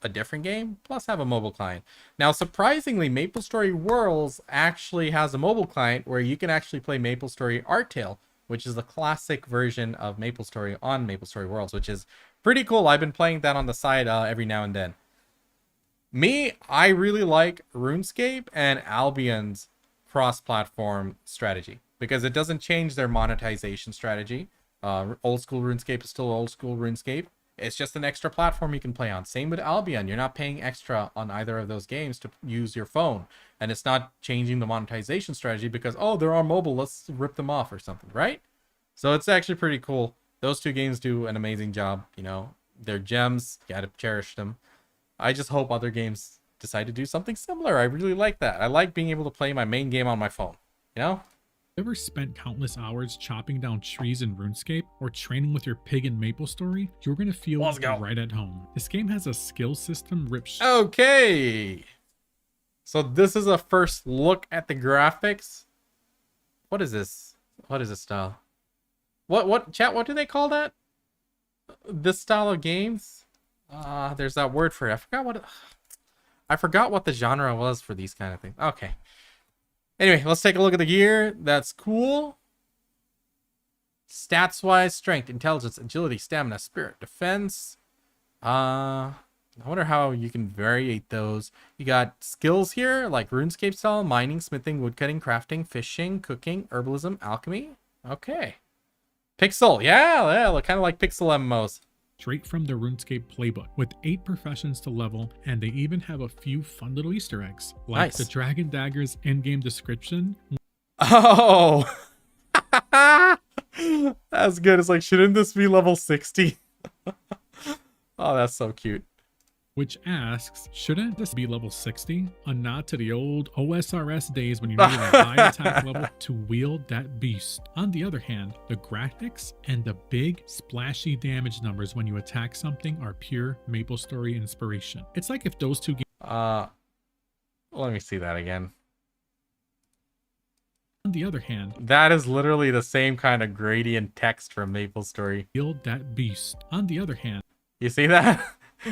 a different game plus have a mobile client. Now, surprisingly, MapleStory Worlds actually has a mobile client where you can actually play MapleStory Artale, which is the classic version of MapleStory on MapleStory Worlds, which is pretty cool. I've been playing that on the side every now and then. I really like RuneScape and Albion's cross-platform strategy because it doesn't change their monetization strategy. Old school RuneScape is still old school RuneScape. It's just an extra platform you can play on. Same with Albion. You're not paying extra on either of those games to use your phone. And it's not changing the monetization strategy because, oh, they're on mobile, let's rip them off or something, right? So it's actually pretty cool. Those two games do an amazing job. They're gems. You gotta cherish them. I just hope other games decide to do something similar. I really like that. I like being able to play my main game on my phone, Ever spent countless hours chopping down trees in RuneScape or training with your pig in MapleStory? You're going to feel right at home. This game has a skill system Okay. So this is a first look at the graphics. What is this? What is this style? What chat, what do they call that? This style of games? There's that word for it. I forgot what the genre was for these kind of things. Okay. Anyway, let's take a look at the gear. That's cool. Stats wise, strength, intelligence, agility, stamina, spirit, defense. I wonder how you can variate those. You got skills here, like RuneScape style, mining, smithing, woodcutting, crafting, fishing, cooking, herbalism, alchemy. Okay. Pixel, yeah, kind of like Pixel MMOs. Straight from the RuneScape playbook with 8 professions to level, and they even have a few fun little Easter eggs, like Nice. the Dragon Dagger's in-game description. Oh, that's good. It's like, shouldn't this be level 60? Oh, that's so cute. Which asks, shouldn't this be level 60? A nod to the old OSRS days when you needed a high attack level to wield that beast. On the other hand, the graphics and the big splashy damage numbers when you attack something are pure MapleStory inspiration. It's like if those two games Let me see that again. on the other hand, That is literally the same kind of gradient text from MapleStory. wield that beast. On the other hand, You see that?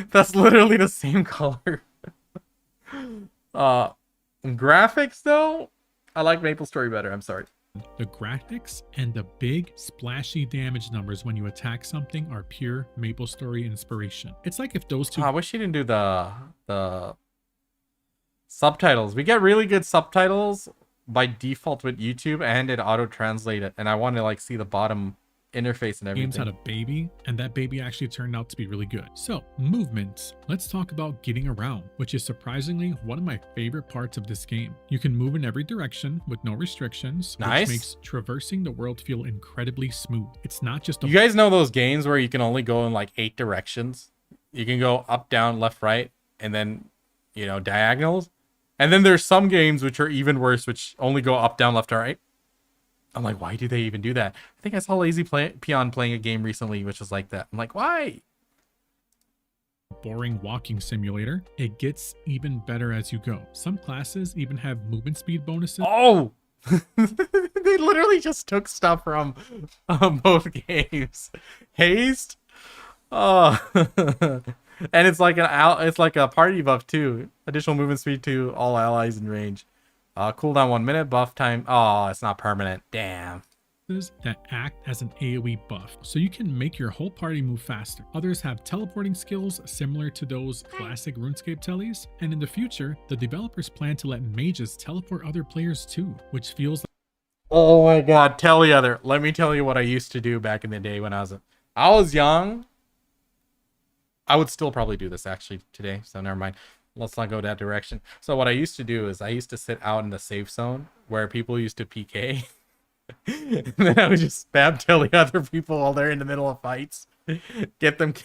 That's literally the same color. Graphics though, I like MapleStory better. I'm sorry. the graphics and the big splashy damage numbers when you attack something are pure MapleStory inspiration. It's like if those two I wish you didn't do the subtitles. We get really good subtitles by default with YouTube, and it auto translate it. And I want to like see the bottom interface and games had everything. a baby, and that baby actually turned out to be really good. So, movement. Let's talk about getting around, which is surprisingly one of my favorite parts of this game. You can move in every direction with no restrictions, Nice. which makes traversing the world feel incredibly smooth. It's not just a You guys know those games where you can only go in like 8 directions? You can go up, down, left, right, and then, you know, diagonals. And then there's some games which are even worse, which only go up, down, left, or right. I'm like, why do they even do that? I think I saw Lazy Peon playing a game recently, which was like that. I'm like, why? boring walking simulator. It gets even better as you go. Some classes even have movement speed bonuses. Oh! They literally just took stuff from both games. Haste? Oh. And it's like a party buff too. Additional movement speed to all allies in range. Cooldown 1 minute, buff time. Oh, it's not permanent. Damn. That act as an AoE buff, so you can make your whole party move faster. Others have teleporting skills similar to those classic RuneScape tellies, and in the future, the developers plan to let mages teleport other players too, which feels like Oh my god, tell the other. Let me tell you what I used to do back in the day when I was young. I would still probably do this actually today, so never mind. Let's not go that direction. So what I used to do is I used to sit out in the safe zone where people used to PK. And then I would just spam tell the other people while they're in the middle of fights. Get them.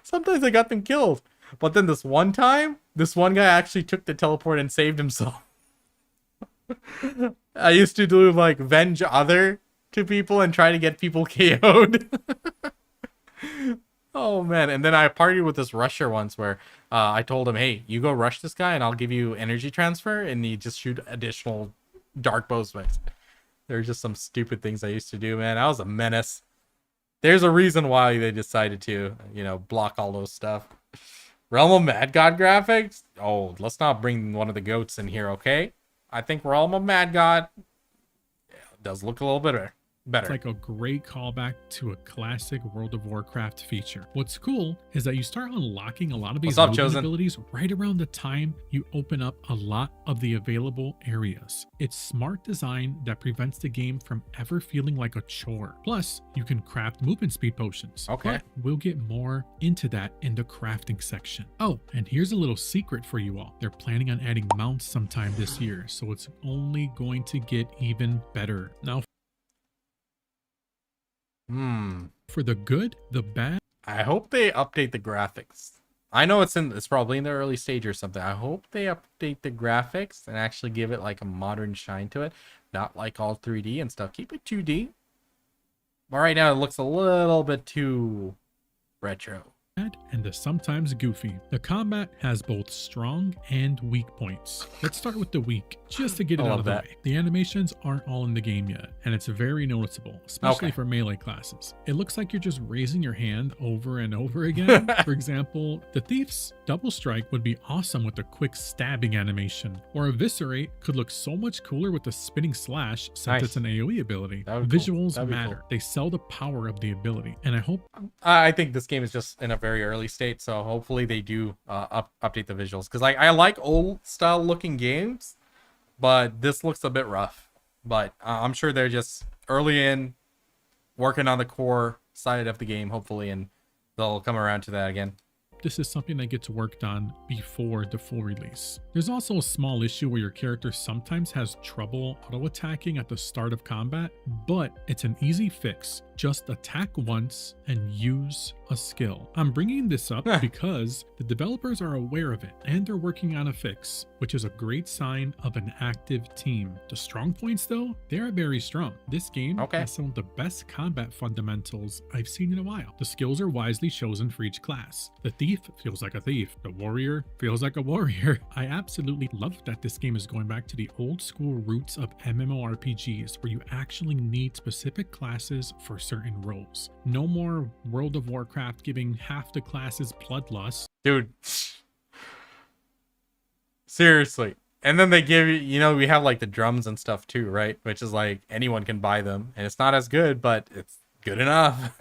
Sometimes I got them killed. But then this one time, this one guy actually took the teleport and saved himself. I used to do like venge other to people and try to get people KO'd. Oh man, and then I partied with this rusher once where I told him, hey, you go rush this guy and I'll give you energy transfer, and you just shoot additional dark bow spikes. There are just some stupid things I used to do, man. I was a menace. There's a reason why they decided to, you know, block all those stuff. Realm of Mad God graphics? Oh, let's not bring one of the goats in here, okay? I think Realm of Mad God does look a little bit better. it's like a great callback to a classic World of Warcraft feature. What's cool is that you start unlocking a lot of these What's up, movement Chosen? abilities right around the time you open up a lot of the available areas. It's smart design that prevents the game from ever feeling like a chore. Plus, you can craft movement speed potions. Okay. But we'll get more into that in the crafting section. Oh, and here's a little secret for you all. They're planning on adding mounts sometime this year, so it's only going to get even better. Now, for the good, the bad, I hope they update the graphics. I know it's probably in the early stage or something. I hope they update the graphics and actually give it like a modern shine to it. Not like all 3D and stuff. Keep it 2D. But right now it looks a little bit too retro. and the sometimes goofy. The combat has both strong and weak points. Let's start with the weak, just to get it I out love of the that. way. The animations aren't all in the game yet, and it's very noticeable, especially Okay. for melee classes. It looks like you're just raising your hand over and over again. For example, the Thief's double strike would be awesome with a quick stabbing animation, or Eviscerate could look so much cooler with the spinning slash since Nice. it's an AoE ability. That would be cool. Visuals That'd be matter. cool. They sell the power of the ability, and I hope I think this game is just in a very very early state, so hopefully they do update the visuals, because like I like old style looking games, but this looks a bit rough. But I'm sure they're just early in, working on the core side of the game, hopefully, and they'll come around to that again. This is something that gets worked on before the full release. There's also a small issue where your character sometimes has trouble auto-attacking at the start of combat, but it's an easy fix. Just attack once and use a skill. I'm bringing this up because the developers are aware of it and they're working on a fix, which is a great sign of an active team. The strong points though, they are very strong. This game has some of the best combat fundamentals I've seen in a while. The skills are wisely chosen for each class. The thief feels like a thief. The warrior feels like a warrior. I absolutely love that this game is going back to the old school roots of MMORPGs, where you actually need specific classes for certain roles. No more World of Warcraft giving half the classes bloodlust. Dude. Seriously. And then they give you, you know, we have like the drums and stuff too, right? Which is like anyone can buy them. And it's not as good, but it's good enough.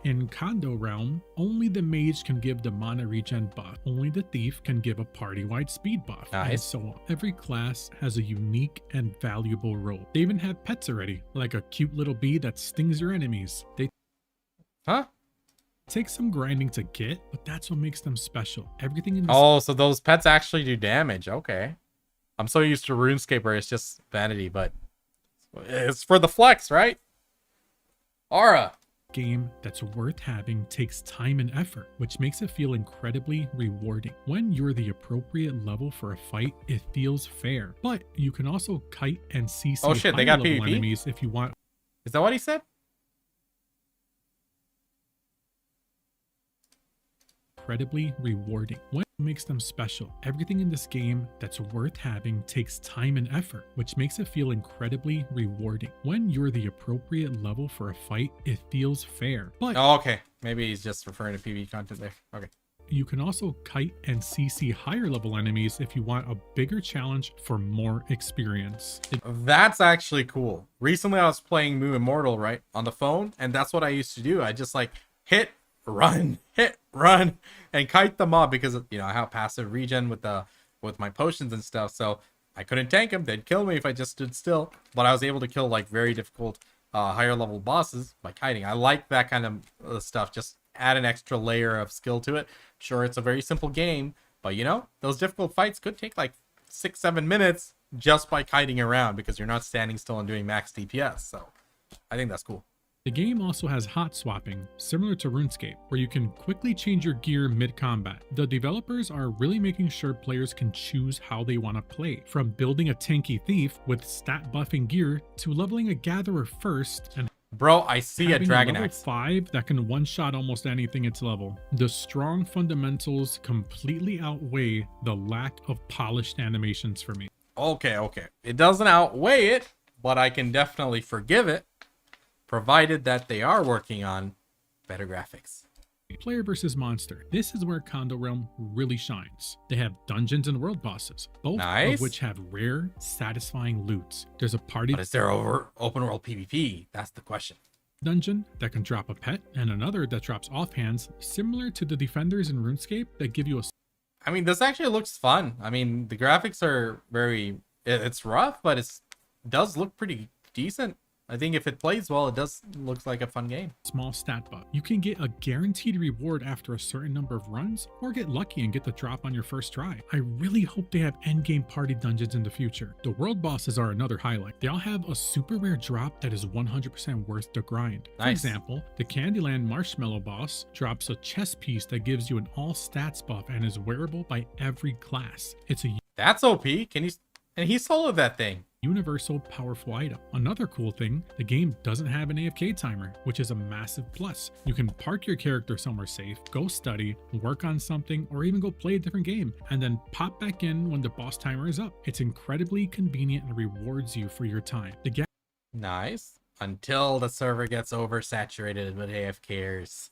In Cander Realm, only the mage can give the mana regen buff. Only the thief can give a party-wide speed buff. Nice. And so on. Every class has a unique and valuable role. They even have pets already, like a cute little bee that stings your enemies. They take some grinding to get, but that's what makes them special. Everything in this so those pets actually do damage. Okay. I'm so used to RuneScape where it's just vanity, but it's for the flex, right? Aura. Game that's worth having takes time and effort, which makes it feel incredibly rewarding. When you're the appropriate level for a fight, it feels fair. But you can also kite and CC they got high-level PvP? enemies if you want. Is that what he said? Incredibly rewarding. What makes them special? Everything in this game that's worth having takes time and effort, which makes it feel incredibly rewarding. When you're the appropriate level for a fight, it feels fair. But okay. Maybe he's just referring to PvP content there. Okay. you can also kite and CC higher level enemies if you want a bigger challenge for more experience. That's actually cool. Recently I was playing Moo Immortal, right, on the phone, and that's what I used to do. I just like hit, run, and kite the mob because, you know, I have passive regen with my potions and stuff, so I couldn't tank them. They'd kill me if I just stood still, but I was able to kill like very difficult higher level bosses by kiting. I like that kind of stuff. Just add an extra layer of skill to it. Sure, it's a very simple game, but you know, those difficult fights could take like 6-7 minutes just by kiting around because you're not standing still and doing max DPS. So I think that's cool. The game also has hot swapping, similar to RuneScape, where you can quickly change your gear mid-combat. The developers are really making sure players can choose how they want to play, from building a tanky thief with stat buffing gear to leveling a gatherer first and bro, I see a dragon level axe 5 that can one-shot almost anything its level. The strong fundamentals completely outweigh the lack of polished animations for me. Okay. It doesn't outweigh it, but I can definitely forgive it, provided that they are working on better graphics. Player versus monster. This is where Cander Realm really shines. They have dungeons and world bosses, both of which have rare, satisfying loots. There's a party. But is there open world PvP? That's the question. Dungeon that can drop a pet, and another that drops offhands, similar to the defenders in RuneScape that give you a... I mean, this actually looks fun. I mean, the graphics are it's rough, but it does look pretty decent. I think if it plays well, it does look like a fun game. Small stat buff. You can get a guaranteed reward after a certain number of runs, or get lucky and get the drop on your first try. I really hope they have endgame party dungeons in the future. The world bosses are another highlight. They all have a super rare drop that is 100% worth the grind. For example, the Candyland Marshmallow boss drops a chest piece that gives you an all stats buff and is wearable by every class. That's OP. And he soloed that thing. Universal powerful item. Another cool thing, the game doesn't have an AFK timer, which is a massive plus. You can park your character somewhere safe, go study, work on something, or even go play a different game, and then pop back in when the boss timer is up. It's incredibly convenient and rewards you for your time. Nice. Until the server gets oversaturated with AFKers.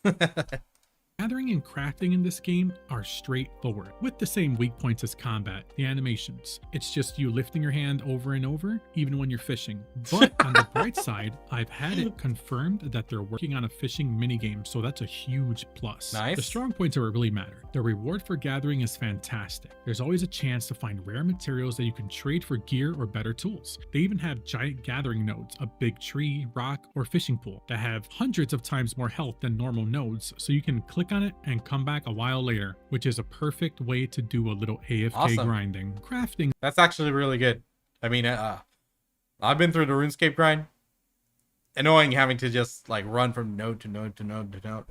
Gathering and crafting in this game are straightforward, with the same weak points as combat, the animations. It's just you lifting your hand over and over, even when you're fishing. But on the bright side, I've had it confirmed that they're working on a fishing minigame, so that's a huge plus. Nice. The strong points are what really matter. The reward for gathering is fantastic. There's always a chance to find rare materials that you can trade for gear or better tools. They even have giant gathering nodes, a big tree, rock, or fishing pool that have hundreds of times more health than normal nodes, so you can click on it and come back a while later, which is a perfect way to do a little AFK Awesome. grinding. Crafting That's actually really good. I mean, I've been through the RuneScape grind. Annoying having to just like run from node to node to node to node.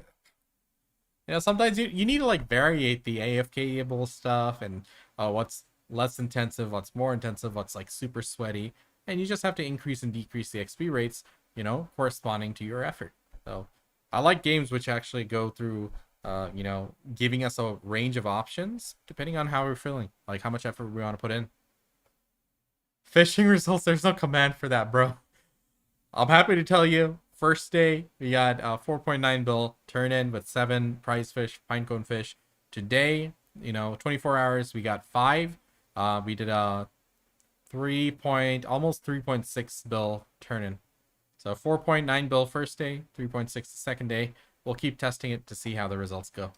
You know, sometimes you need to like variate the AFK-able stuff and what's less intensive, what's more intensive, what's like super sweaty. And you just have to increase and decrease the XP rates, you know, corresponding to your effort. So I like games which actually go through, you know, giving us a range of options depending on how we're feeling, like how much effort we want to put in. Fishing results, there's no command for that, bro. I'm happy to tell you, first day, we got 4.9 bill turn in with 7 prize fish, pinecone fish. Today, you know, 24 hours, we got 5. We did a almost 3.6 bill turn in. So 4.9 bill first day, 3.6 the second day. We'll keep testing it to see how the results go.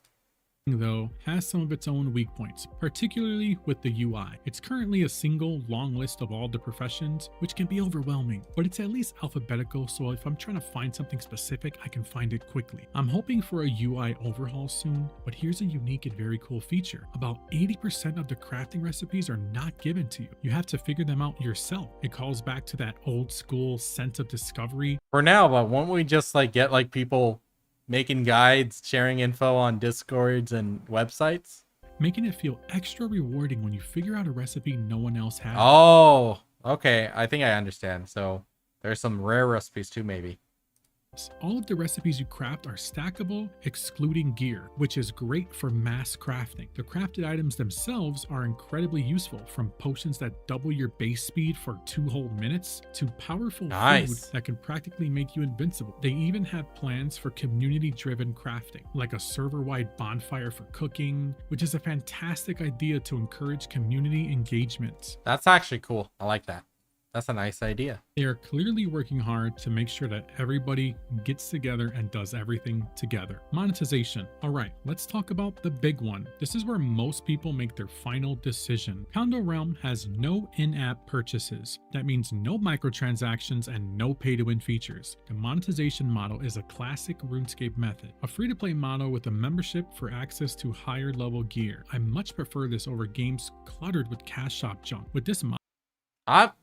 though has some of its own weak points, particularly with the UI. It's currently a single long list of all the professions, which can be overwhelming, but it's at least alphabetical, so if I'm trying to find something specific, I can find it quickly. I'm hoping for a UI overhaul soon, but here's a unique and very cool feature. About 80% of the crafting recipes are not given to you. You have to figure them out yourself. It calls back to that old school sense of discovery. For now, but won't we just like get like people making guides, sharing info on Discords and websites, making it feel extra rewarding when you figure out a recipe no one else has. Oh, okay. I think I understand. So there's some rare recipes too, maybe. All of the recipes you craft are stackable, excluding gear, which is great for mass crafting. The crafted items themselves are incredibly useful, from potions that double your base speed for 2 whole minutes to powerful food that can practically make you invincible. They even have plans for community-driven crafting, like a server-wide bonfire for cooking, which is a fantastic idea to encourage community engagement. That's actually cool. I like that. That's a nice idea. They are clearly working hard to make sure that everybody gets together and does everything together. Monetization. All right, let's talk about the big one. This is where most people make their final decision. Cander Realm has no in-app purchases. That means no microtransactions and no pay-to-win features. The monetization model is a classic RuneScape method, a free-to-play model with a membership for access to higher level gear. I much prefer this over games cluttered with cash shop junk. With this model,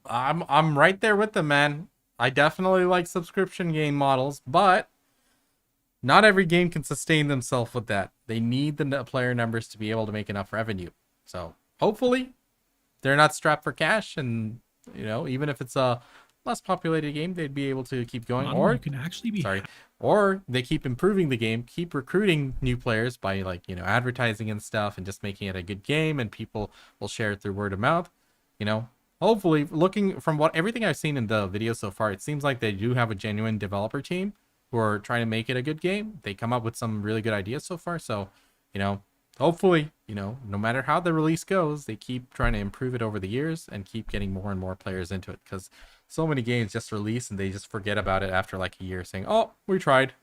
I'm right there with them, man. I definitely like subscription game models, but not every game can sustain themselves with that. They need the player numbers to be able to make enough revenue. So hopefully they're not strapped for cash, and you know, even if it's a less populated game, they'd be able to keep going. Or you can actually be or they keep improving the game, keep recruiting new players by, like, you know, advertising and stuff, and just making it a good game, and people will share it through word of mouth. You know, hopefully, looking from everything I've seen in the video so far, it seems like they do have a genuine developer team who are trying to make it a good game. They come up with some really good ideas so far. So, you know, hopefully, you know, no matter how the release goes, they keep trying to improve it over the years and keep getting more and more players into it. Because so many games just release and they just forget about it after like a year, saying, "Oh, we tried."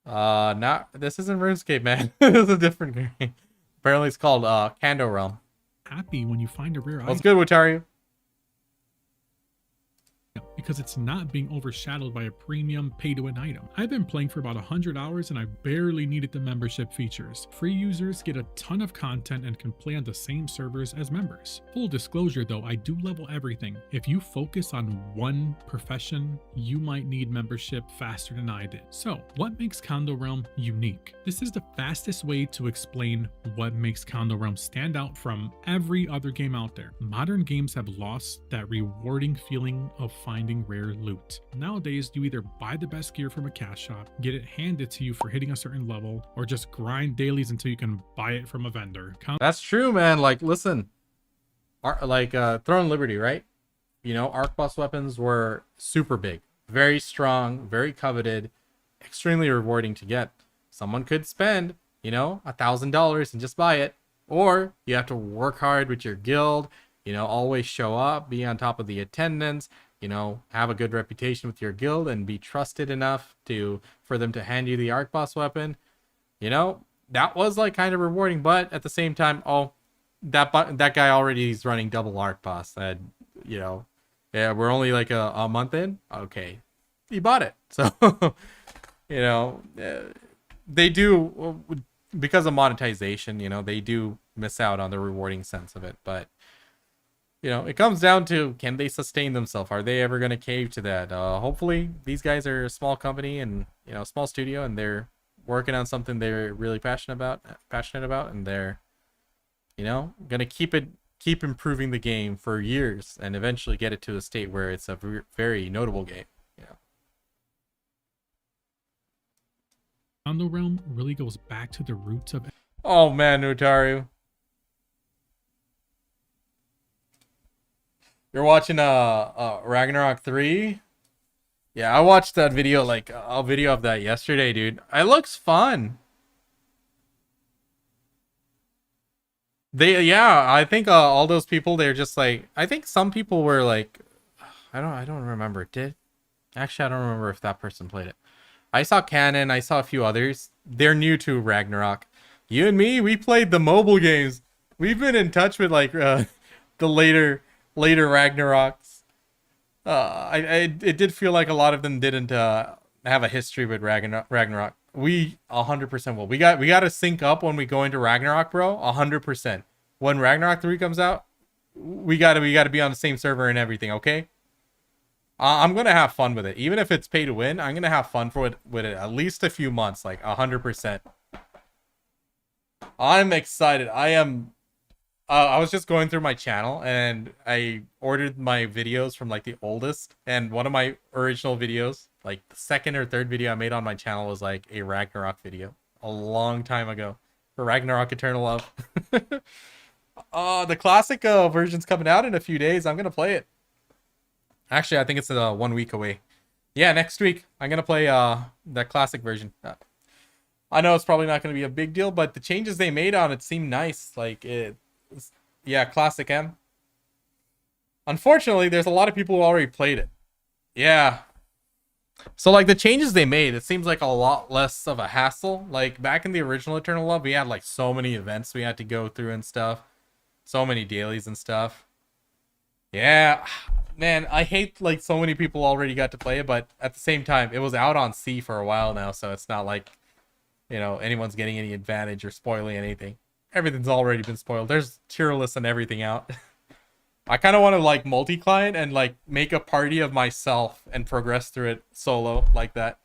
This isn't RuneScape, man. This is a different game. Apparently, it's called Cander Realm. Happy when you find a rare item. What's good, Wataru? Because it's not being overshadowed by a premium pay-to-win item. I've been playing for about 100 hours and I barely needed the membership features. Free users get a ton of content and can play on the same servers as members. Full disclosure though, I do level everything. If you focus on one profession, you might need membership faster than I did. So, what makes Cander Realm unique? This is the fastest way to explain what makes Cander Realm stand out from every other game out there. Modern games have lost that rewarding feeling of finding rare loot. Nowadays, you either buy the best gear from a cash shop, get it handed to you for hitting a certain level, or just grind dailies until you can buy it from a vendor. That's true, man. Like, listen, Throne Liberty, right? You know, arc boss weapons were super big, very strong, very coveted, extremely rewarding to get. Someone could spend, you know, $1,000 and just buy it, or you have to work hard with your guild, you know, always show up, be on top of the attendance, you know, have a good reputation with your guild and be trusted enough for them to hand you the arc boss weapon. You know, that was like kind of rewarding, but at the same time, oh, that guy already is running double arc boss. And, you know, yeah, we're only like a month in. Okay, he bought it. So, you know, they do, because of monetization, you know, they do miss out on the rewarding sense of it. But, you know, it comes down to, can they sustain themselves? Are they ever going to cave to that? Hopefully these guys are a small company and, you know, small studio, and they're working on something they're really passionate about, and they're, you know, going to keep improving the game for years and eventually get it to a state where it's a very notable game. Yeah. Cander Realm really goes back to the roots of. Oh man, Nutaru. You're watching Ragnarok 3? Yeah, I watched that video, like a video of that yesterday, dude. It looks fun. I think all those people, they're just like, I think some people were like, I don't remember. Actually, I don't remember if that person played it. I saw Canon, I saw a few others. They're new to Ragnarok. You and me, we played the mobile games. We've been in touch with like the later Ragnaroks. It did feel like a lot of them didn't have a history with Ragnarok. We 100% will. We got to sync up when we go into Ragnarok, bro. 100%. When Ragnarok 3 comes out, we got to be on the same server and everything, okay? I'm going to have fun with it. Even if it's pay to win, I'm going to have fun with it at least a few months, like 100%. I'm excited. I was just going through my channel and I ordered my videos from like the oldest, and one of my original videos, like the second or third video I made on my channel, was like a Ragnarok video a long time ago for Ragnarok Eternal Love. The classic version's coming out in a few days. I'm gonna play it. Actually, I think it's 1 week away. Yeah, next week I'm gonna play the classic version. I know it's probably not gonna be a big deal, but the changes they made on it seem nice. Like yeah, classic M. Unfortunately, there's a lot of people who already played it. Yeah. So like the changes they made, it seems like a lot less of a hassle. Like back in the original Eternal Love, we had like so many events we had to go through and stuff. So many dailies and stuff. Yeah. Man, I hate like so many people already got to play it, but at the same time, it was out on C for a while now, so it's not like, you know, anyone's getting any advantage or spoiling anything. Everything's already been spoiled. There's tier lists and everything out. I kind of want to like multi-client and like make a party of myself and progress through it solo like that.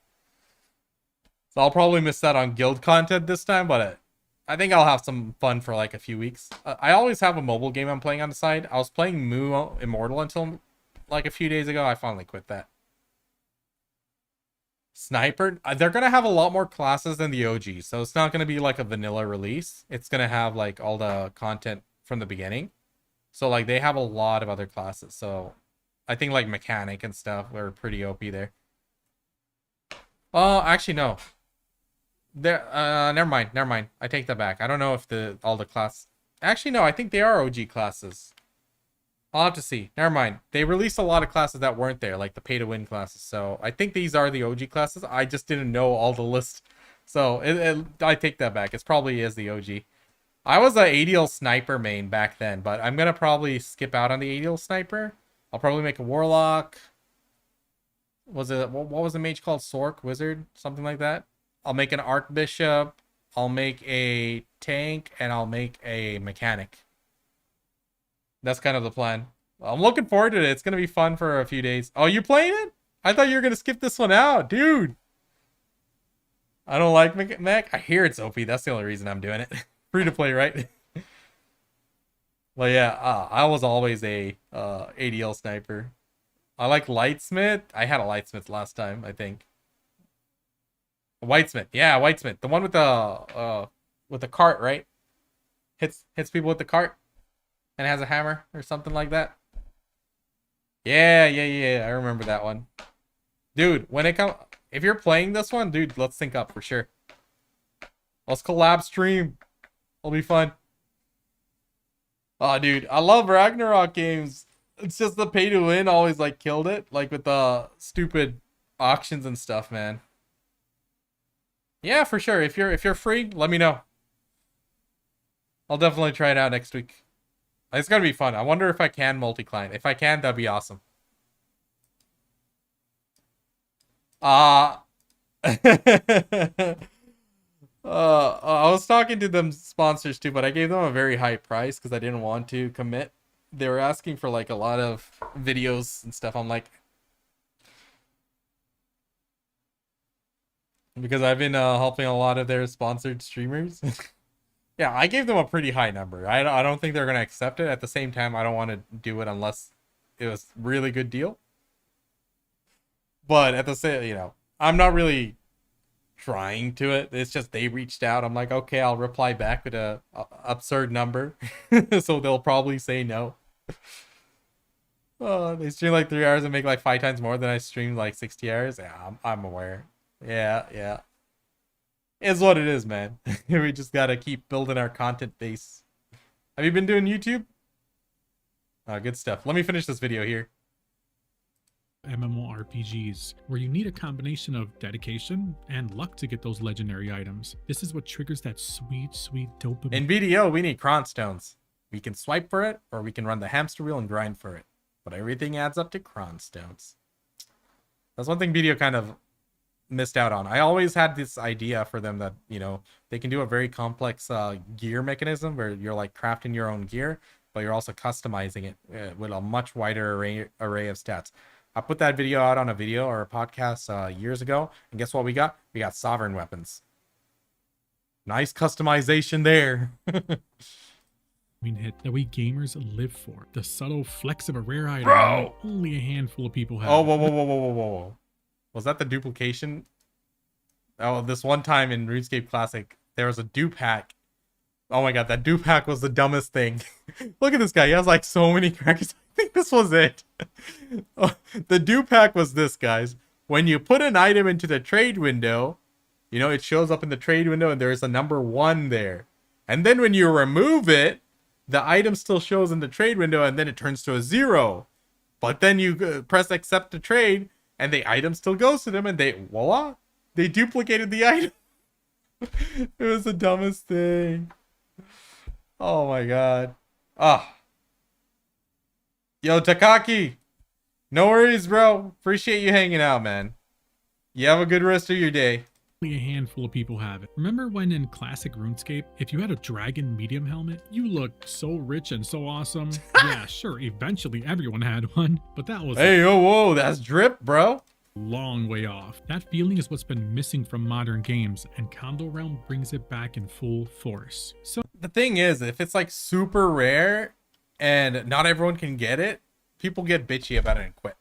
So I'll probably miss that on guild content this time, but I think I'll have some fun for like a few weeks. I always have a mobile game I'm playing on the side. I was playing Mu Immortal until like a few days ago. I finally quit that. Sniper, they're gonna have a lot more classes than the OG, so it's not gonna be like a vanilla release. It's gonna have like all the content from the beginning, so like they have a lot of other classes. So I think like mechanic and stuff are pretty OP there. Actually no, there never mind, I take that back. I don't know if all the class, actually no, I think they are OG classes. I'll have to see. Never mind. They released a lot of classes that weren't there, like the pay-to-win classes. So I think these are the OG classes. I just didn't know all the lists. So I take that back. It probably is the OG. I was an ADL Sniper main back then, but I'm going to probably skip out on the ADL Sniper. I'll probably make a Warlock. What was the mage called? Sork? Wizard? Something like that. I'll make an Archbishop. I'll make a tank. And I'll make a mechanic. That's kind of the plan. I'm looking forward to it. It's going to be fun for a few days. Oh, you playing it? I thought you were going to skip this one out. Dude. I don't like mech. I hear it's OP. That's the only reason I'm doing it. Free to play, right? Well, yeah. I was always a ADL sniper. I like Lightsmith. I had a Lightsmith last time, I think. A Whitesmith. Yeah, Whitesmith. The one with the cart, right? Hits people with the cart. And has a hammer or something like that. Yeah. I remember that one. Dude, when it comes... if you're playing this one, dude, let's sync up for sure. Let's collab stream. It'll be fun. Oh, dude, I love Ragnarok games. It's just the pay to win always like killed it, like with the stupid auctions and stuff, man. Yeah, for sure. If you're free, let me know. I'll definitely try it out next week. It's gonna be fun. I wonder if I can multi-client. If I can, that'd be awesome. I was talking to them sponsors too, but I gave them a very high price because I didn't want to commit. They were asking for like a lot of videos and stuff. I'm like, because I've been helping a lot of their sponsored streamers. Yeah, I gave them a pretty high number. I don't think they're gonna accept it. At the same time, I don't want to do it unless it was really good deal. But at the same, you know, I'm not really trying to it. It's just they reached out. I'm like, okay, I'll reply back with a absurd number, so they'll probably say no. Oh, they stream like 3 hours and make like 5 times more than I streamed like 60 hours. Yeah, I'm aware. Yeah. It's what it is, man. We just gotta keep building our content base. Have you been doing YouTube? Good stuff. Let me finish this video here. MMORPGs, where you need a combination of dedication and luck to get those legendary items. This is what triggers that sweet dopamine. In BDO, we need Cron Stones. We can swipe for it, or we can run the hamster wheel and grind for it. But everything adds up to Cron Stones. That's one thing BDO kind of missed out on. I always had this idea for them that, you know, they can do a very complex gear mechanism where you're like crafting your own gear, but you're also customizing it with a much wider array of stats. I put that video out on a video or a podcast years ago, and guess what we got? We got sovereign weapons. Nice customization there. Hit that we gamers live for. The subtle flex of a rare item. Bro! Only a handful of people have. Oh, whoa. Was that the duplication? Oh, this one time in RuneScape Classic, there was a dupe hack. Oh my god, that dupe hack was the dumbest thing. Look at this guy. He has like so many crackers. I think this was it. The dupe hack was this, guys. When you put an item into the trade window, you know, it shows up in the trade window and there's a number 1 there. And then when you remove it, the item still shows in the trade window and then it turns to a 0. But then you press accept to trade and the item still goes to them and they, voila, they duplicated the item. It was the dumbest thing. Oh my god. Yo, Takaki. No worries, bro. Appreciate you hanging out, man. You have a good rest of your day. Only a handful of people have it. Remember when in classic RuneScape, if you had a dragon medium helmet, you looked so rich and so awesome? Yeah, sure, eventually everyone had one, but that was hey, whoa, that's drip, bro. a long way off. That feeling is what's been missing from modern games, and Cander Realm brings it back in full force. So the thing is, if it's like super rare and not everyone can get it, people get bitchy about it and quit.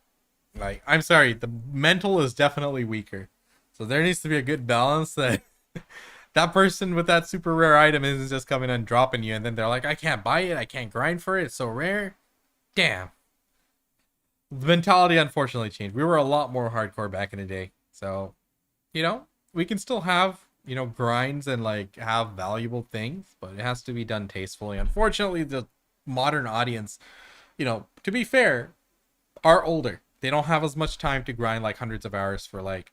Like, I'm sorry, the mental is definitely weaker. So there needs to be a good balance that that person with that super rare item isn't just coming and dropping you and then they're like, I can't buy it, I can't grind for it, it's so rare. Damn. The mentality unfortunately changed. We were a lot more hardcore back in the day. So, you know, we can still have, you know, grinds and like have valuable things, but it has to be done tastefully. Unfortunately, the modern audience, you know, to be fair, are older. They don't have as much time to grind like hundreds of hours for like,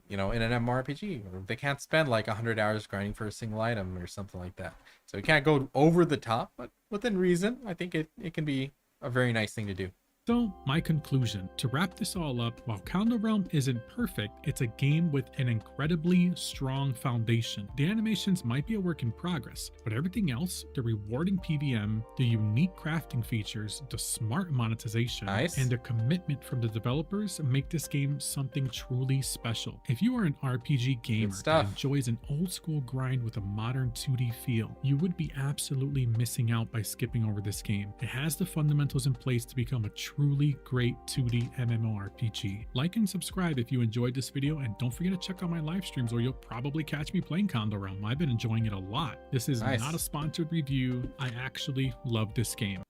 you know, in an MMORPG. They can't spend like 100 hours grinding for a single item or something like that. So you can't go over the top, but within reason, I think it can be a very nice thing to do. So, my conclusion, to wrap this all up, while Cander Realm isn't perfect, it's a game with an incredibly strong foundation. The animations might be a work in progress, but everything else, the rewarding PVM, the unique crafting features, the smart monetization, nice, and the commitment from the developers make this game something truly special. If you are an RPG gamer that enjoys an old school grind with a modern 2D feel, you would be absolutely missing out by skipping over this game. It has the fundamentals in place to become a truly great 2D MMORPG. Like and subscribe if you enjoyed this video, and don't forget to check out my live streams where you'll probably catch me playing Cander Realm. I've been enjoying it a lot. This is not a sponsored review. I actually love this game.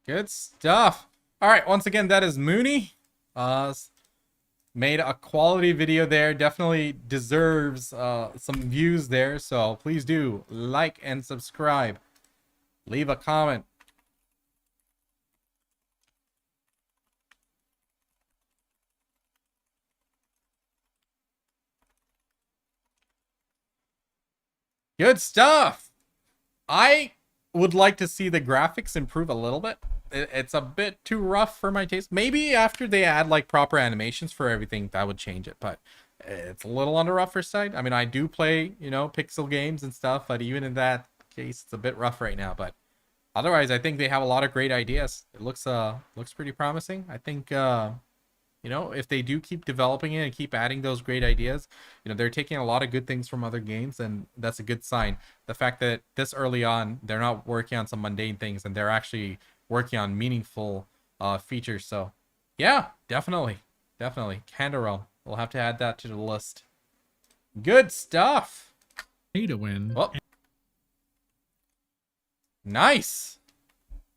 Good stuff. All right, once again, that is Mooney. Made a quality video there. Definitely deserves some views there. So please do like and subscribe. Leave a comment. Good stuff. I would like to see the graphics improve a little bit. It's a bit too rough for my taste. Maybe after they add like proper animations for everything, that would change it. But it's a little on the rougher side. I mean, I do play, you know, pixel games and stuff, but even in that case, it's a bit rough right now. But otherwise, I think they have a lot of great ideas. It looks pretty promising. I think you know, if they do keep developing it and keep adding those great ideas, you know, they're taking a lot of good things from other games, and that's a good sign. The fact that this early on, they're not working on some mundane things and they're actually working on meaningful features. So yeah, definitely. Cander Realm. We'll have to add that to the list. Good stuff. Pay to win. Oh. Nice.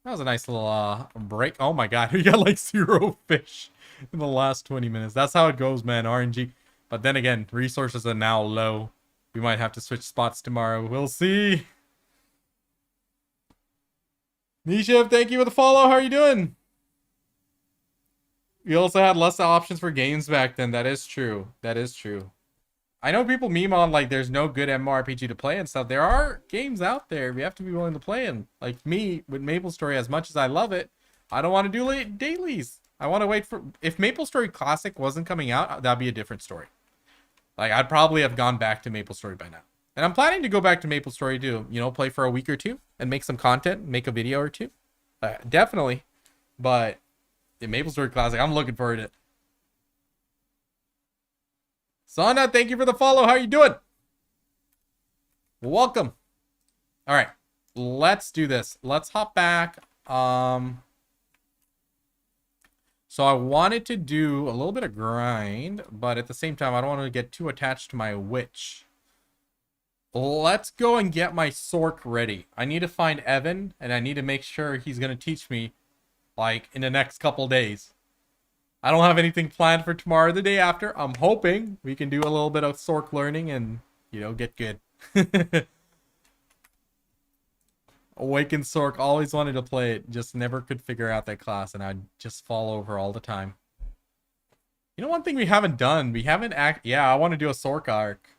That was a nice little break. Oh my god, we got like 0 fish in the last 20 minutes. That's how it goes, man. RNG. But then again, resources are now low. We might have to switch spots tomorrow. We'll see. Nisha, thank you for the follow. How are you doing? We also had less options for games back then. That is true. I know people meme on like there's no good MMORPG to play and stuff. There are games out there. We have to be willing to play them. Like me with MapleStory, as much as I love it, I don't want to do dailies. I want to wait for... If MapleStory Classic wasn't coming out, that'd be a different story. Like, I'd probably have gone back to MapleStory by now. And I'm planning to go back to MapleStory to, you know, play for a week or two and make some content, make a video or two. Definitely. But the MapleStory Classic, I'm looking forward to it. Sana, thank you for the follow. How are you doing? Welcome. All right. Let's do this. Let's hop back. So I wanted to do a little bit of grind, but at the same time, I don't want to get too attached to my witch. Let's go and get my Sork ready. I need to find Evan, and I need to make sure he's going to teach me, like, in the next couple days. I don't have anything planned for tomorrow or the day after. I'm hoping we can do a little bit of Sork learning and, you know, get good. Awakened Sork, always wanted to play it, just never could figure out that class, and I'd just fall over all the time. You know, one thing we haven't done, yeah, I want to do a Sork arc.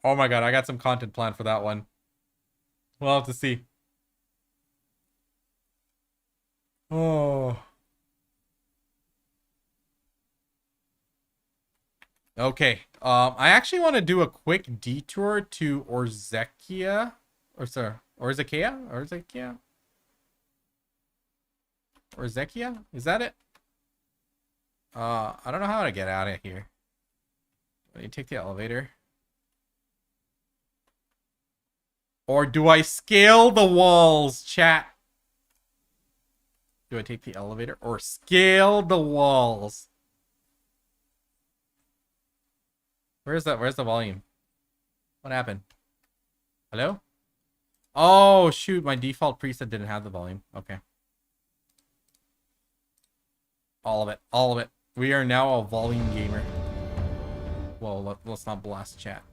Oh my god, I got some content planned for that one. We'll have to see. Oh. Okay. I actually want to do a quick detour to Orzekia. Or sorry, Orzekia? Orzekia? Is that it? I don't know how to get out of here. Let me take the elevator. Or do I scale the walls, chat? Do I take the elevator or scale the walls? Where's the volume? What happened? Hello? Oh, shoot. My default preset didn't have the volume. Okay. All of it. We are now a volume gamer. Well, let's not blast chat.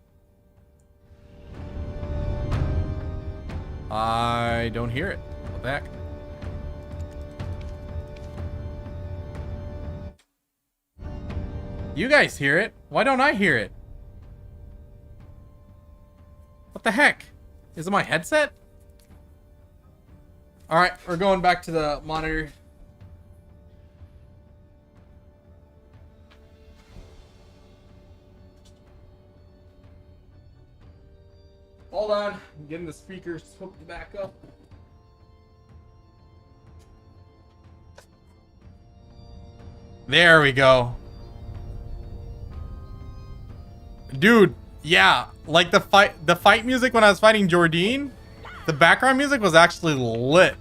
I don't hear it. What the heck? You guys hear it. Why don't I hear it? What the heck? Is it my headset? Alright, we're going back to the monitor. Hold on. I'm getting the speakers hooked back up. There we go. Dude, yeah, like the fight music when I was fighting Jordine, the background music was actually lit.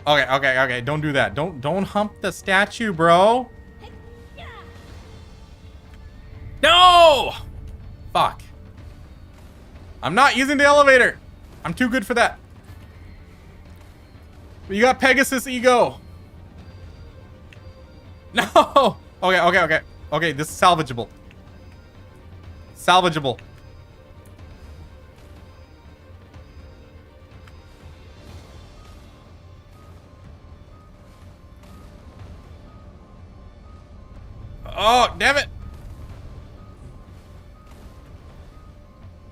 Okay, don't do that. Don't hump the statue, bro. No! Fuck. I'm not using the elevator. I'm too good for that. You got Pegasus ego. No! Okay. Okay, this is salvageable. Salvageable. Oh, damn it.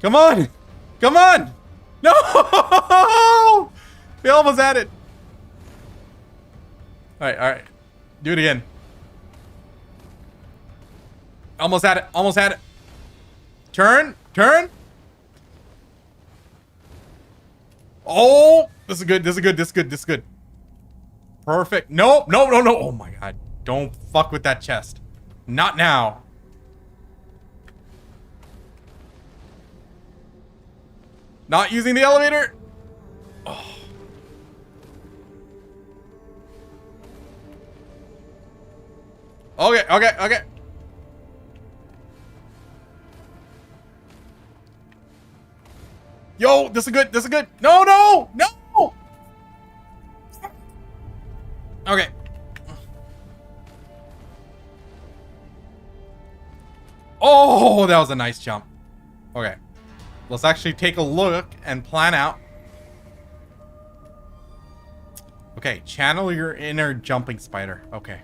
Come on. Come on. No! We almost had it. Alright. Do it again. Almost had it. Turn. Oh, this is good. Perfect. No. Oh my god. Don't fuck with that chest. Not now. Not using the elevator. Oh. Okay. Yo, this is good. No. Okay. Oh, that was a nice jump. Okay. Let's actually take a look and plan out. Okay, channel your inner jumping spider. Okay.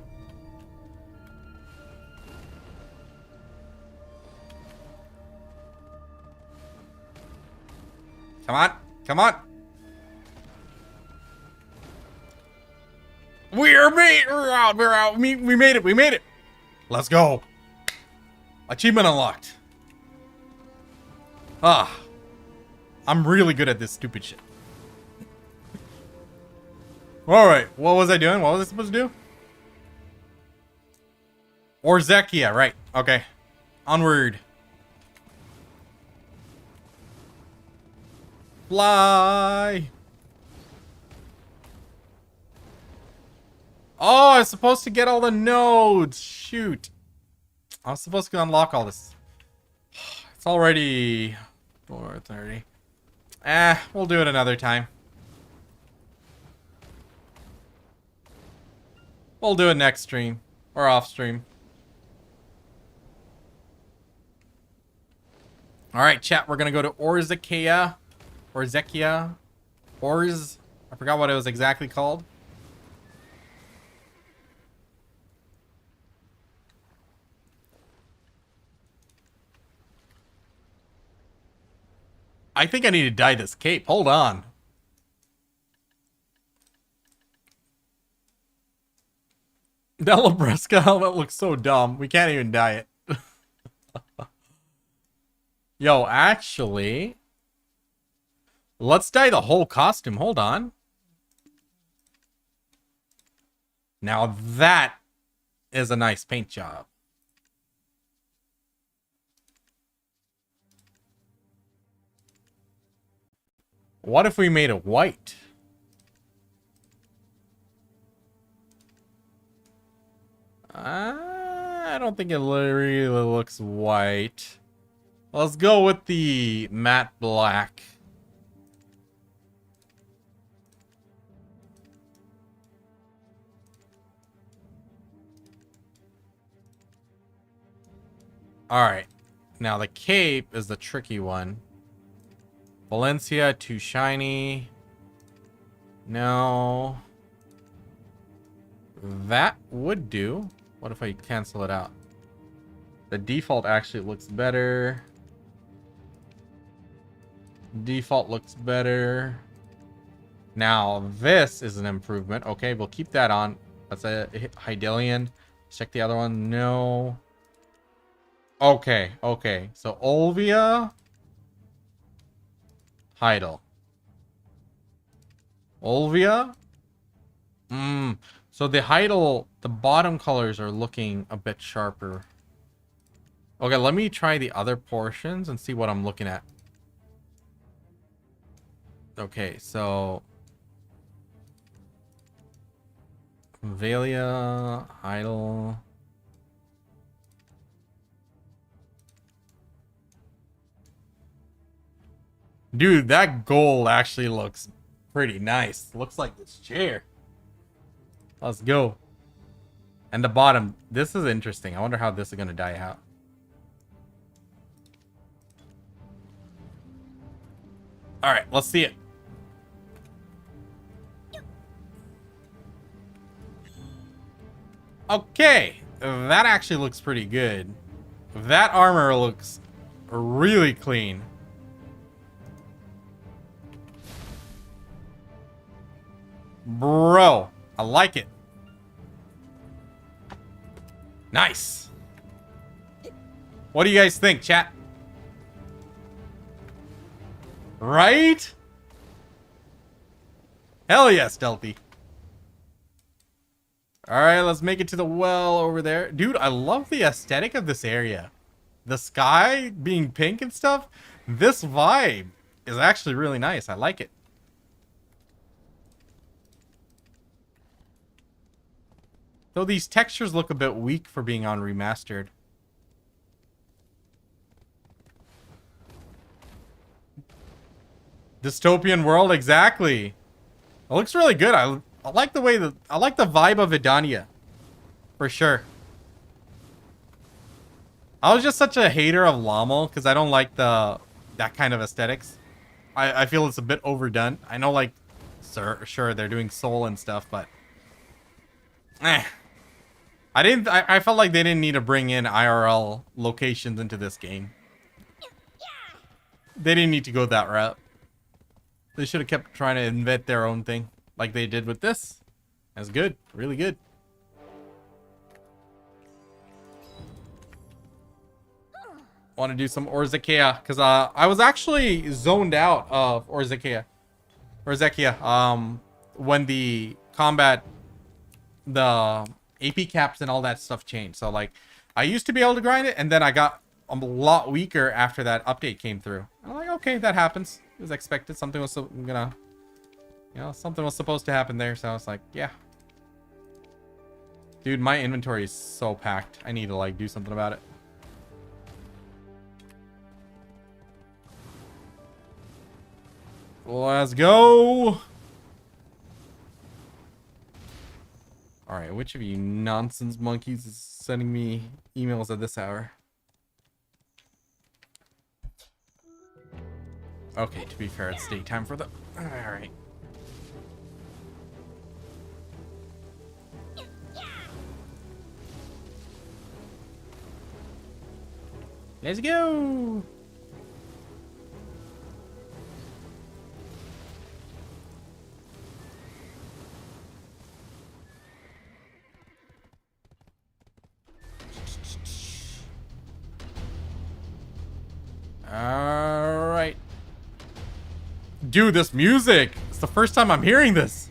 Come on. We're out. We made it. Let's go. Achievement unlocked. I'm really good at this stupid shit. Alright, what was I doing? What was I supposed to do? Orzekia, right. Okay. Onward. Fly. Oh, I was supposed to get all the nodes. Shoot. I was supposed to unlock all this. It's already 4:30. We'll do it another time. We'll do it next stream. Or off stream. Alright, chat. We're going to go to Orzekia. Orzekia. I forgot what it was exactly called. I think I need to dye this cape. Hold on. That Labresca helmet looks so dumb. We can't even dye it. Yo, actually, let's dye the whole costume. Hold on. Now that is a nice paint job. What if we made it white? I don't think it really looks white. Let's go with the matte black. Alright. Now the cape is the tricky one. Valencia, too shiny. No. That would do. What if I cancel it out? The default actually looks better. Default looks better. Now this is an improvement. Okay, we'll keep that on. That's a Hylian. Check the other one. No. Okay. So Olvia. Heidel. Olvia? So the Heidel, the bottom colors are looking a bit sharper. Okay, let me try the other portions and see what I'm looking at. Okay, so Valia, Heidel. Dude, that gold actually looks pretty nice. Looks like this chair. Let's go. And the bottom, this is interesting. I wonder how this is gonna die out. All right, let's see it. Okay, that actually looks pretty good. That armor looks really clean. Bro, I like it. Nice. What do you guys think, chat? Right? Hell yeah, stealthy. All right, let's make it to the well over there. Dude, I love the aesthetic of this area. The sky being pink and stuff. This vibe is actually really nice. I like it. Though these textures look a bit weak for being on remastered. Dystopian world, exactly. It looks really good. I like the way I like the vibe of Edania. For sure. I was just such a hater of Lamo because I don't like that kind of aesthetics. I feel it's a bit overdone. I know, like, sure they're doing Soul and stuff, but I felt like they didn't need to bring in IRL locations into this game. They didn't need to go that route. They should have kept trying to invent their own thing, like they did with this. That's good, really good. Want to do some Orzekia because I was actually zoned out of Orzekia, when the combat, the AP caps and all that stuff changed. So like, I used to be able to grind it, and then I got a lot weaker after that update came through. I'm like, okay, that happens. It was expected. Something was something was supposed to happen there. So I was like, yeah. Dude, my inventory is so packed. I need to like do something about it. Let's go. All right, which of you nonsense monkeys is sending me emails at this hour? Okay, to be fair, it's daytime for them. All right. Let's go. All right. Dude, this music. It's the first time I'm hearing this.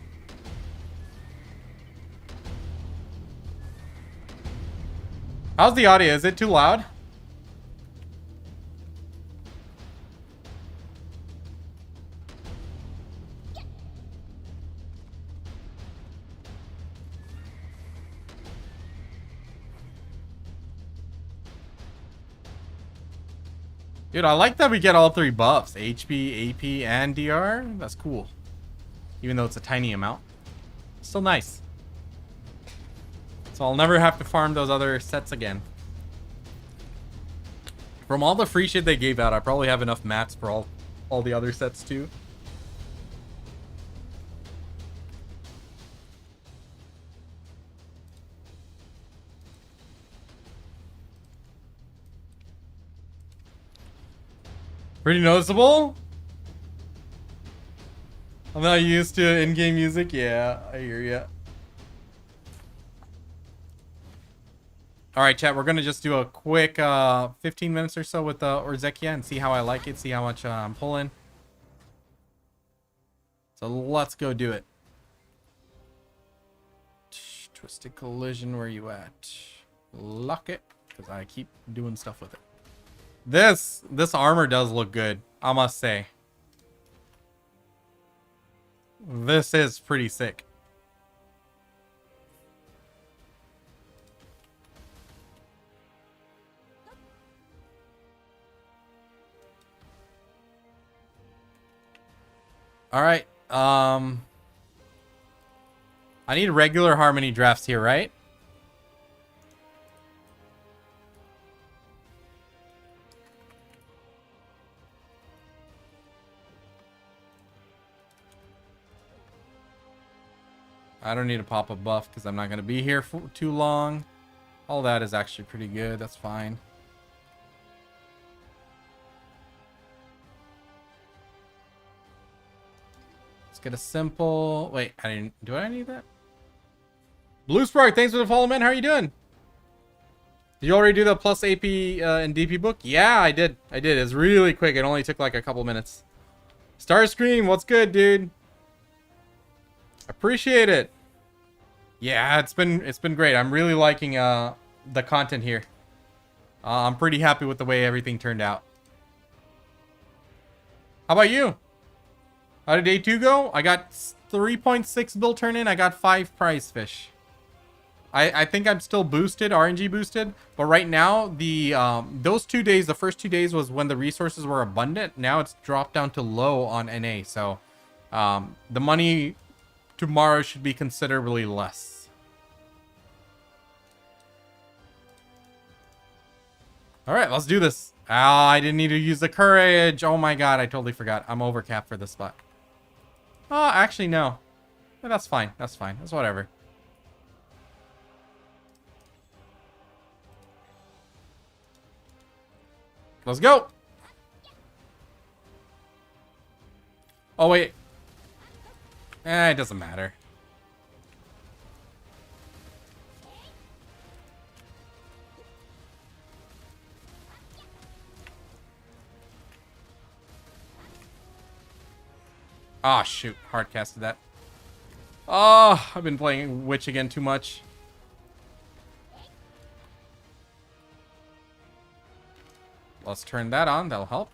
How's the audio? Is it too loud? Dude, I like that we get all three buffs. HP, AP, and DR. That's cool. Even though it's a tiny amount. Still nice. So I'll never have to farm those other sets again. From all the free shit they gave out, I probably have enough mats for all the other sets too. Pretty noticeable. I'm not used to in-game music. Yeah, I hear ya. All right, chat. We're gonna just do a quick 15 minutes or so with Orzekia and see how I like it. See how much I'm pulling. So let's go do it. Twisted collision. Where you at? Lock it, because I keep doing stuff with it. This armor does look good, I must say. This is pretty sick. All right. I need regular harmony drafts here, right? I don't need to pop a buff because I'm not going to be here for too long. All that is actually pretty good. That's fine. Let's get a simple... Wait, I didn't... Do I need that? Blue Spark, thanks for the follow, man. How are you doing? Did you already do the plus AP and DP book? Yeah, I did. I did. It's really quick. It only took like a couple minutes. Starscream, what's good, dude? Appreciate it. Yeah, it's been great. I'm really liking the content here. I'm pretty happy with the way everything turned out. How about you? How did day 2 go? I got 3.6 bill turn in. I got 5 prize fish. I think I'm still boosted, RNG boosted, but right now the those 2 days, the first 2 days was when the resources were abundant. Now it's dropped down to low on NA, so the money tomorrow should be considerably less. All right, let's do this. Ah, I didn't need to use the courage. Oh my god, I totally forgot. I'm overcapped for this spot. Oh, actually no. That's fine. That's fine. That's whatever. Let's go. Oh, wait. It doesn't matter. Ah, shoot. Hard casted that. Oh, I've been playing Witch again too much. Let's turn that on. That'll help.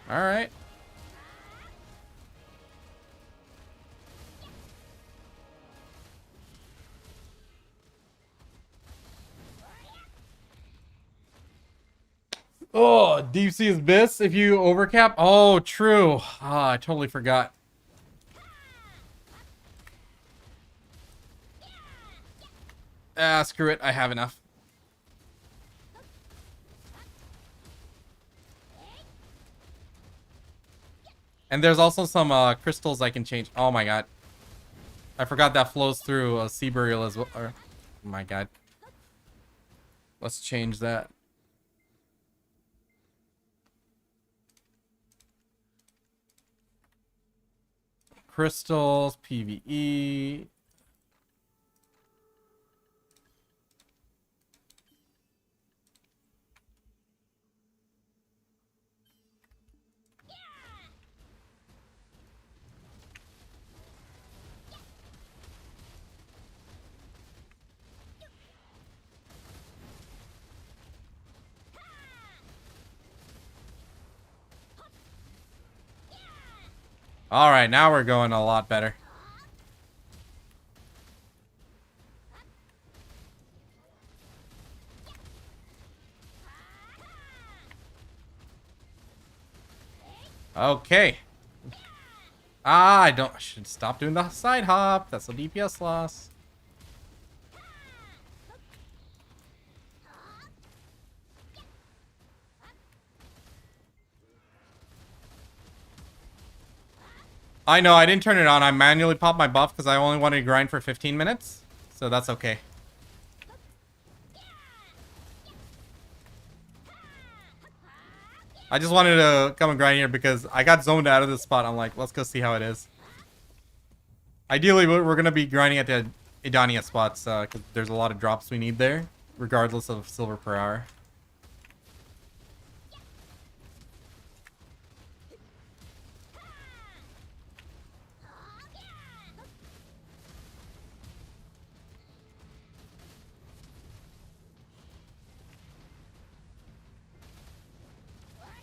All right. Oh, deep sea abyss if you overcap. Oh, true. Ah, I totally forgot. Ah, screw it. I have enough. And there's also some crystals I can change. Oh my god. I forgot that flows through a sea burial as well. Oh my god. Let's change that. Crystals, PvE. All right, now we're going a lot better. Okay. Ah, I should stop doing the side hop. That's a DPS loss. I know, I didn't turn it on. I manually popped my buff because I only wanted to grind for 15 minutes. So that's okay. I just wanted to come and grind here because I got zoned out of this spot. I'm like, let's go see how it is. Ideally, we're going to be grinding at the Edania spots because there's a lot of drops we need there, regardless of silver per hour.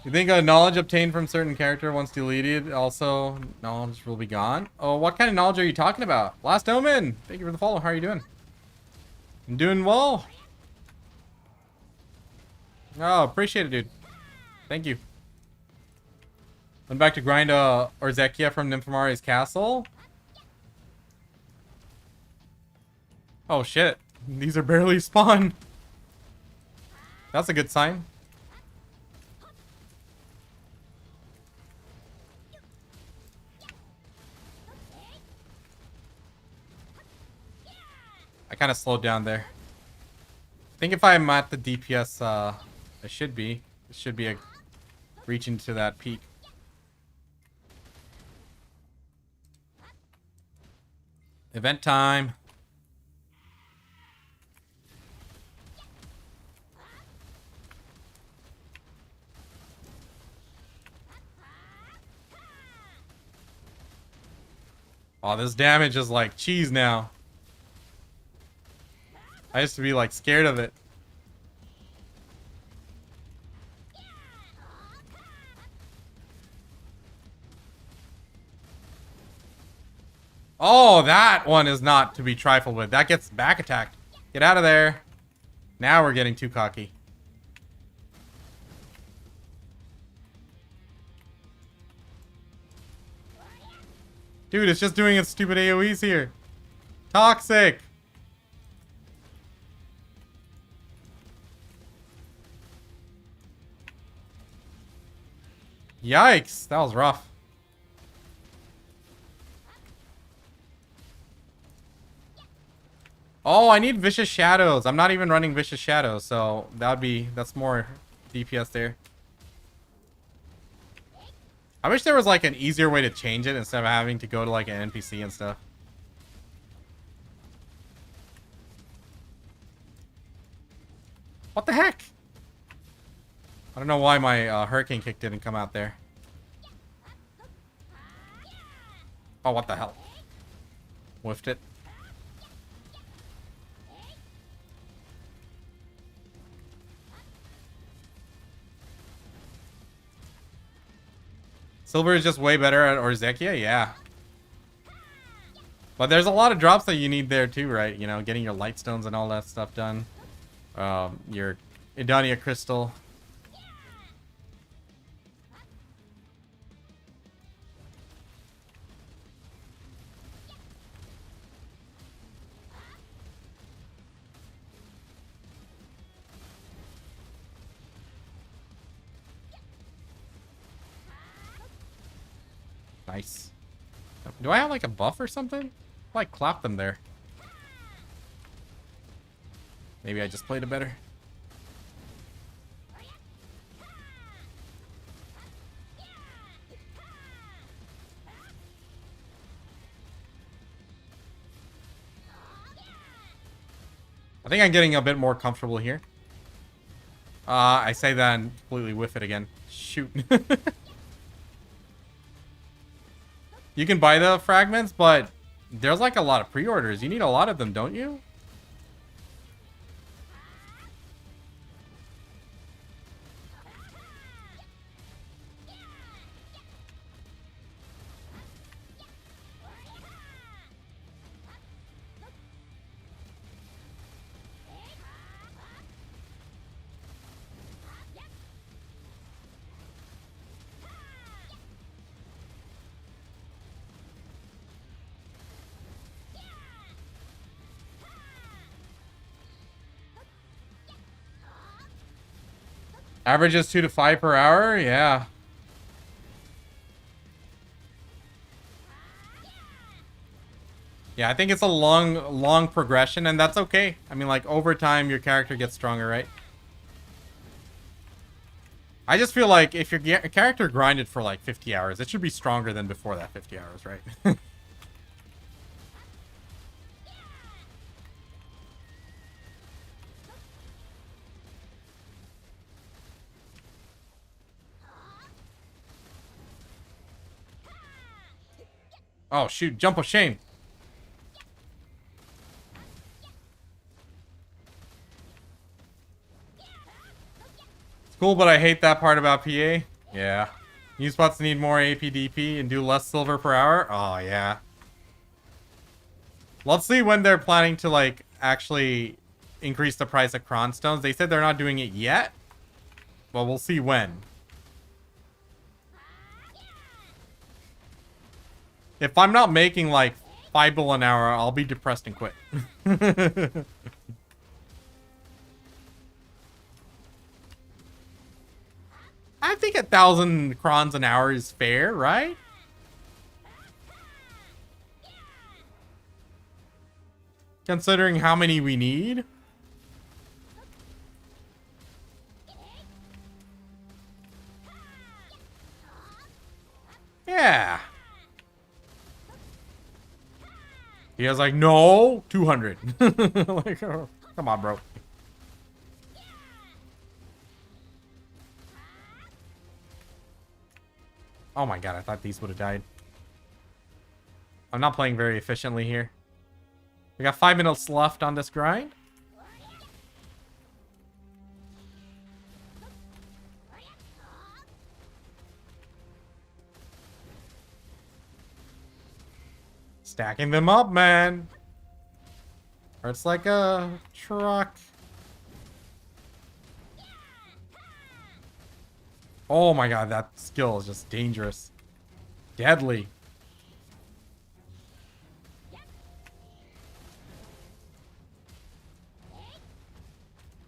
You think a knowledge obtained from certain character once deleted, also knowledge will be gone? Oh, what kind of knowledge are you talking about? Last Omen, thank you for the follow. How are you doing? I'm doing well. Oh, appreciate it, dude. Thank you. Went back to grind Orzekia from Nymphomari's castle. Oh shit, these are barely spawned. That's a good sign. I kind of slowed down there. I think if I'm at the DPS, I should be. It should be reaching to that peak. Event time. Oh, this damage is like cheese now. I used to be like scared of it. Oh, that one is not to be trifled with. That gets back attacked. Get out of there. Now we're getting too cocky. Dude, it's just doing its stupid AoEs here. Toxic. Yikes, that was rough. Oh, I need Vicious Shadows. I'm not even running Vicious Shadows, so that's more DPS there. I wish there was like an easier way to change it instead of having to go to like an NPC and stuff. What the heck? I don't know why my hurricane kick didn't come out there. Oh, what the hell? Whiffed it. Silver is just way better at Orzekia, yeah. But there's a lot of drops that you need there too, right? You know, getting your light stones and all that stuff done. Your Edania crystal. Nice. Do I have like a buff or something? Like clap them there. Maybe I just played it better. I think I'm getting a bit more comfortable here. I say that and completely whiff it again. Shoot. You can buy the fragments, but there's like a lot of pre-orders. You need a lot of them, don't you? Average is 2 to 5 per hour? Yeah. Yeah, I think it's a long progression, and that's okay. I mean, like, over time, your character gets stronger, right? I just feel like if your character grinded for, like, 50 hours, it should be stronger than before that 50 hours, right? Oh, shoot. Jump of shame. It's cool, but I hate that part about PA. Yeah. New spots need more APDP and do less silver per hour. Oh, yeah. Let's see when they're planning to, like, actually increase the price of cron stones. They said they're not doing it yet, but we'll see when. If I'm not making, like, 5 bill an hour, I'll be depressed and quit. I think 1,000 crons an hour is fair, right? Considering how many we need. Yeah. He was like, no, 200. Like, oh, come on, bro. Oh my god, I thought these would have died. I'm not playing very efficiently here. We got 5 minutes left on this grind. Stacking them up, man. Or it's like a truck. Oh my god, that skill is just dangerous. Deadly.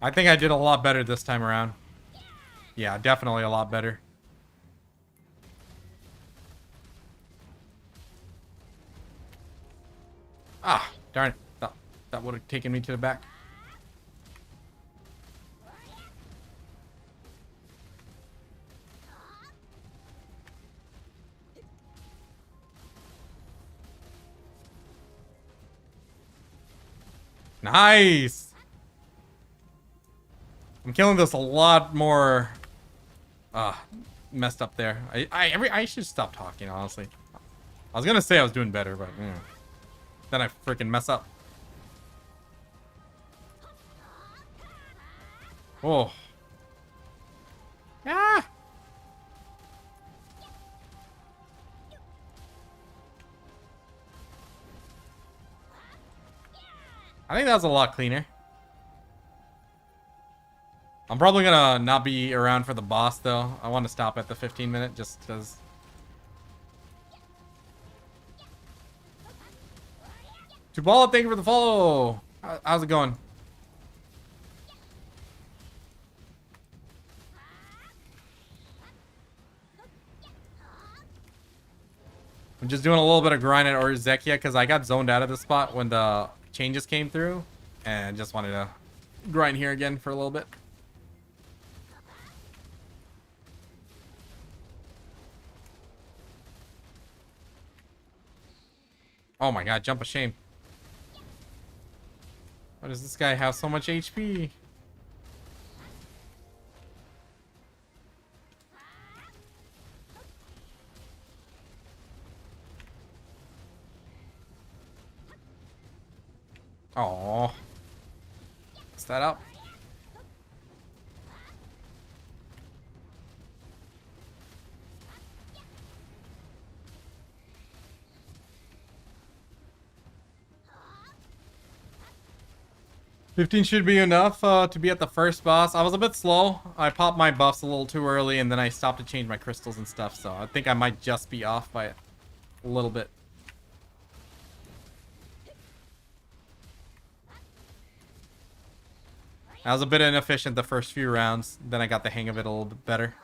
I think I did a lot better this time around. Yeah, definitely a lot better. Ah, darn it. That would have taken me to the back. Nice. I'm killing this a lot more messed up there. I should stop talking, honestly. I was gonna say I was doing better, but then I freaking mess up. Oh. Ah. I think that was a lot cleaner. I'm probably gonna not be around for the boss though. I want to stop at the 15-minute just because. Tubala, thank you for the follow. How's it going? I'm just doing a little bit of grind at Orzekia because I got zoned out of the spot when the changes came through, and just wanted to grind here again for a little bit. Oh my god, jump of shame. Why does this guy have so much HP? Oh, is that up? $15 should be enough to be at the first boss. I was a bit slow. I popped my buffs a little too early, and then I stopped to change my crystals and stuff. So I think I might just be off by a little bit. I was a bit inefficient the first few rounds. Then I got the hang of it a little bit better.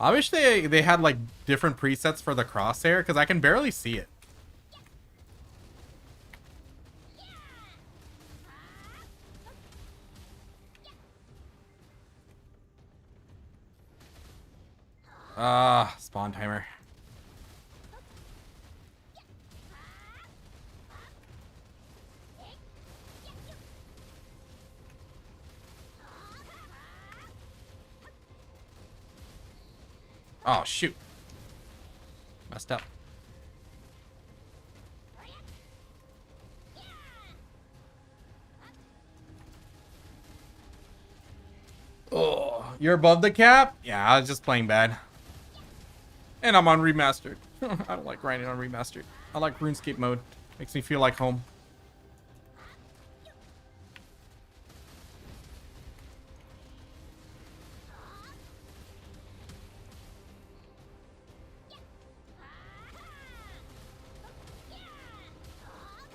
I wish they had like different presets for the crosshair because I can barely see it. Spawn timer. Oh, shoot. Messed up. You're above the cap? Yeah, I was just playing bad. And I'm on remastered. I don't like grinding on remastered. I like RuneScape mode. Makes me feel like home.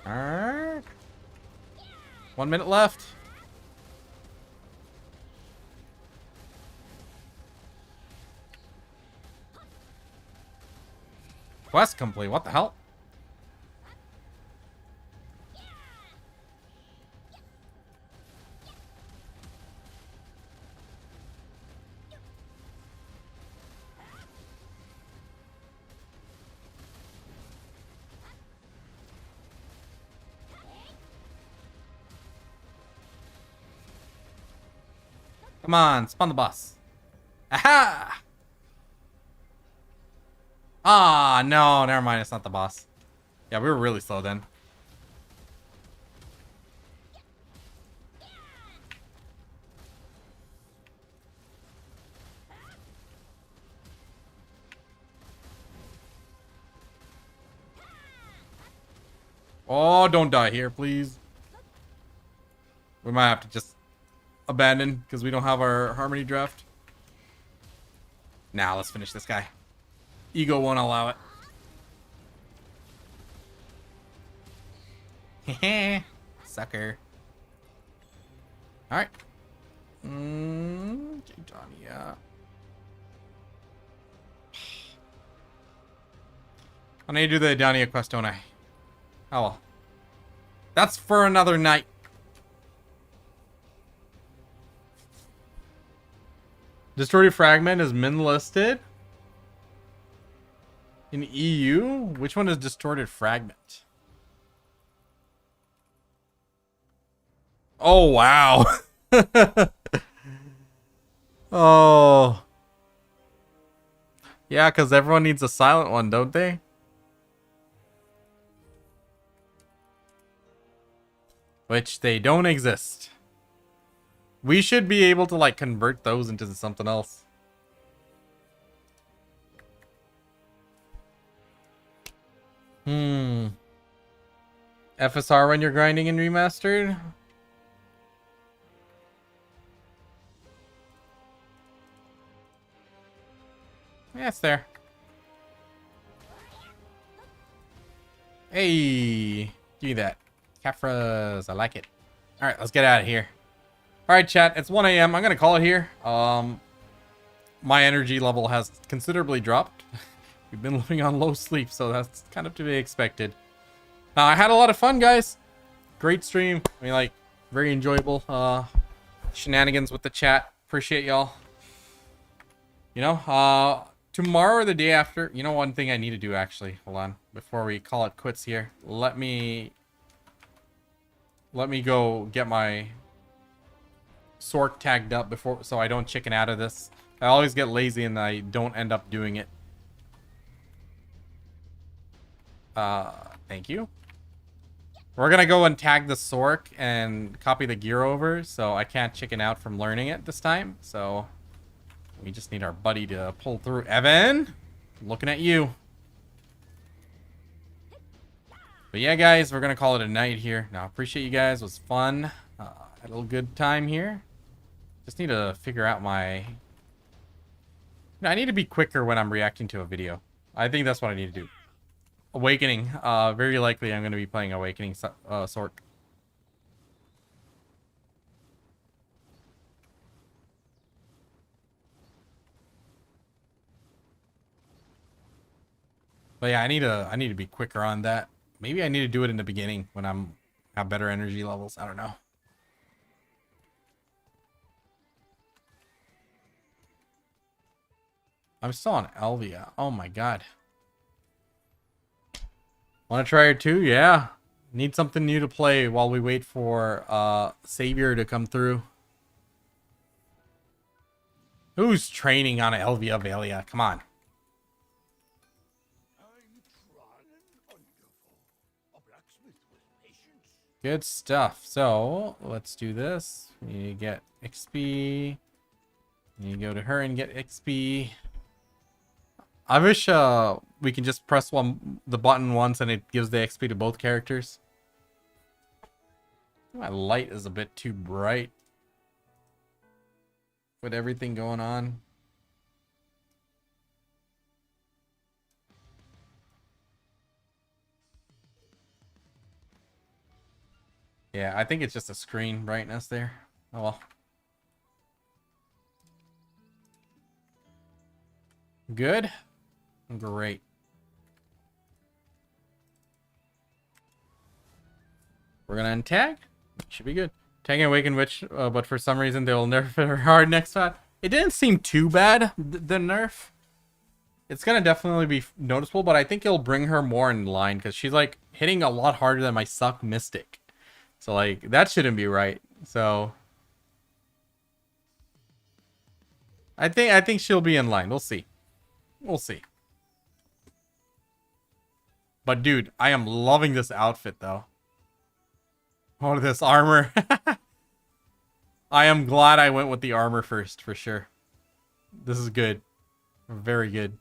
Alright. 1 minute left. Quest complete. What the hell? Come on, spawn the boss. Aha! Ah, no, never mind. It's not the boss. Yeah, we were really slow then. Oh, don't die here, please. We might have to just abandon because we don't have our harmony draft. Now, let's finish this guy. Ego won't allow it. Heh, sucker. Alright. Adonia. I need to do the Edania quest, don't I? Oh well. That's for another night. Distorted Fragment is min listed in EU. Which one is Distorted Fragment? Oh wow. Oh yeah, because everyone needs a silent one, don't they? Which they don't exist. We should be able to like convert those into something else. FSR when you're grinding in remastered? Yeah, it's there. Hey, give me that. Caphras, I like it. All right, let's get out of here. All right, chat, it's 1 a.m. I'm going to call it here. My energy level has considerably dropped. We've been living on low sleep, so that's kind of to be expected. I had a lot of fun, guys. Great stream. I mean, like, very enjoyable. Shenanigans with the chat. Appreciate y'all. You know, tomorrow or the day after, you know, one thing I need to do, actually. Hold on. Before we call it quits here. Let me go get my Sork tagged up before, so I don't chicken out of this. I always get lazy and I don't end up doing it. Thank you. We're gonna go and tag the Sork and copy the gear over, so I can't chicken out from learning it this time. So we just need our buddy to pull through. Evan, looking at you. But yeah, guys, we're gonna call it a night here. Now, appreciate you guys. It was fun. Had a little good time here. Just need to figure out my... I need to be quicker when I'm reacting to a video. I think that's what I need to do. Awakening. Very likely I'm going to be playing Awakening Sork. But yeah, I need to be quicker on that. Maybe I need to do it in the beginning when I'm have better energy levels. I don't know. I'm still on Elvia. Oh my god. Want to try it too? Yeah. Need something new to play while we wait for Savior to come through. Who's training on Elvia Valia? Come on. Good stuff. So let's do this. We need to get XP. You go to her and get XP. I wish we can just press the button once and it gives the XP to both characters. My light is a bit too bright with everything going on. Yeah, I think it's just a screen brightness there. Oh well. Good. Great. We're gonna untag. Should be good. Tagging Awakened Witch, but for some reason they'll nerf her hard next time. It didn't seem too bad, the nerf. It's gonna definitely be noticeable, but I think it'll bring her more in line because she's like hitting a lot harder than my Suck Mystic. So like that shouldn't be right. So I think she'll be in line. We'll see. We'll see. But dude, I am loving this outfit though. Oh, this armor. I am glad I went with the armor first for sure. This is good. Very good.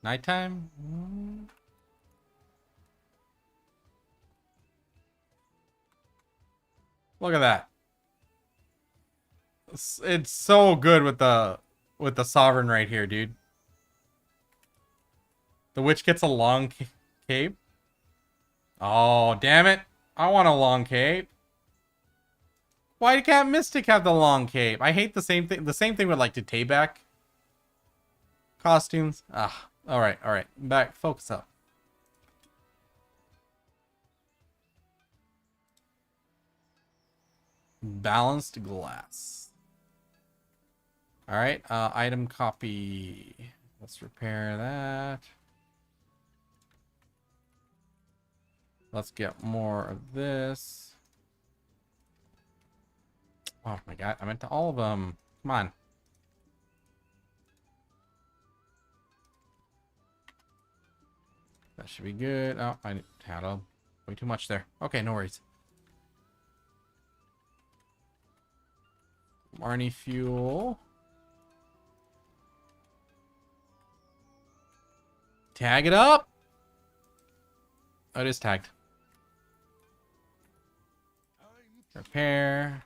Nighttime? Look at that. It's so good with the sovereign right here, dude. The witch gets a long cape. Oh, damn it. I want a long cape. Why can't Mystic have the long cape? I hate the same thing. The same thing with like the Tayback costumes. Ah, all right. Back, focus up. Balanced glass. All right, item copy. Let's repair that. Let's get more of this. Oh my god, I meant to all of them. Come on. That should be good. Oh, I had way too much there. Okay, no worries. Marnie fuel. Tag it up. Oh, it is tagged. Repair.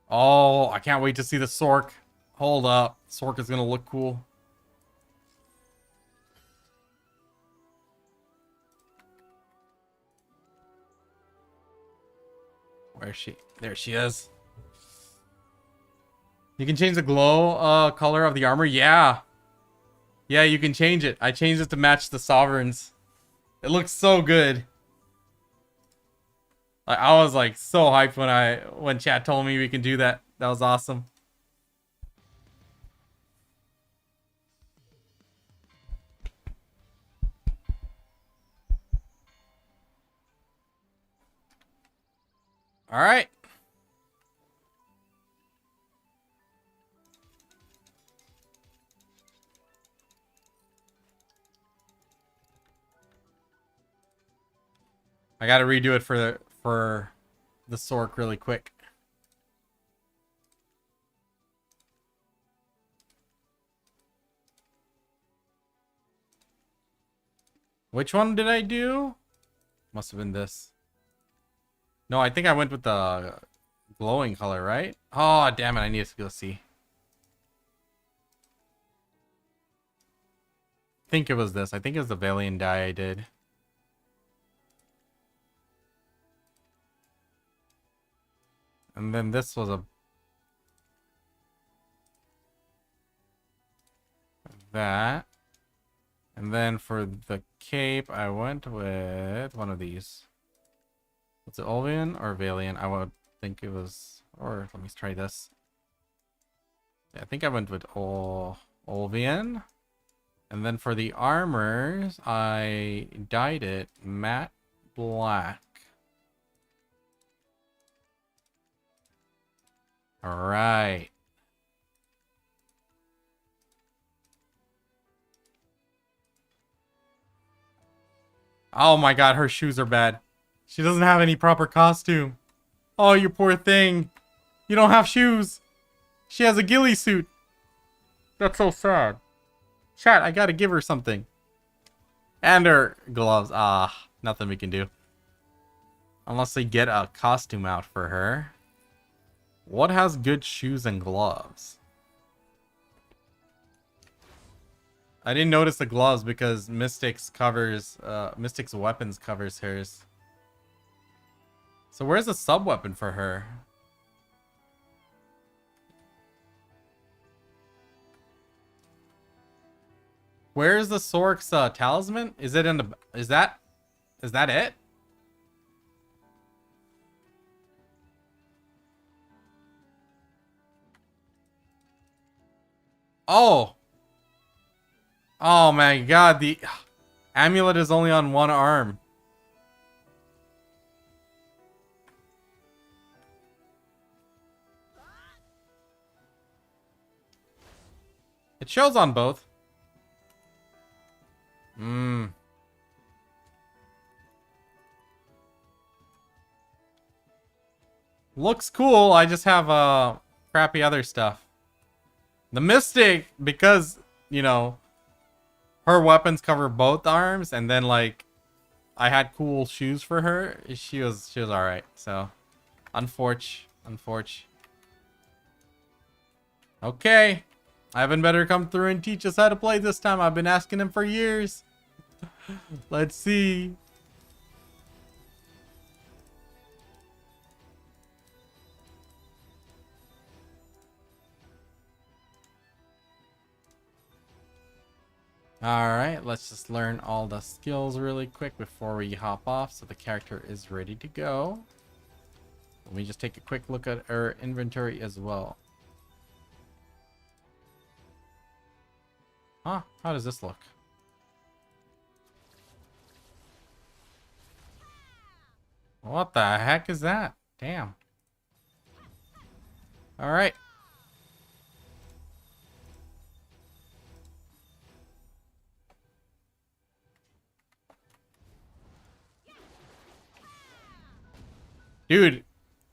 Oh, I can't wait to see the Sork. Hold up. Sork is gonna look cool. Where is she? There she is. You can change the glow color of the armor. Yeah. Yeah, you can change it. I changed it to match the sovereigns. It looks so good. I was like so hyped when chat told me we can do that. That was awesome. All right. I gotta redo it for the Sork really quick. Which one did I do? Must have been this. No, I think I went with the glowing color, right? Oh, damn it. I need to go see. I think it was this. I think it was the Valiant dye I did. And then this was that. And then for the cape, I went with one of these. Was it Olvian or Valiant? I would think it was, or let me try this. Yeah, I think I went with Olvian. And then for the armors, I dyed it matte black. All right. Oh my god, her shoes are bad. She doesn't have any proper costume. Oh, you poor thing. You don't have shoes. She has a ghillie suit. That's so sad. Chat, I gotta give her something. And her gloves. Ah, nothing we can do. Unless they get a costume out for her. What has good shoes and gloves? I didn't notice the gloves because Mystic's weapons covers hers. So where's the sub weapon for her? Where's the Sork's talisman? Is it in the... Is that it? Oh. Oh my god, the amulet is only on one arm. It shows on both. Looks cool. I just have crappy other stuff. The Mystic, because, you know, her weapons cover both arms, and then like I had cool shoes for her. She was alright. So unfortunate. Okay. Ivan better come through and teach us how to play this time. I've been asking him for years. Let's see. Alright, let's just learn all the skills really quick before we hop off so the character is ready to go. Let me just take a quick look at our inventory as well. Huh? How does this look? What the heck is that? Damn. Alright. Dude,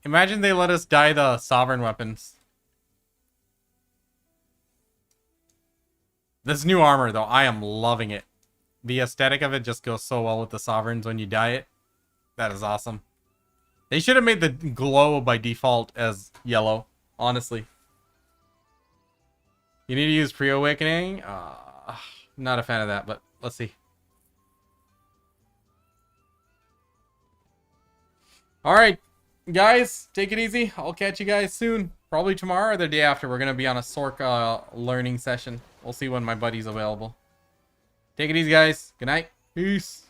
imagine they let us dye the sovereign weapons. This new armor, though, I am loving it. The aesthetic of it just goes so well with the sovereigns when you dye it. That is awesome. They should have made the glow by default as yellow, honestly. You need to use pre-awakening? Not a fan of that, but let's see. Alright, guys, take it easy. I'll catch you guys soon. Probably tomorrow or the day after. We're going to be on a Sork learning session. We'll see when my buddy's available. Take it easy, guys. Good night. Peace.